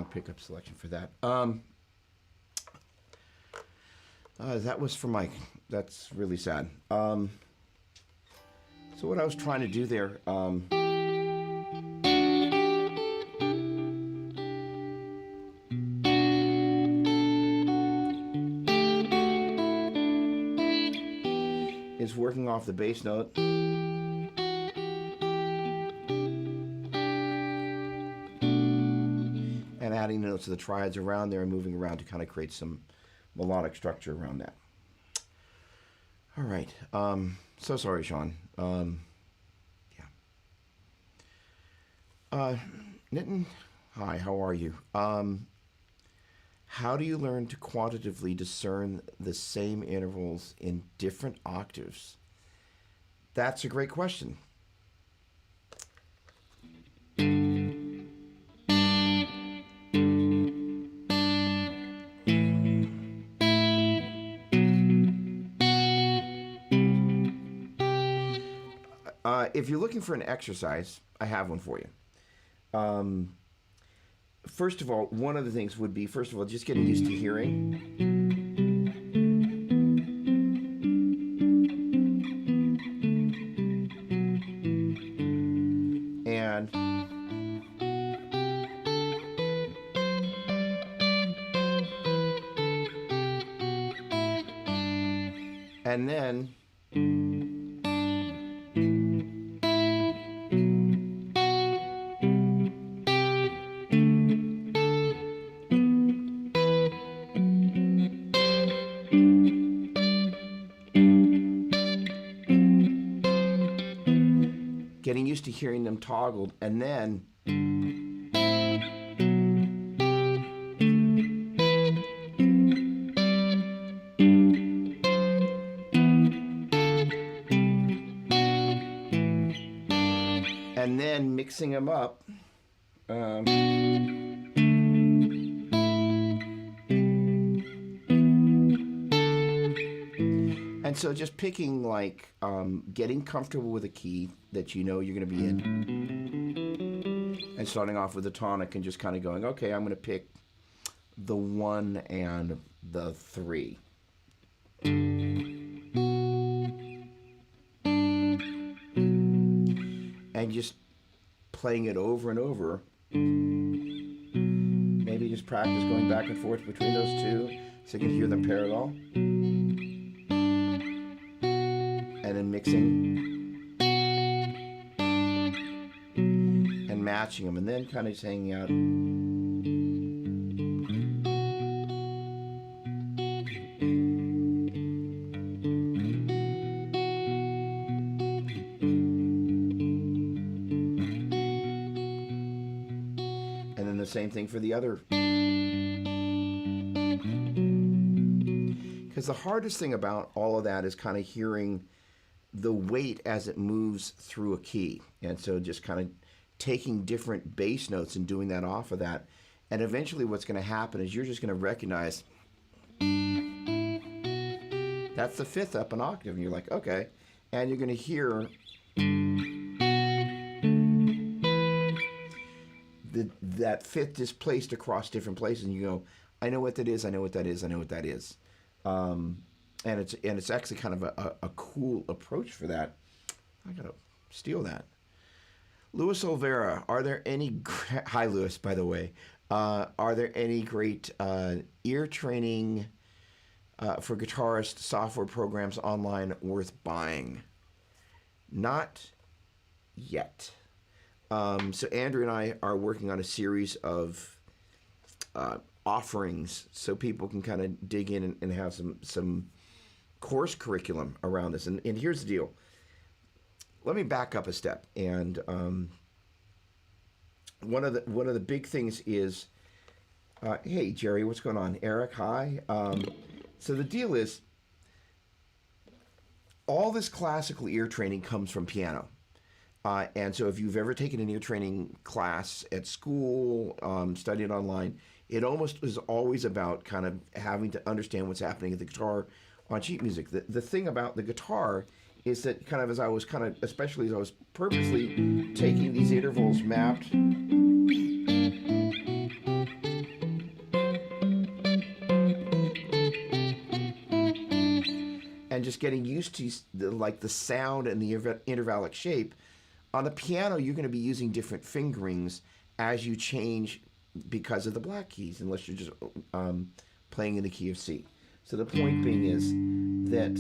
wrong pickup selection for that. That was for Mike. That's really sad. So what I was trying to do there, is working off the bass note. And adding notes of the triads around there and moving around to kind of create some melodic structure around that. All right. So sorry, Sean. Nitin, hi, how are you? How do you learn to quantitatively discern the same intervals in different octaves? That's a great question. If you're looking for an exercise, I have one for you. First of all, one of the things would be, first of all, just getting used to hearing. And then getting used to hearing them toggled, and then mixing them up. And so just picking, like, getting comfortable with a key that you know you're going to be in, and starting off with a tonic and just kind of going, okay, I'm going to pick the 1 and the 3. And just playing it over and over. Maybe just practice going back and forth between those two so you can hear them parallel. And then mixing and matching them, and then kind of just hanging out. And then the same thing for the other. Because the hardest thing about all of that is kind of hearing the weight as it moves through a key. And so just kind of taking different bass notes and doing that off of that. And eventually what's going to happen is you're just going to recognize that's the 5th up an octave. And you're like, okay. And you're going to hear that 5th displaced across different places. And you go, I know what that is. I know what that is. I know what that is. And it's actually kind of a cool approach for that. I gotta steal that. Luis Olvera, are there any hi Luis, by the way, are there any great ear training for guitarists software programs online worth buying? Not yet. So Andrew and I are working on a series of offerings so people can kind of dig in and have some course curriculum around this. And here's the deal. Let me back up a step. And one of the big things is, hey Jerry, what's going on? Eric, hi. So the deal is, all this classical ear training comes from piano. And so if you've ever taken an ear training class at school, studied online, it almost is always about kind of having to understand what's happening at the guitar on sheet music. The thing about the guitar is that kind of as I was kind of, especially as I was purposely taking these intervals mapped and just getting used to the sound and the intervallic shape. On the piano, you're going to be using different fingerings as you change because of the black keys, unless you're just playing in the key of C. So the point being is that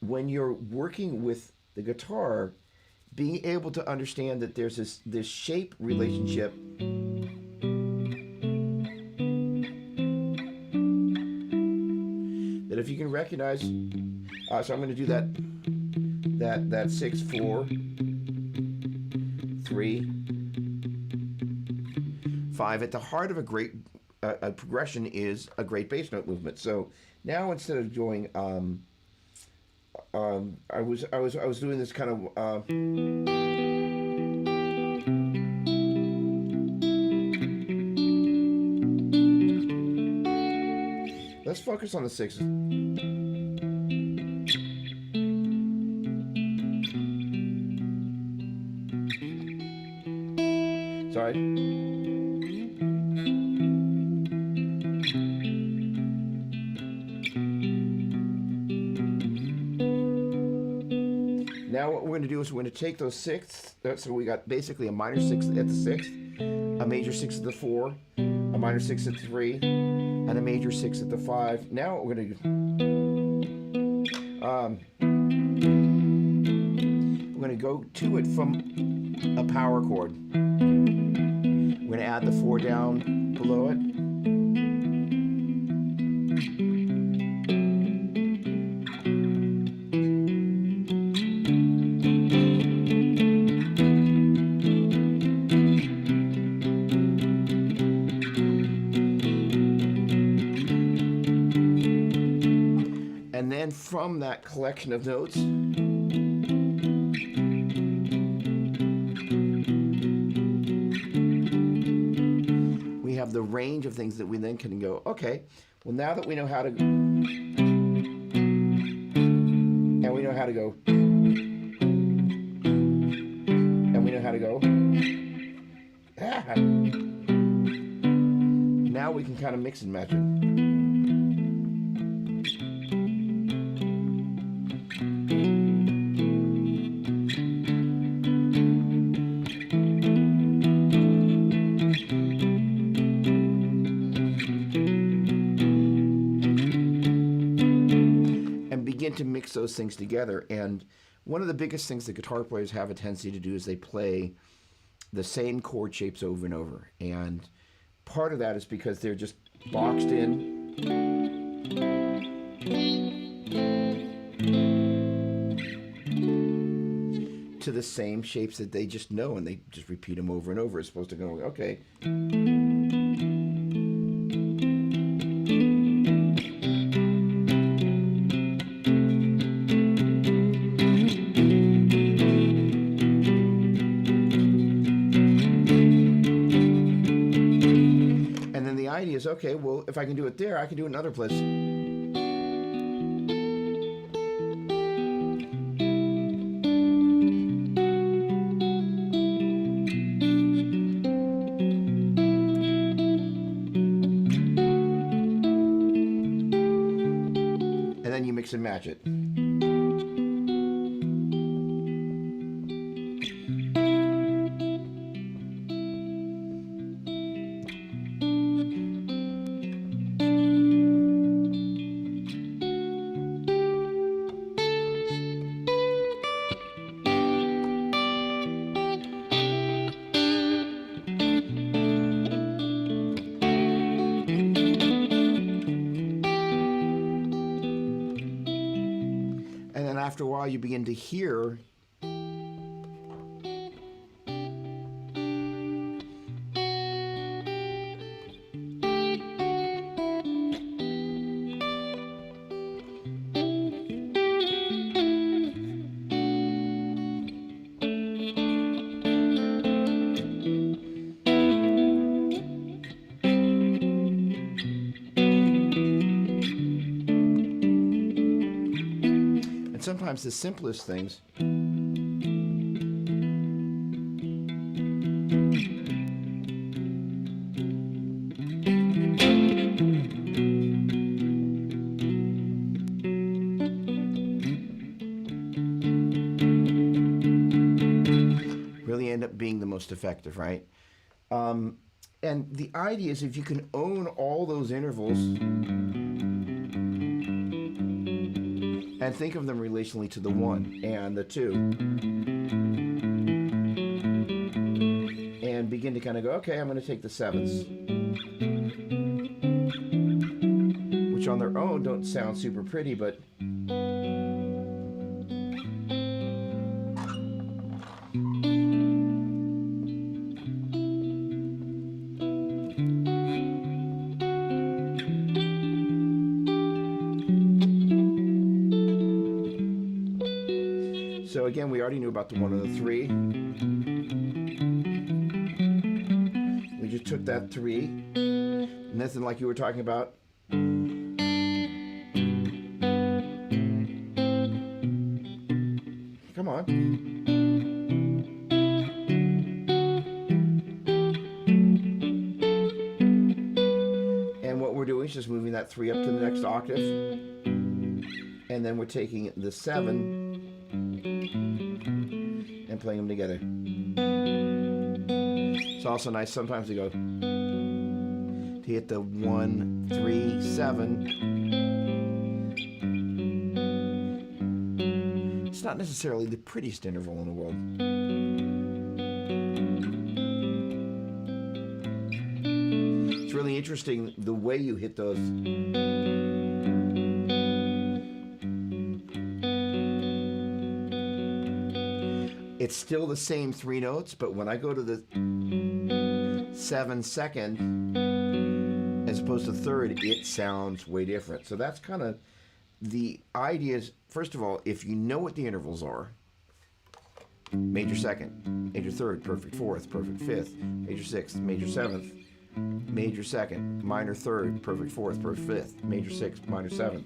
when you're working with the guitar, being able to understand that there's this shape relationship that if you can recognize, so I'm going to do that 6 4 3 5. At the heart of a great progression is a great bass note movement. So now instead of doing I was doing this kind of let's focus on the sixes. Sorry. Now what we're going to do is we're going to take those sixths. So we got basically a minor sixth at the sixth, a major sixth at the 4, a minor sixth at the 3, and a major sixth at the 5. Now what we're going to do, we're going to go to it from a power chord. We're going to add the 4 down below it. And then from that collection of notes, we have the range of things that we then can go, okay, well now that we know how to, and we know how to go, and we know how to go, now we can kind of mix and match it. To mix those things together. And one of the biggest things that guitar players have a tendency to do is they play the same chord shapes over and over, and part of that is because they're just boxed in to the same shapes that they just know, and they just repeat them over and over as opposed to going, okay, is okay, well, if I can do it there, I can do it in other places. And then you mix and match it. After a while, you begin to hear sometimes the simplest things most effective, right? And the idea is if you can own all those intervals and think of them relationally to the 1 and the 2, and begin to kind of go, okay, I'm going to take the 7s, which on their own don't sound super pretty, but so again, we already knew about the 1 and the 3. We just took that 3. Nothing like you were talking about. Come on. And what we're doing is just moving that 3 up to the next octave. And then we're taking the 7 and playing them together. It's also nice sometimes to go to hit the 1, 3, 7. It's not necessarily the prettiest interval in the world. It's really interesting the way you hit those. It's still the same 3 notes, but when I go to the 7 second as opposed to third, it sounds way different. So that's kind of the idea is, first of all, if you know what the intervals are, major second, major third, perfect fourth, perfect fifth, major sixth, major seventh, major second, minor third, perfect fourth, perfect fifth, major sixth, minor seventh,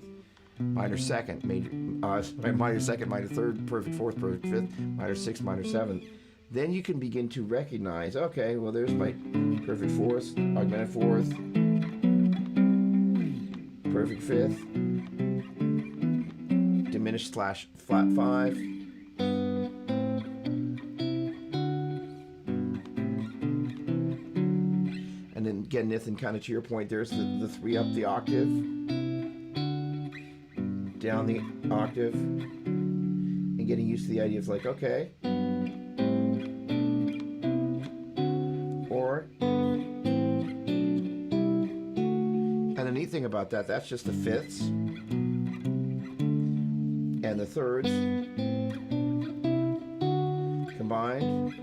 minor second, minor second, minor third, perfect fourth, perfect fifth, minor sixth, minor seventh. Then you can begin to recognize, okay, well, there's my perfect fourth, augmented fourth, perfect fifth, diminished / flat 5, and then again, Nathan, kind of to your point, there's the 3 up the octave, down the octave, and getting used to the idea of like, okay, or, and the neat thing about that, that's just the fifths and the thirds combined,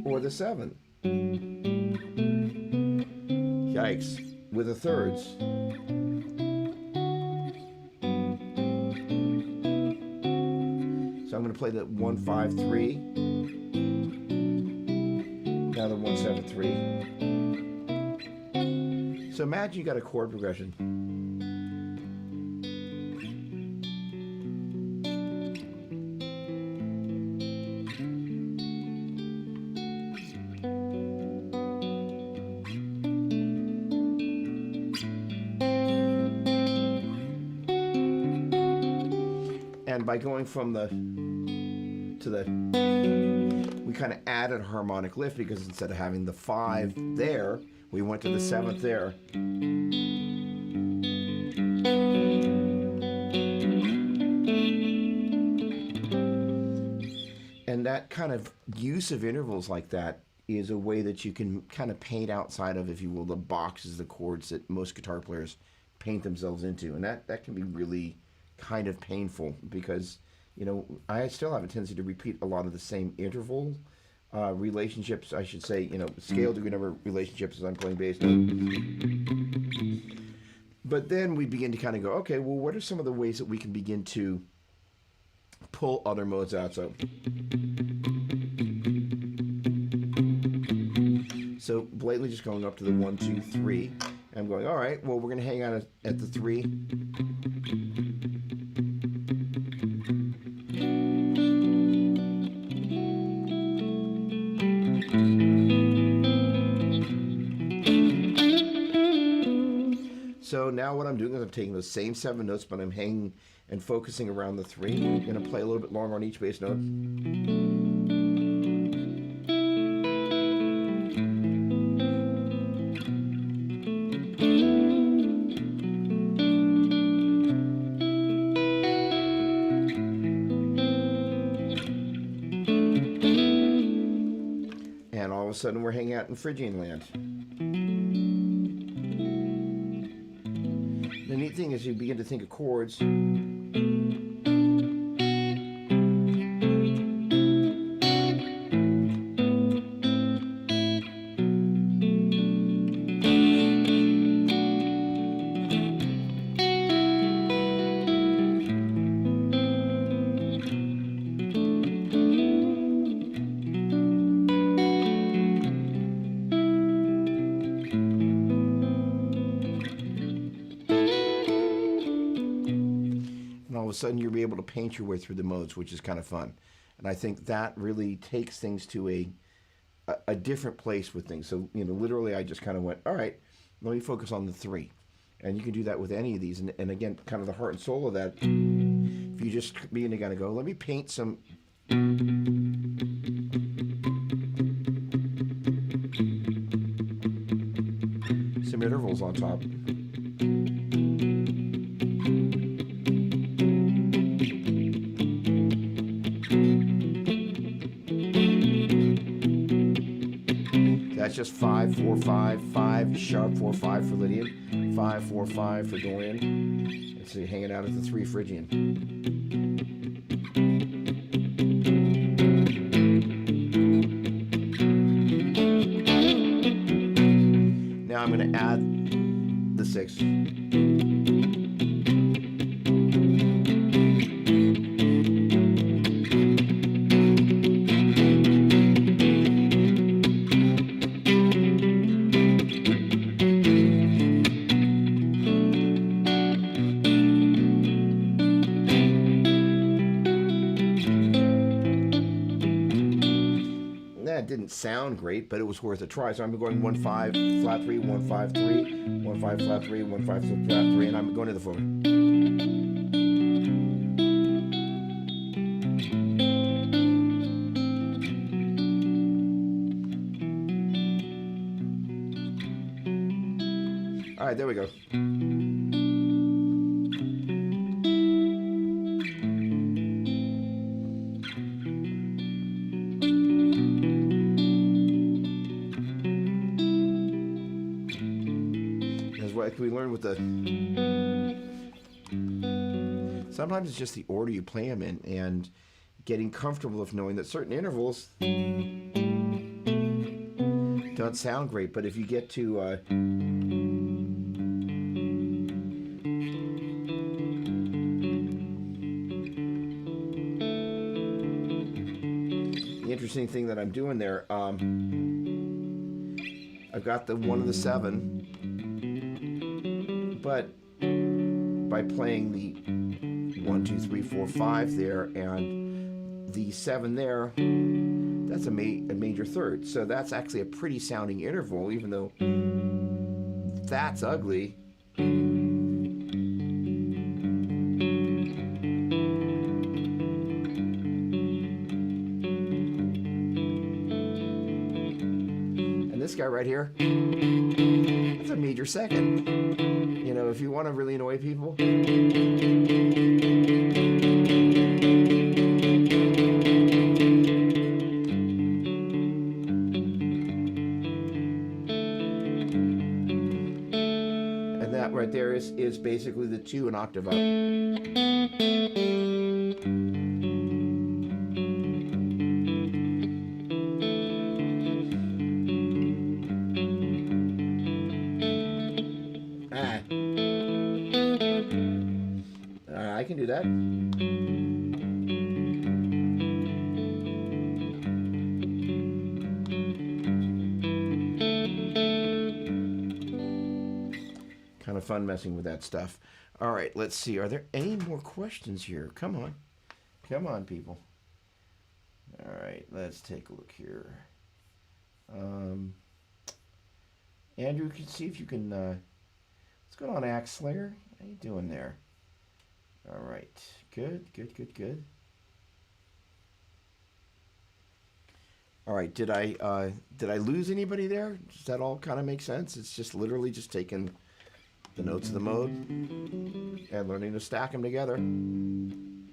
or the 7. Yikes, with the thirds. So I'm going to play the 1, 5, 3. Now the 1, 7, 3. So imagine you got a chord progression. And by going from the to the, we kind of added a harmonic lift because instead of having the 5 there, we went to the 7th there. And that kind of use of intervals like that is a way that you can kind of paint outside of, if you will, the boxes, the chords that most guitar players paint themselves into. And that can be really kind of painful because, you know, I still have a tendency to repeat a lot of the same interval relationships, I should say, you know, scale degree number relationships as I'm playing bass. But then we begin to kind of go, okay, well, what are some of the ways that we can begin to pull other modes out? So blatantly just going up to the 1, 2, 3. I'm going, all right, well, we're going to hang out at the 3. So now what I'm doing is I'm taking those same 7 notes, but I'm hanging and focusing around the 3. I'm going to play a little bit longer on each bass note. sudden we're hanging out in Phrygian land. The neat thing is you begin to think of chords. All of a sudden you'll be able to paint your way through the modes, which is kind of fun. And I think that really takes things to a different place with things. So, literally I just kind of went, all right, let me focus on the 3. And you can do that with any of these. And again, kind of the heart and soul of that, if you just begin to kind of go, let me paint some intervals on top. That's just 5, 4, 5, 5 sharp, 4, 5 for Lydian, 5, 4, 5 for Dorian. Let's see, hanging out at the 3 Phrygian. Now I'm going to add the 6. Didn't sound great, but it was worth a try. So I'm going 1 5 flat 3, 1 5 3, 1 5 flat 3, 1 5 flat 3, and I'm going to the 4. All right, there we go. We learn with the sometimes it's just the order you play them in and getting comfortable with knowing that certain intervals don't sound great, but if you get to the interesting thing that I'm doing there, I've got the 1 and the 7. But by playing the 1, 2, 3, 4, 5 there and the 7 there, that's a major third. So that's actually a pretty sounding interval, even though that's ugly. And this guy right here, that's a major second. If you want to really annoy people, and that right there is basically the 2 an octave up. I can do that. Kind of fun messing with that stuff. All right, let's see. Are there any more questions here? Come on. Come on, people. All right, let's take a look here. Andrew, you can see if you can... what's going on, Axe Slayer? How you doing there? All right, good. All right, did I lose anybody there? Does that all kind of make sense? It's just literally just taking the notes of the mode and learning to stack them together. And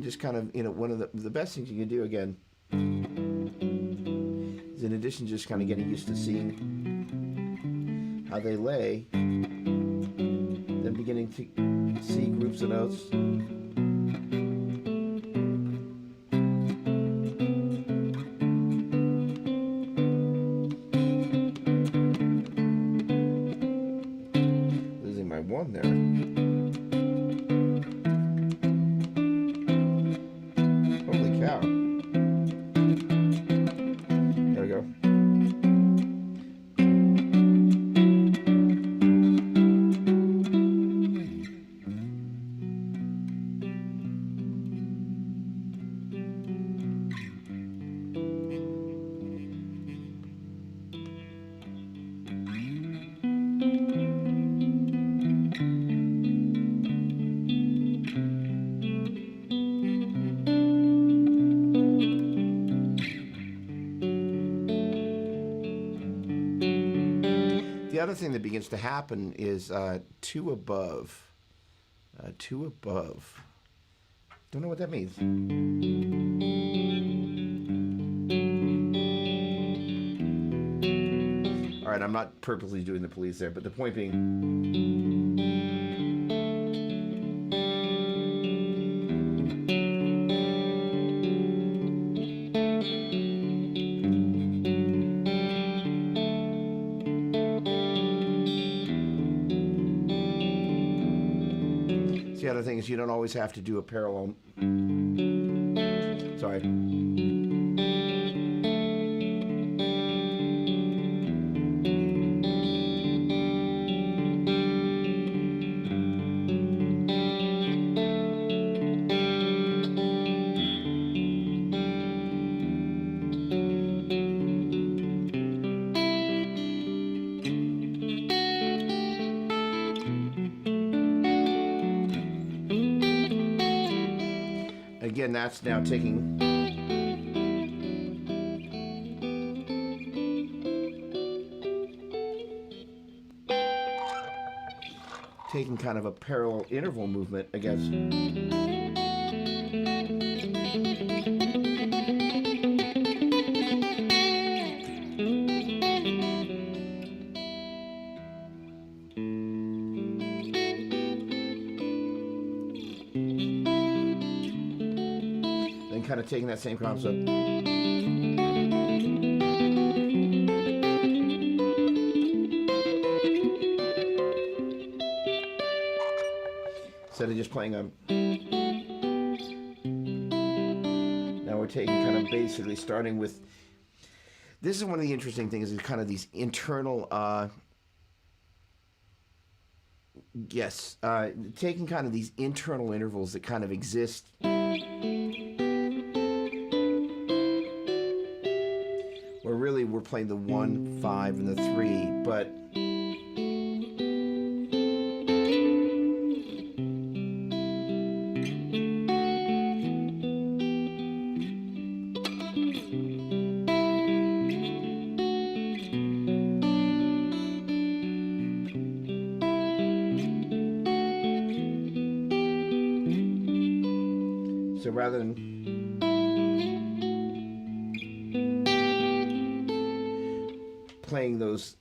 just kind of, one of the best things you can do again is, in addition to just kind of getting used to seeing how they lay, then beginning to see groups of notes. Losing my one there. Holy cow. There we go. The other thing that begins to happen is two above. Two above. Don't know what that means. All right, I'm not purposely doing the police there, but the point being, the other thing is you don't always have to do a parallel. Sorry. Again, that's now taking kind of a parallel interval movement against. Kind of taking that same concept. Instead of just playing a. Now we're taking kind of basically starting with. This is one of the interesting things is kind of these internal. Taking kind of these internal intervals that kind of exist. Really, we're playing the 1, 5, and the 3, but so rather than playing those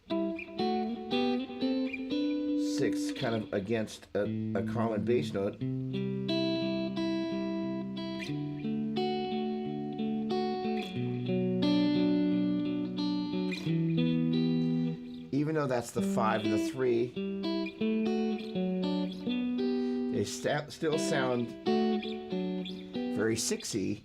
6 kind of against a common bass note, even though that's the 5 and the 3, they still sound very 6-y.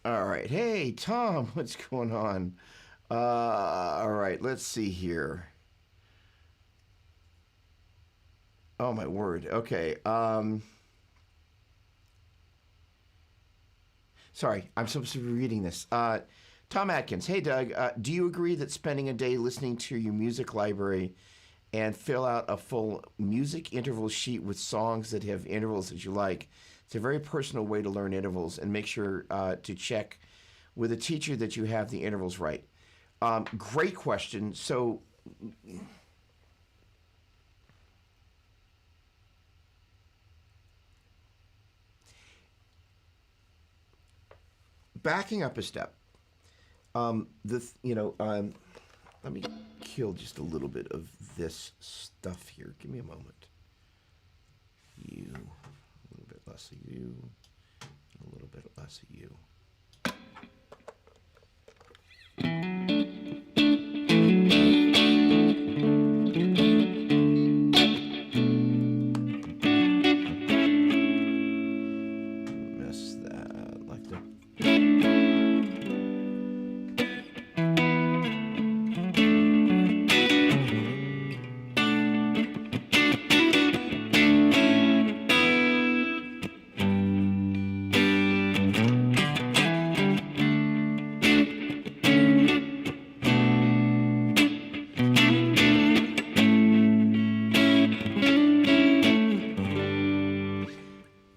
All right. Hey, Tom, what's going on? All right, let's see here. Oh, my word. Okay. Sorry, I'm supposed to be reading this. Tom Atkins. Hey, Doug. Do you agree that spending a day listening to your music library and fill out a full music interval sheet with songs that have intervals that you like? It's a very personal way to learn intervals, and make sure to check with a teacher that you have the intervals right. Great question. So, backing up a step, let me kill just a little bit of this stuff here. Give me a moment. You, a little bit less of you, a little bit less of you. Miss that, like the.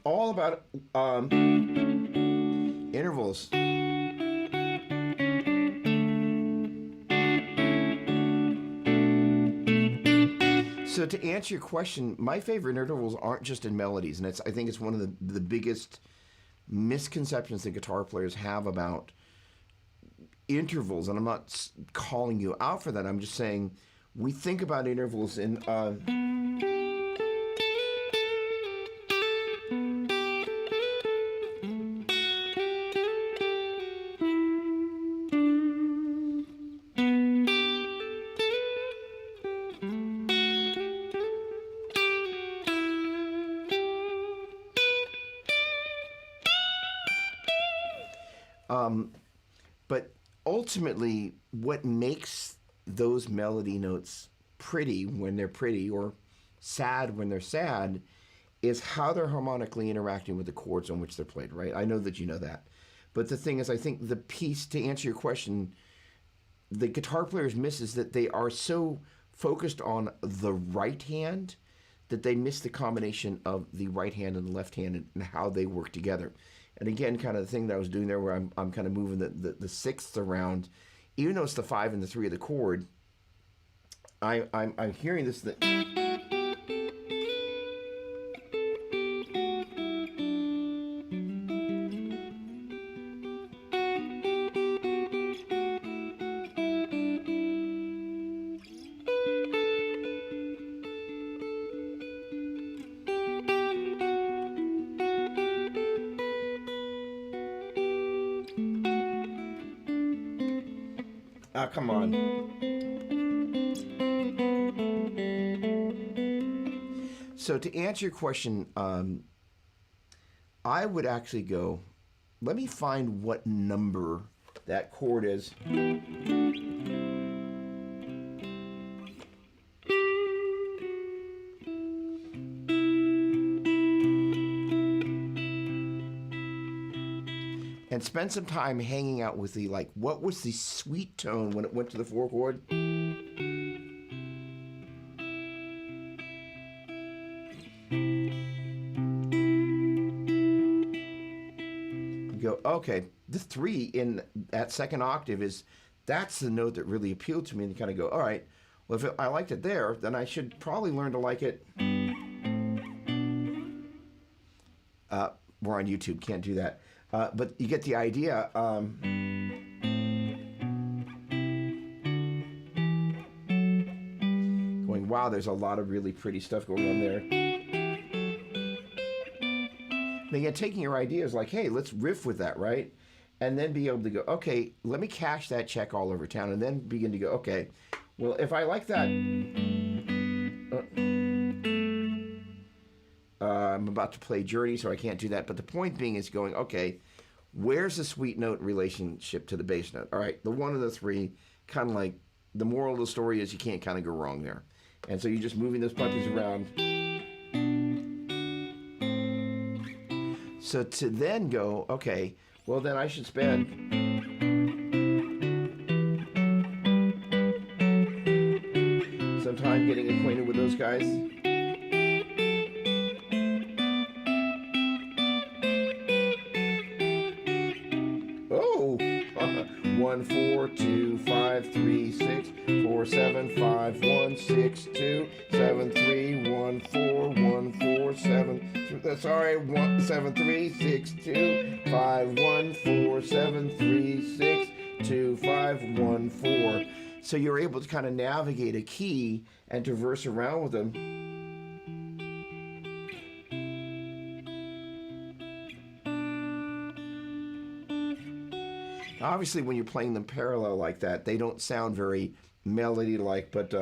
All about intervals. So to answer your question, my favorite intervals aren't just in melodies, and I think it's one of the biggest misconceptions that guitar players have about intervals. And I'm not calling you out for that. I'm just saying we think about intervals in. But ultimately, what makes those melody notes pretty when they're pretty, or sad when they're sad, is how they're harmonically interacting with the chords on which they're played, right? I know that you know that. But the thing is, I think the piece, to answer your question, the guitar players miss is that they are so focused on the right hand that they miss the combination of the right hand and the left hand and how they work together. And again, kind of the thing that I was doing there, where I'm kind of moving the sixths around, even though it's the 5 and the 3 of the chord, I'm hearing this thing. Come on. So to answer your question, I would actually go, let me find what number that chord is. And spend some time hanging out with what was the sweet tone when it went to the 4 chord? You go, okay, the 3 in that second octave that's the note that really appealed to me, and you kind of go, all right, well, if I liked it there, then I should probably learn to like it. We're on YouTube, can't do that. But you get the idea. Going, wow, there's a lot of really pretty stuff going on there. And again, taking your ideas like, hey, let's riff with that, right? And then be able to go, okay, let me cash that check all over town, and then begin to go, okay, well, if I like that, I'm about to play Journey, so I can't do that. But the point being is going, okay, where's the sweet note relationship to the bass note? All right, the one of the three, kind of like the moral of the story is you can't kind of go wrong there. And so you're just moving those puppies around. So to then go, okay, well then I should spend some time getting acquainted with those guys. Oh, 1 4 2 5 3 6 4 7 5 1 6 2 7 3 1 4 1 4 7. Sorry, 1 7 3 6 2 5 1 4 7 3 6 2 5 1 4. So you're able to kind of navigate a key and traverse around with them. Obviously, when you're playing them parallel like that, they don't sound very melody-like, but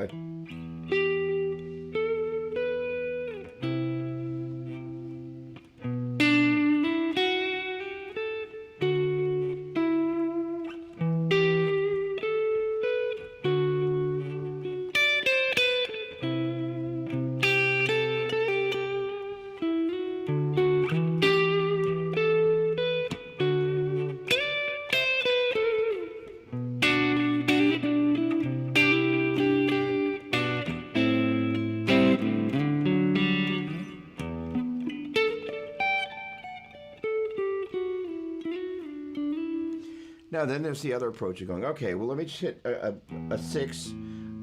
now then there's the other approach of going, okay, well, let me just hit a 6,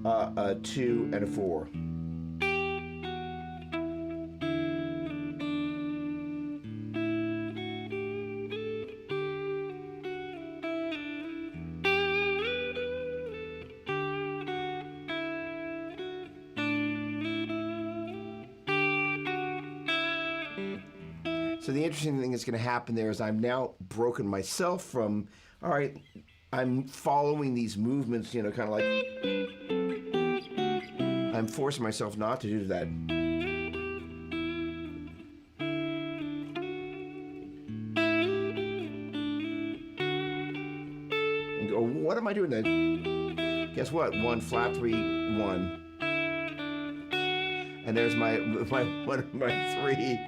a 2, and a 4. So the interesting thing that's going to happen there is I'm now broken myself from, all right, I'm following these movements, kind of like I'm forcing myself not to do that. And go, what am I doing then? Guess what? 1 flat 3 1. And there's my one of my 3.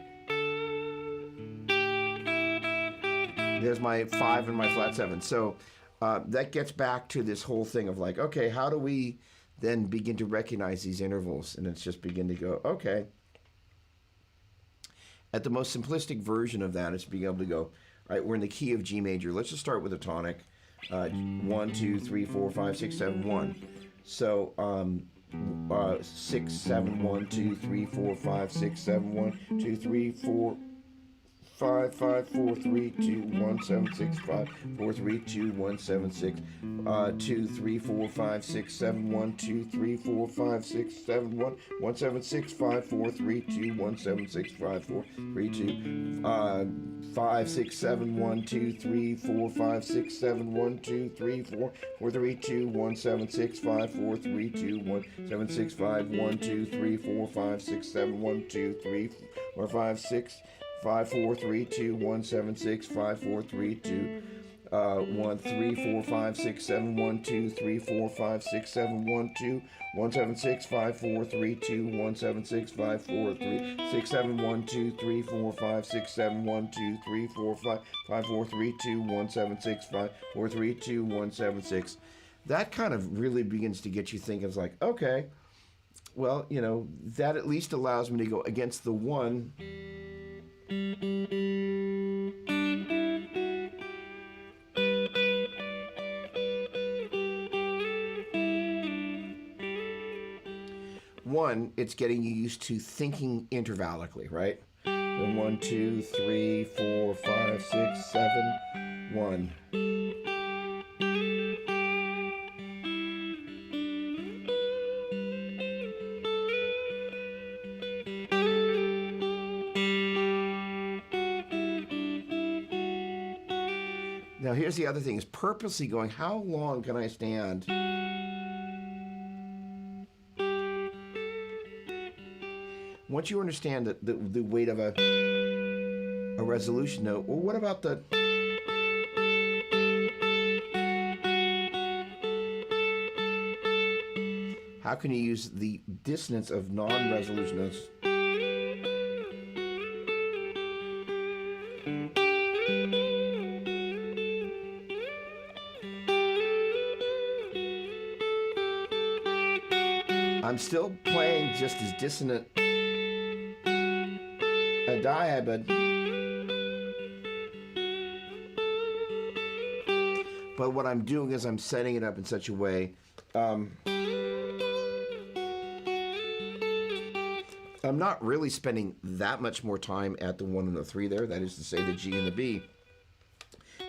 There's my 5 and my flat 7. So that gets back to this whole thing of like, okay, how do we then begin to recognize these intervals? And it's just begin to go, okay. At the most simplistic version of that is being able to go, all right, we're in the key of G major. Let's just start with a tonic. 1, 2, 3, 4, 5, 6, 7, 1. So 6, 7, 1, 2, 3, 4, 5, 6, 7, 1, 2, 3, 4, 5, 5, 4, 3, 2, 1, 7, 6, 5, 4, 3, 2, 1, 7, 6, 2, 3, 4, 5, 6, 7, 1, 2, 3, 4, 5, 6, 7, 1, 1, 7, 6, 5, 4, 3, 2, 1, 7, 6, 5, 4, 3, 2, 5, 6, 7, 1, 2, 3, 4, 5, 6, 7, 1, 2, 3, 4, 4, 3, 2, 1, 7, 6, 5, 4, 3, 2, 1, 7, 6, 5, 1, 2, 3, 4, 5, 6, 7, 1, 2, 3, 4, 5, 6, 5, 4, 3, 2, 1, 7, 6, 5, 4, 3, 2, 1, 3, 4, 5, 6, 7, 1, 2, 3, 4, 5, 6, 7, 1, 2, 1, 7, 6, 5, 4, 3, 2, 1, 7, 6, 5, 4, 3, 6, 7, 1, 2, 3, 4, 5, 6, 7, 1, 2, 3, 4, 5, 5, 4, 3, 2, 1, 7, 6, 5, 4, 3, 2, 1, 7, 6. That kind of really begins to get you thinking, it's like, okay, well, that at least allows me to go against the 1. One, it's getting you used to thinking intervallically, right? 1, 2, 3, 4, 5, 6, 7, 1. Now, here's the other thing, is purposely going, how long can I stand? Once you understand the weight of a resolution note, well, what about the How can you use the dissonance of non-resolution notes? I'm still playing just as dissonant a diabed, but what I'm doing is I'm setting it up in such a way. I'm not really spending that much more time at the 1 and the 3 there, that is to say the G and the B,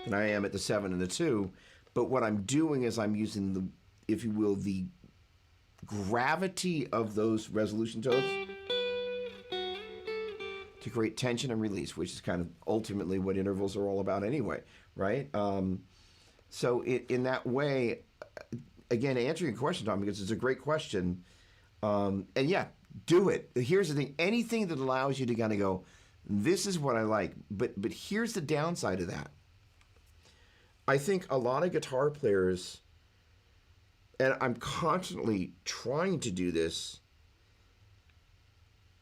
than I am at the 7 and the 2. But what I'm doing is I'm using the, if you will, the gravity of those resolution tones to create tension and release, which is kind of ultimately what intervals are all about anyway, right? So in that way, again, answering your question, Tom, because it's a great question, and yeah, do it. Here's the thing: anything that allows you to kind of go, this is what I like, but here's the downside of that. I think a lot of guitar players, and I'm constantly trying to do this,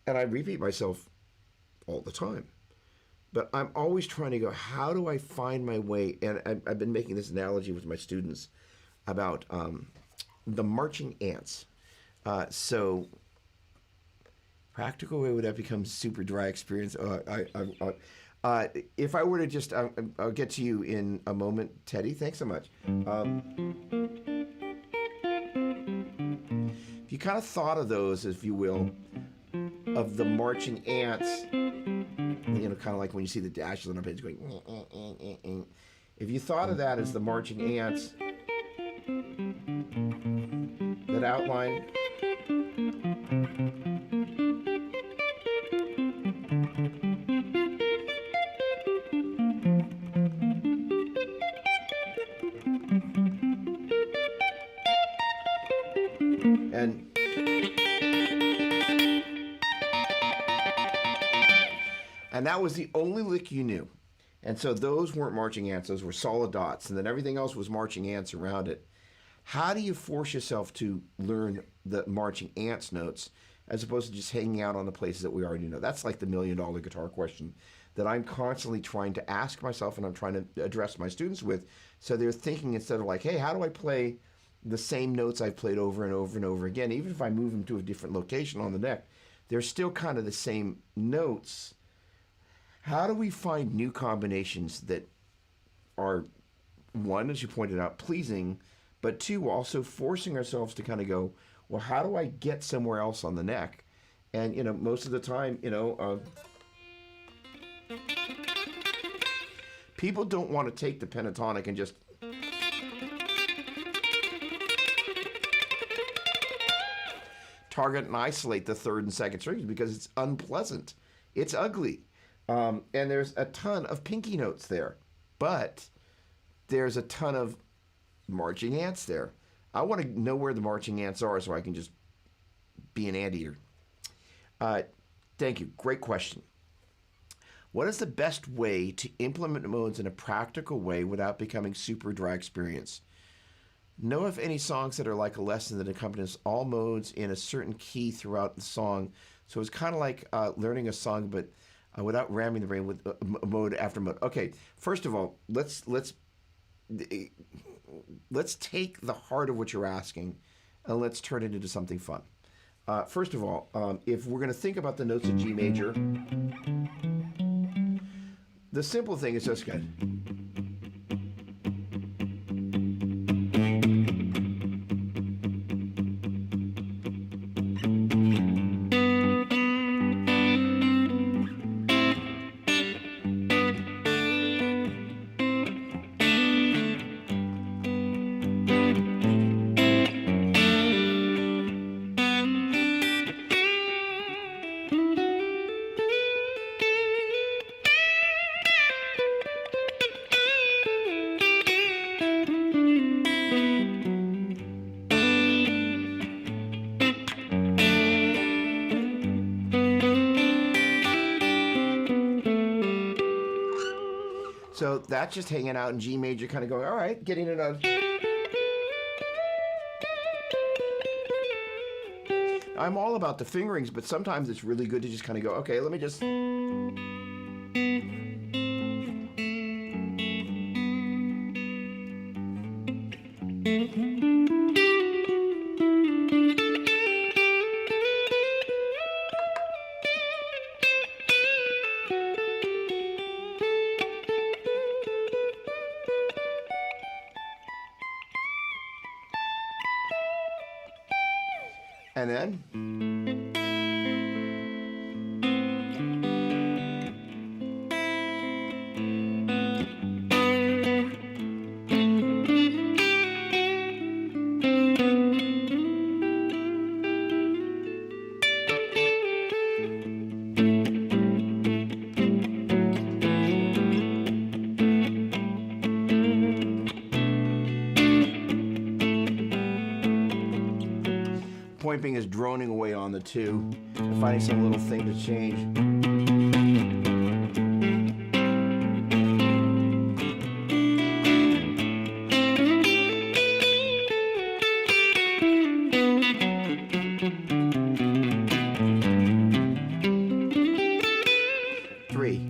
and I repeat myself all the time, but I'm always trying to go, how do I find my way? And I've been making this analogy with my students about the marching ants. So practical way would that become super dry experience? If I were to just, I'll get to you in a moment, Teddy. Thanks so much. If you kind of thought of those, if you will, of the marching ants, you know, kind of like when you see the dashes on a page going, if you thought of that as the marching ants, that outline, and that was the only lick you knew. And so those weren't marching ants, those were solid dots. And then everything else was marching ants around it. How do you force yourself to learn the marching ants notes as opposed to just hanging out on the places that we already know? That's like the $1 million guitar question that I'm constantly trying to ask myself and I'm trying to address my students with. So they're thinking, instead of like, hey, how do I play the same notes I've played over and over and over again? Even if I move them to a different location on the neck, they're still kind of the same notes. How do we find new combinations that are, one, as you pointed out, pleasing, but two, also forcing ourselves to kind of go, well, how do I get somewhere else on the neck? And, you know, most of the time, you know, people don't want to take the pentatonic and just target and isolate the third and second strings because it's unpleasant. It's ugly. And there's a ton of pinky notes there, but there's a ton of marching ants there. I want to know where the marching ants are so I can just be an anteater. Thank you. Great question. What is the best way to implement modes in a practical way without becoming super dry experience? Know if any songs that are like a lesson that accompanies all modes in a certain key throughout the song. So it's kind of like learning a song, but without ramming the brain with mode after mode. Okay, first of all, let's take the heart of what you're asking and let's turn it into something fun. First of all, if we're going to think about the notes of G major, the simple thing is just good. So that's just hanging out in G major, kind of going, all right, getting it on. I'm all about the fingerings, but sometimes it's really good to just kind of go, okay, let me just... And then... Point being is droning away on the 2 and finding some little thing to change. Three.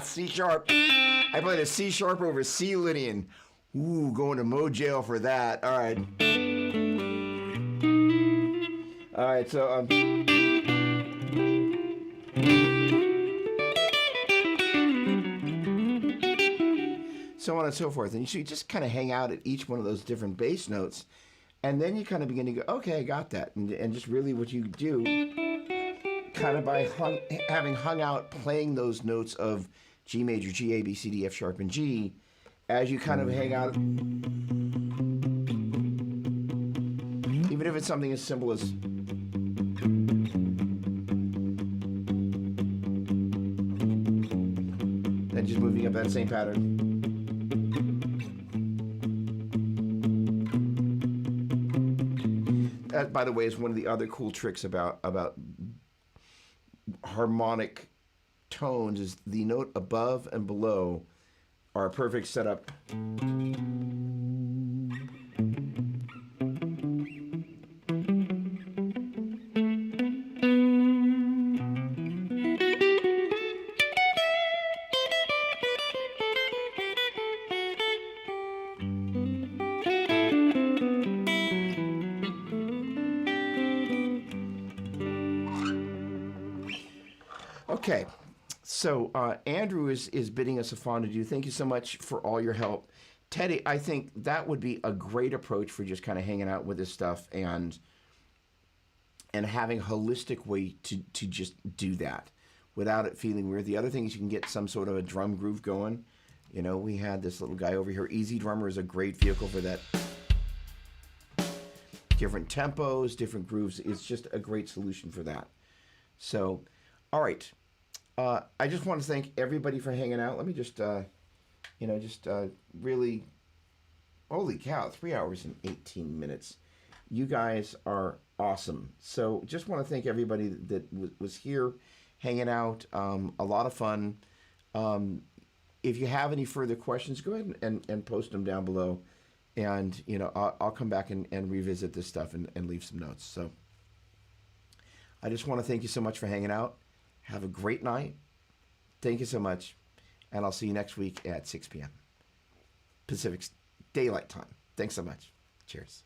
C sharp. I played a C sharp over C Lydian. Ooh, going to Mo jail for that. All right. All right, so so on and so forth. And you just kind of hang out at each one of those different bass notes, and then you kind of begin to go, okay, I got that. And just really what you do, kind of by having hung out playing those notes of G major, G, A, B, C, D, F sharp, and G, as you kind of hang out, even if it's something as simple as then just moving up that same pattern. That, by the way, is one of the other cool tricks about harmonic tones, is the note above and below are a perfect setup. Okay. So Andrew is bidding us a fondue. Thank you so much for all your help. Teddy, I think that would be a great approach for just kind of hanging out with this stuff and having a holistic way to just do that without it feeling weird. The other thing is you can get some sort of a drum groove going. You know, we had this little guy over here. Easy Drummer is a great vehicle for that. Different tempos, different grooves. It's just a great solution for that. So, all right. I just want to thank everybody for hanging out. Let me just, really, holy cow, 3 hours and 18 minutes. You guys are awesome. So just want to thank everybody that was here hanging out. A lot of fun. If you have any further questions, go ahead and post them down below. And, I'll come back and revisit this stuff and leave some notes. So I just want to thank you so much for hanging out. Have a great night. Thank you so much. And I'll see you next week at 6 p.m. Pacific Daylight Time. Thanks so much. Cheers.